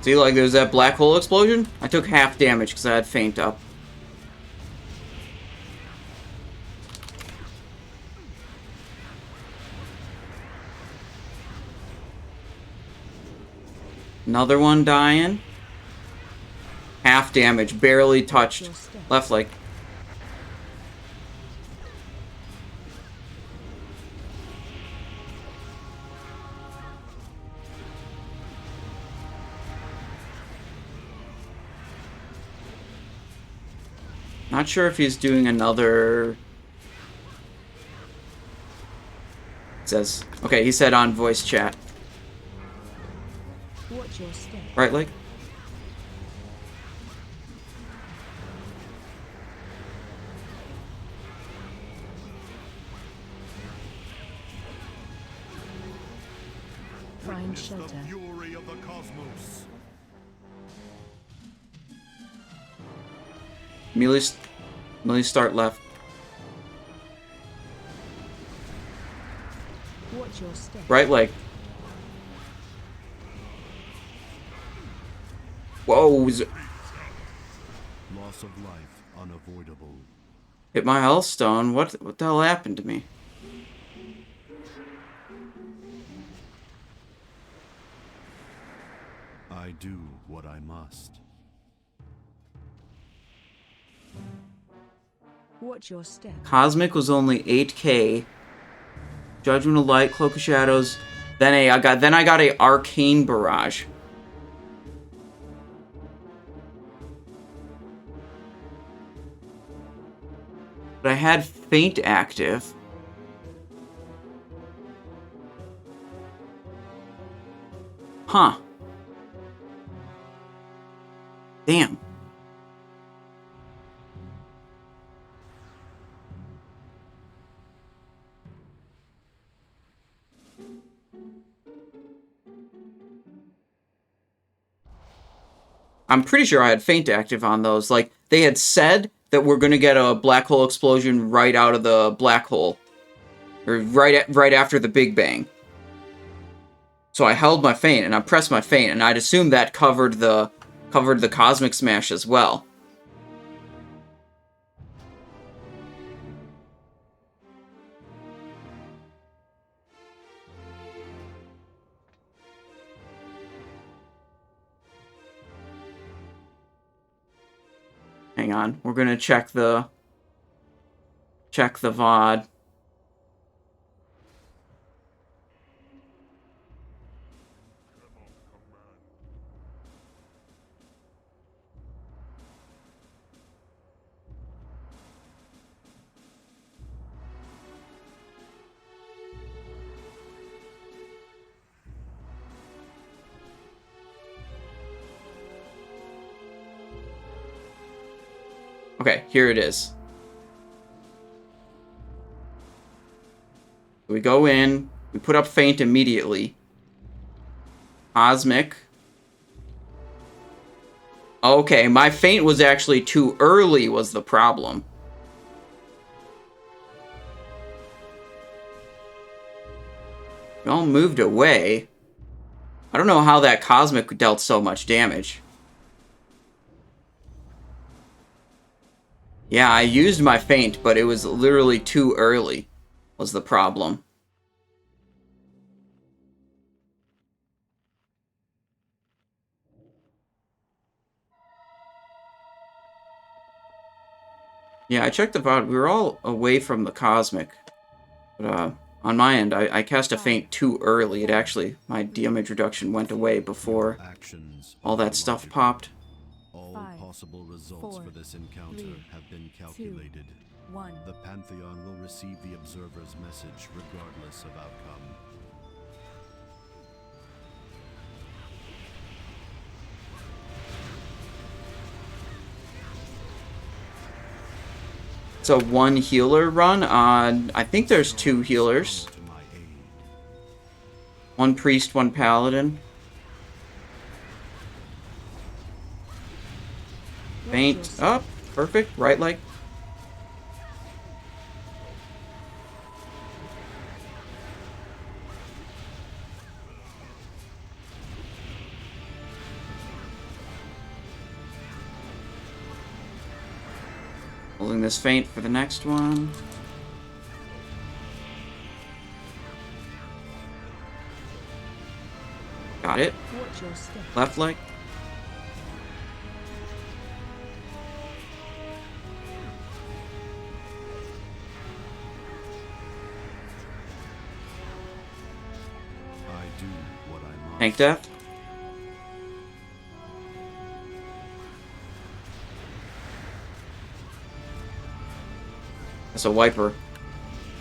See, like, there's that black hole explosion? I took half damage because I had Feint up. Another one dying. Half damage, barely touched. Left leg. Not sure if he's doing another... It says... Okay, he said on voice chat. Watch your step. Right leg. Find The shelter. fury of the cosmos. Melee start left. Watch your step. Right leg. Whoa, Loss of life unavoidable. hit my health stone. What the hell happened to me? I do what I must. Watch your step. Cosmic was only 8k. Judgment of Light, Cloak of Shadows. Then I got a Arcane Barrage. But I had Feint active. Huh. Damn. I'm pretty sure I had Feint active on those. Like, they had said that we're gonna get a black hole explosion right out of the black hole. Or right after the Big Bang. So I held my Feint, and I pressed my Feint, and I'd assume that covered the Cosmic Smash as well. Hang on, we're gonna check the VOD. Okay, here it is. We go in, we put up Feint immediately. Cosmic. Okay, my feint was actually too early was the problem. We all moved away. I don't know how that Cosmic dealt so much damage. Yeah, I used my feint, but it was literally too early was the problem. Yeah, I checked the VOD. We were all away from the Cosmic. But, on my end, I cast a feint too early. It actually, my damage reduction went away before all that stuff popped. All possible results for this encounter have been calculated. 1. The Pantheon will receive the observer's message regardless of outcome. It's a 1 healer run on... I think there's 2 healers. 1 priest, 1 paladin. Feint up. Perfect. Right leg. Holding this feint for the next one. Got it. Watch your step. Left leg. I do what I must. Tank death. That's a wiper.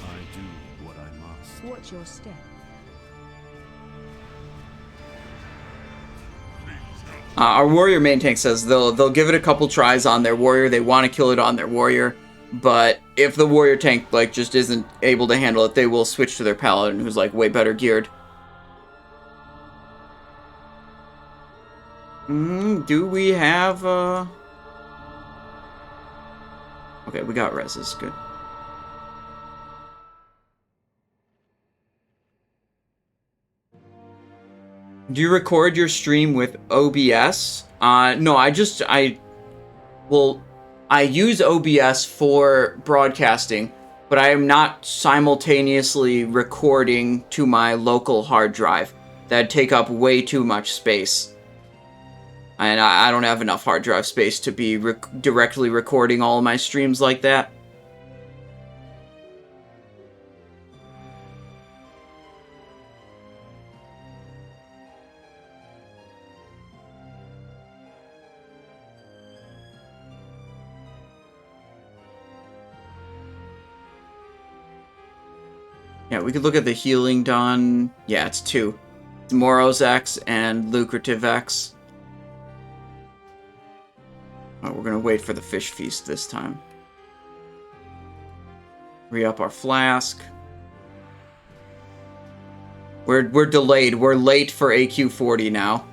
I do what I must. Watch your step. Our warrior main tank says they'll give it a couple tries on their warrior. They want to kill it on their warrior, but if the warrior tank like just isn't able to handle it, they will switch to their paladin, who's like way better geared. Do we have? Okay, we got reses. Good. Do you record your stream with OBS? No, I use OBS for broadcasting, but I am not simultaneously recording to my local hard drive. That'd take up way too much space. And I don't have enough hard drive space to be directly recording all of my streams like that. Yeah, we could look at the healing done. Yeah, it's 2. It's Moros X and Lucrative X. Oh, we're gonna wait for the fish feast this time. Re-up our flask. We're delayed. We're late for AQ40 now.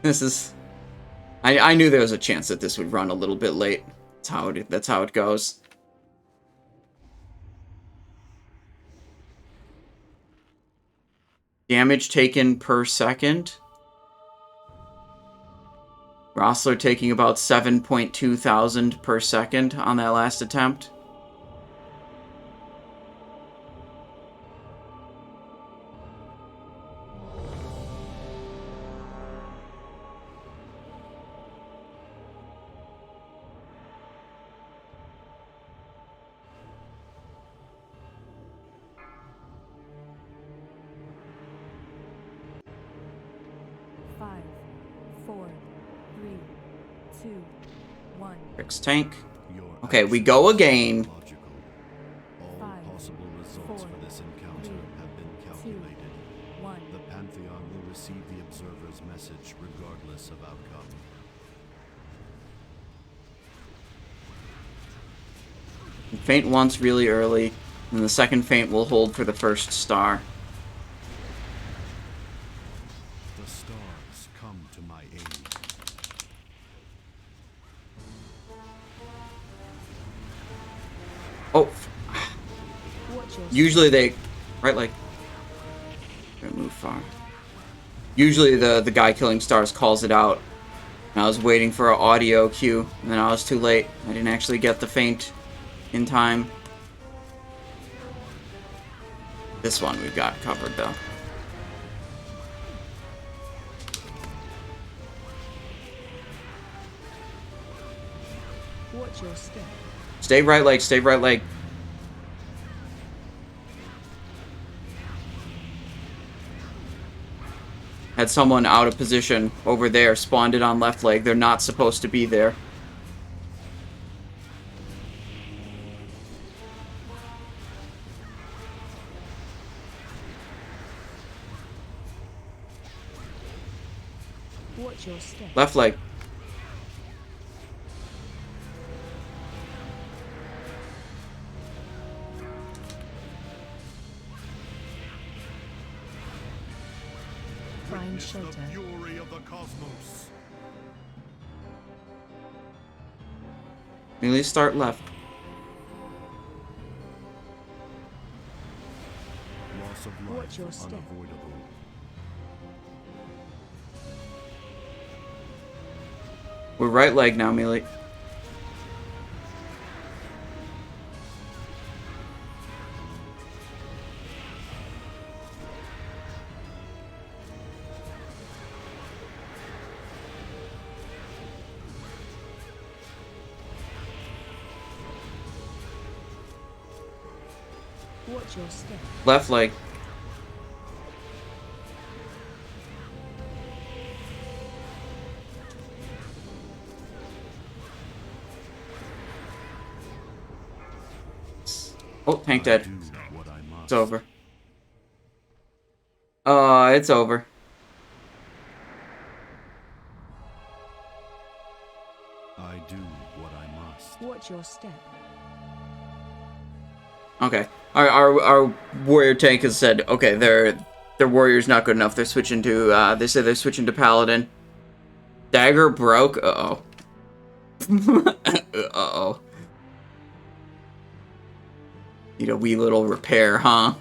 This is... I knew there was a chance that this would run a little bit late. That's how it goes. Damage taken per second. Rossler taking about 7.2 thousand per second on that last attempt. Tank. Okay, we go again. All possible results for this encounter have been calculated. The Pantheon will receive the observer's message regardless of outcome. Feint once really early, and the second feint will hold for the first star. The star to my aid. Oh, Watch your usually they, right? Like, gonna move far. Usually the guy killing stars calls it out. And I was waiting for an audio cue, and then I was too late. I didn't actually get the feint in time. This one we've got covered though. Watch your step. Stay right leg, stay right leg. Had someone out of position over there, spawned it on left leg. They're not supposed to be there. Watch your step. Left leg. Find Witness the shelter. fury of the cosmos. Melee start left. Loss of Watch life your step. unavoidable. We're right leg now, Melee. Watch your step. Left leg. Oh, tank dead. Do what I must. It's over. It's over. I do what I must. Watch your step. Okay. Our warrior tank has said, okay, their warrior's not good enough. They're switching to they said they're switching to paladin. Dagger broke. Uh-oh. Uh-oh. Need a wee little repair, huh?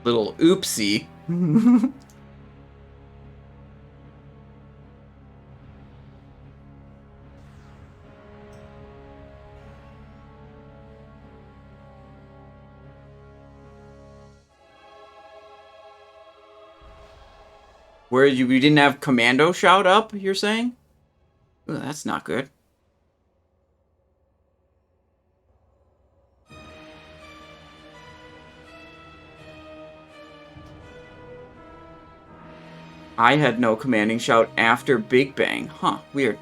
Little oopsie. Where we didn't have commando shout up, you're saying? Ooh, that's not good. I had no commanding shout after Big Bang. Huh, weird.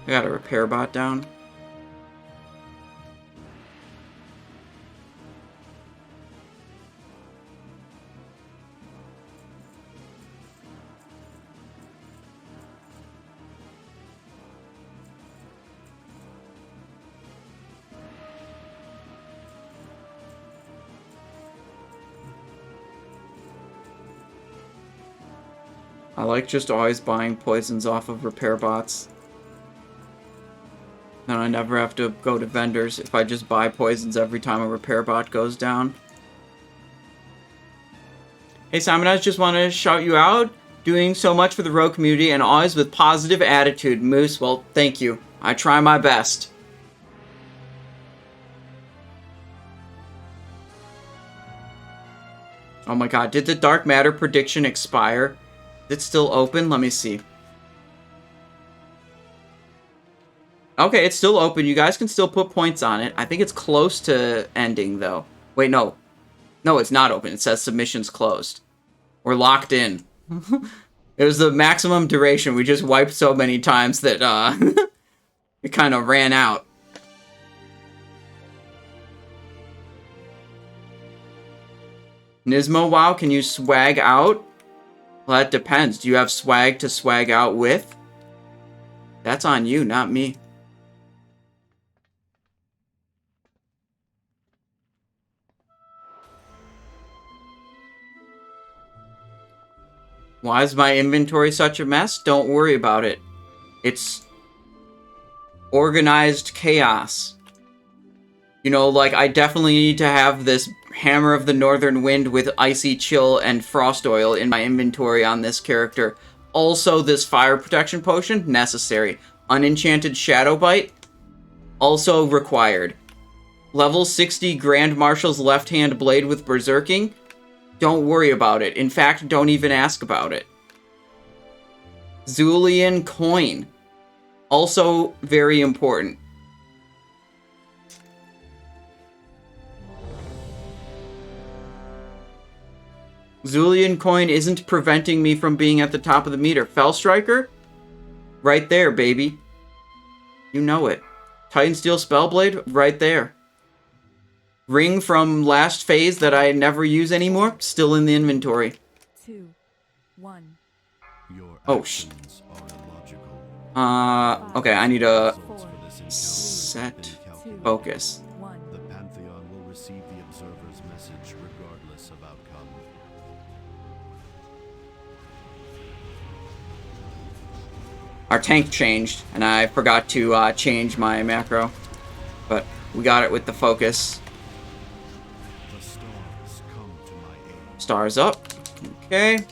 I got a repair bot down. I like just always buying poisons off of repair bots. Then I never have to go to vendors if I just buy poisons every time a repair bot goes down. Hey Simon, I just want to shout you out. Doing so much for the rogue community and always with positive attitude. Moose, well, thank you. I try my best. Oh my god, did the dark matter prediction expire? Is it still open? Let me see. Okay, it's still open. You guys can still put points on it. I think it's close to ending, though. Wait, no. No, it's not open. It says submissions closed. We're locked in. It was the maximum duration. We just wiped so many times that, it kind of ran out. Nismo, wow, can you swag out? Well, that depends. Do you have swag to swag out with? That's on you, not me. Why is my inventory such a mess? Don't worry about it. It's organized chaos. You know, like, I definitely need to have this Hammer of the Northern Wind with Icy Chill and Frost Oil in my inventory on this character. Also, this Fire Protection Potion, necessary. Unenchanted Shadow Bite, also required. Level 60 Grand Marshal's Left Hand Blade with Berserking, don't worry about it. In fact, don't even ask about it. Zulian Coin, also very important. Zulian Coin isn't preventing me from being at the top of the meter. Fell Striker? Right there, baby. You know it. Titan Steel Spellblade? Right there. Ring from last phase that I never use anymore? Still in the inventory. 2, 1. Oh, okay, I need to set focus. The Pantheon will receive the observer's message regardless of outcome. Our tank changed, and I forgot to change my macro. But we got it with the focus. The stars come to my aid. Stars up. Okay.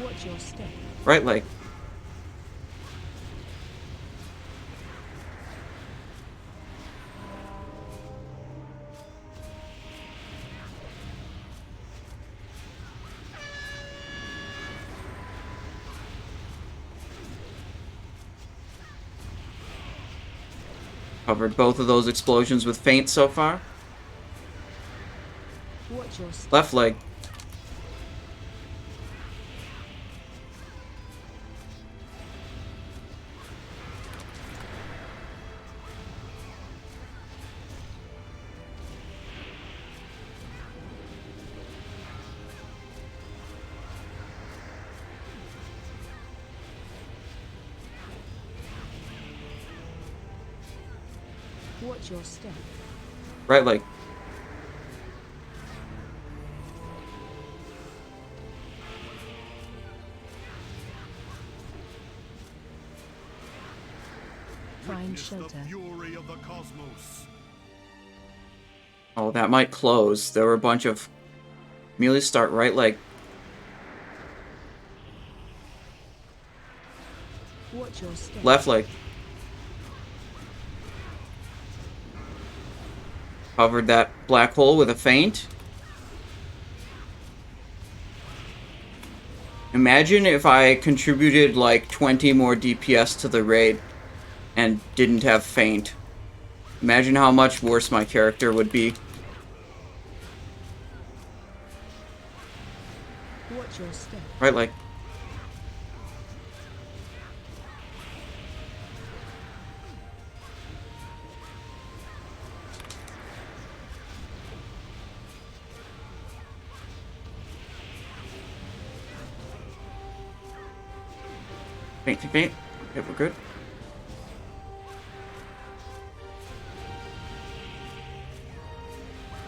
Watch your step. Right leg. Covered both of those explosions with feint so far. Watch your step. Left leg. Watch your step. Right leg. Find Witness the shelter. fury of the cosmos. Oh, that might close. There were a bunch of melee start right leg. Watch your step. Left leg. Covered that black hole with a feint. Imagine if I contributed like 20 more DPS to the raid and didn't have feint. Imagine how much worse my character would be. Watch your step. Right leg. Feint. Okay, we're good.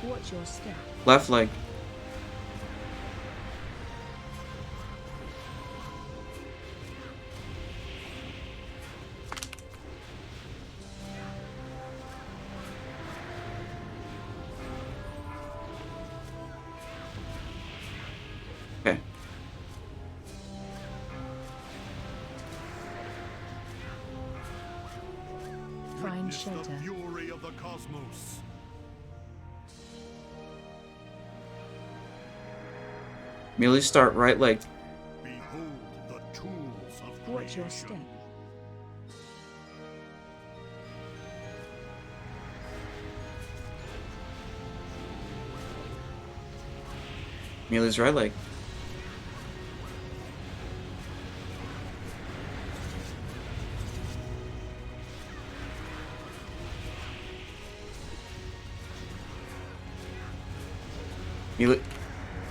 Watch your step. Left leg. Okay. Find Witness the shelter. fury of the cosmos. Melee start right leg. Behold the tools of Watch your creation. step. Melee's right leg.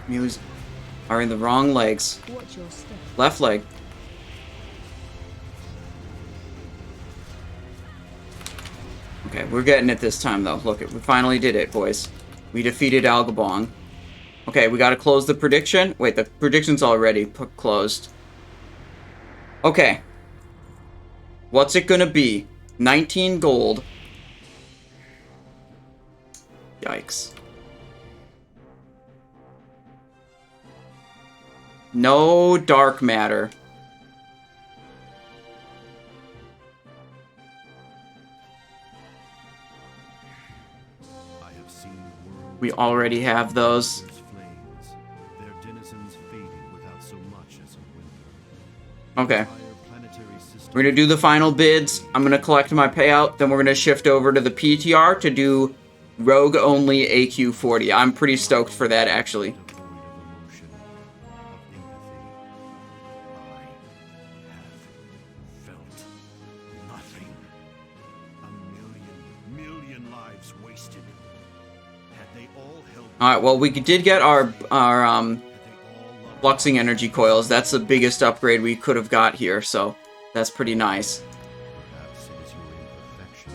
Muleys are in the wrong legs. Watch your step. Left leg. Okay, we're getting it this time, though. Look, we finally did it, boys. We defeated Algalon. Okay, we gotta close the prediction. Wait, the prediction's already closed. Okay. What's it gonna be? 19 gold. Yikes. No dark matter. I have seen worlds We already have those. flames, their denizens fading without so much as a window. Okay. Entire planetary systems We're gonna do the final bids. I'm gonna collect my payout. Then we're gonna shift over to the PTR to do rogue only AQ40. I'm pretty stoked for that, actually. devoid of emotion, of empathy. I have felt nothing. A million lives wasted. Had they all held, All right. Well, we did get our had they all loved fluxing energy coils. That's the biggest upgrade we could have got here. So that's pretty nice. perhaps it is your imperfection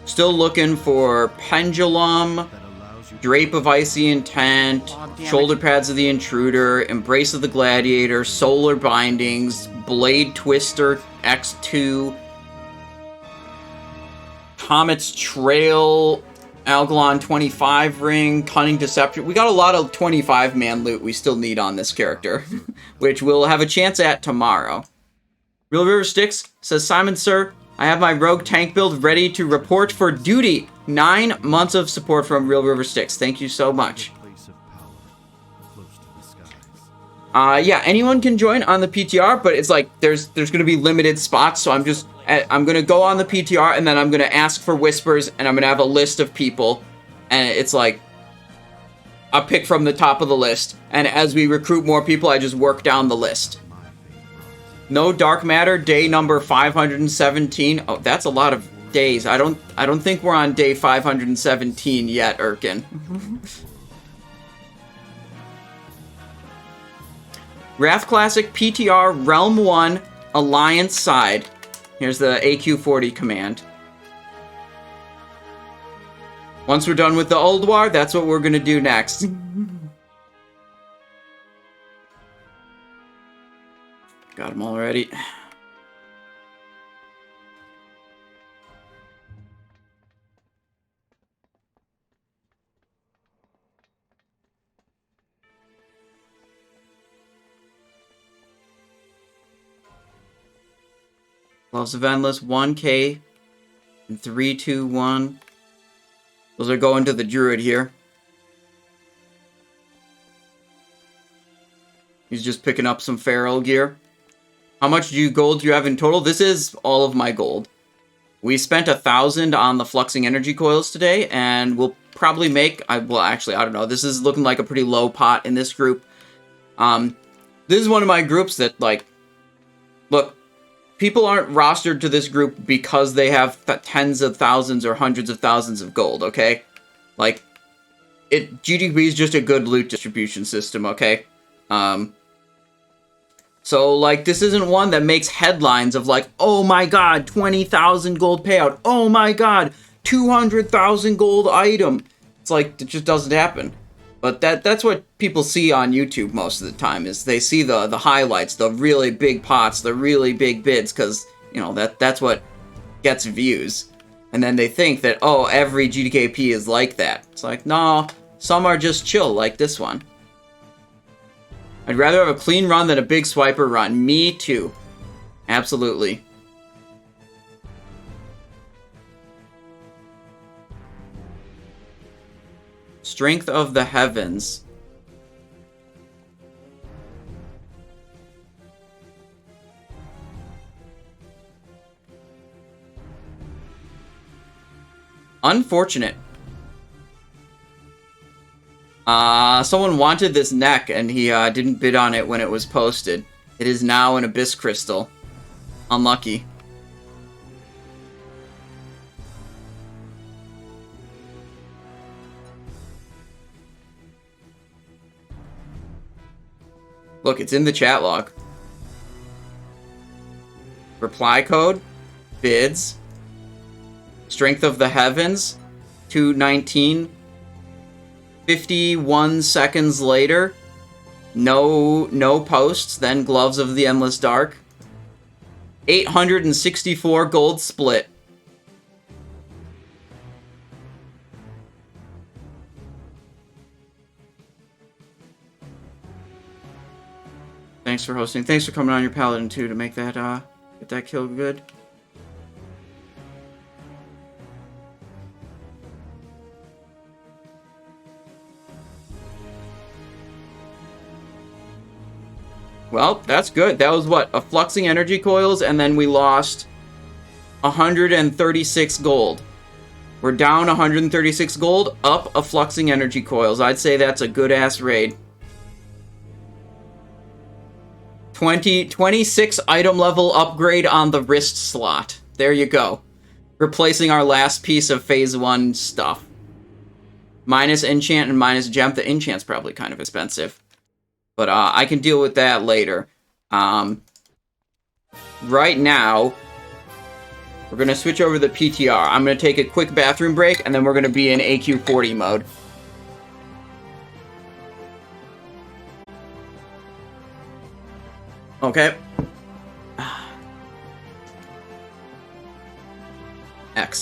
Still looking for pendulum. that allows you Drape of Icy Intent, Shoulder Pads of the Intruder, Embrace of the Gladiator, Solar Bindings, Blade Twister X2, Comet's Trail, Algalon 25 Ring, Cunning Deception. We got a lot of 25-man loot we still need on this character, which we'll have a chance at tomorrow. Real River Styx says, Simon, sir, I have my rogue tank build ready to report for duty. 9 months of support from Real River Styx. Thank you so much. place of power, close to the skies. Yeah, anyone can join on the PTR, but it's like there's gonna be limited spots, so I'm gonna go on the PTR and then I'm gonna ask for whispers and I'm gonna have a list of people, and it's like a pick from the top of the list, and as we recruit more people, I just work down the list. No dark matter, day number 517. Oh, that's a lot of days. I don't think we're on day 517 yet, Erkin. Wrath Classic PTR Realm 1 Alliance side. Here's the AQ40 command. Once we're done with the Ulduar, that's what we're gonna do next. Got him already. Gloves of Endless, 1K, and 3, 2, 1. Those are going to the Druid here. He's just picking up some feral gear. How much gold do you have in total? This is all of my gold. We spent 1,000 on the fluxing energy coils today, and we'll probably make... well, actually, I don't know. This is looking like a pretty low pot in this group. This is one of my groups that, like... Look, people aren't rostered to this group because they have tens of thousands or hundreds of thousands of gold, okay? Like, GDP is just a good loot distribution system, okay? So, like, this isn't one that makes headlines of, like, oh my god, 20,000 gold payout. Oh my god, 200,000 gold item. It's like, it just doesn't happen. But that's what people see on YouTube most of the time, is they see the highlights, the really big pots, the really big bids, because, you know, that's what gets views. And then they think that, oh, every GDKP is like that. It's like, no, some are just chill, like this one. I'd rather have a clean run than a big swiper run. Me too. Absolutely. Strength of the Heavens. Unfortunate. Someone wanted this neck, and he didn't bid on it when it was posted. It is now an Abyss Crystal. Unlucky. Look, it's in the chat log. Reply code, bids, Strength of the Heavens, 219. 51 seconds later, no posts, then Gloves of the Endless Dark. 864 gold split. Thanks for hosting. Thanks for coming on your Paladin too to make that get that kill good. Well, that's good. That was what? A Fluxing Energy Coils, and then we lost 136 gold. We're down 136 gold, up a Fluxing Energy Coils. I'd say that's a good-ass raid. 26 item level upgrade on the wrist slot. There you go. Replacing our last piece of Phase 1 stuff. Minus enchant and minus gem. The enchant's probably kind of expensive. But I can deal with that later. Right now, we're going to switch over to the PTR. I'm going to take a quick bathroom break, and then we're going to be in AQ40 mode. Okay.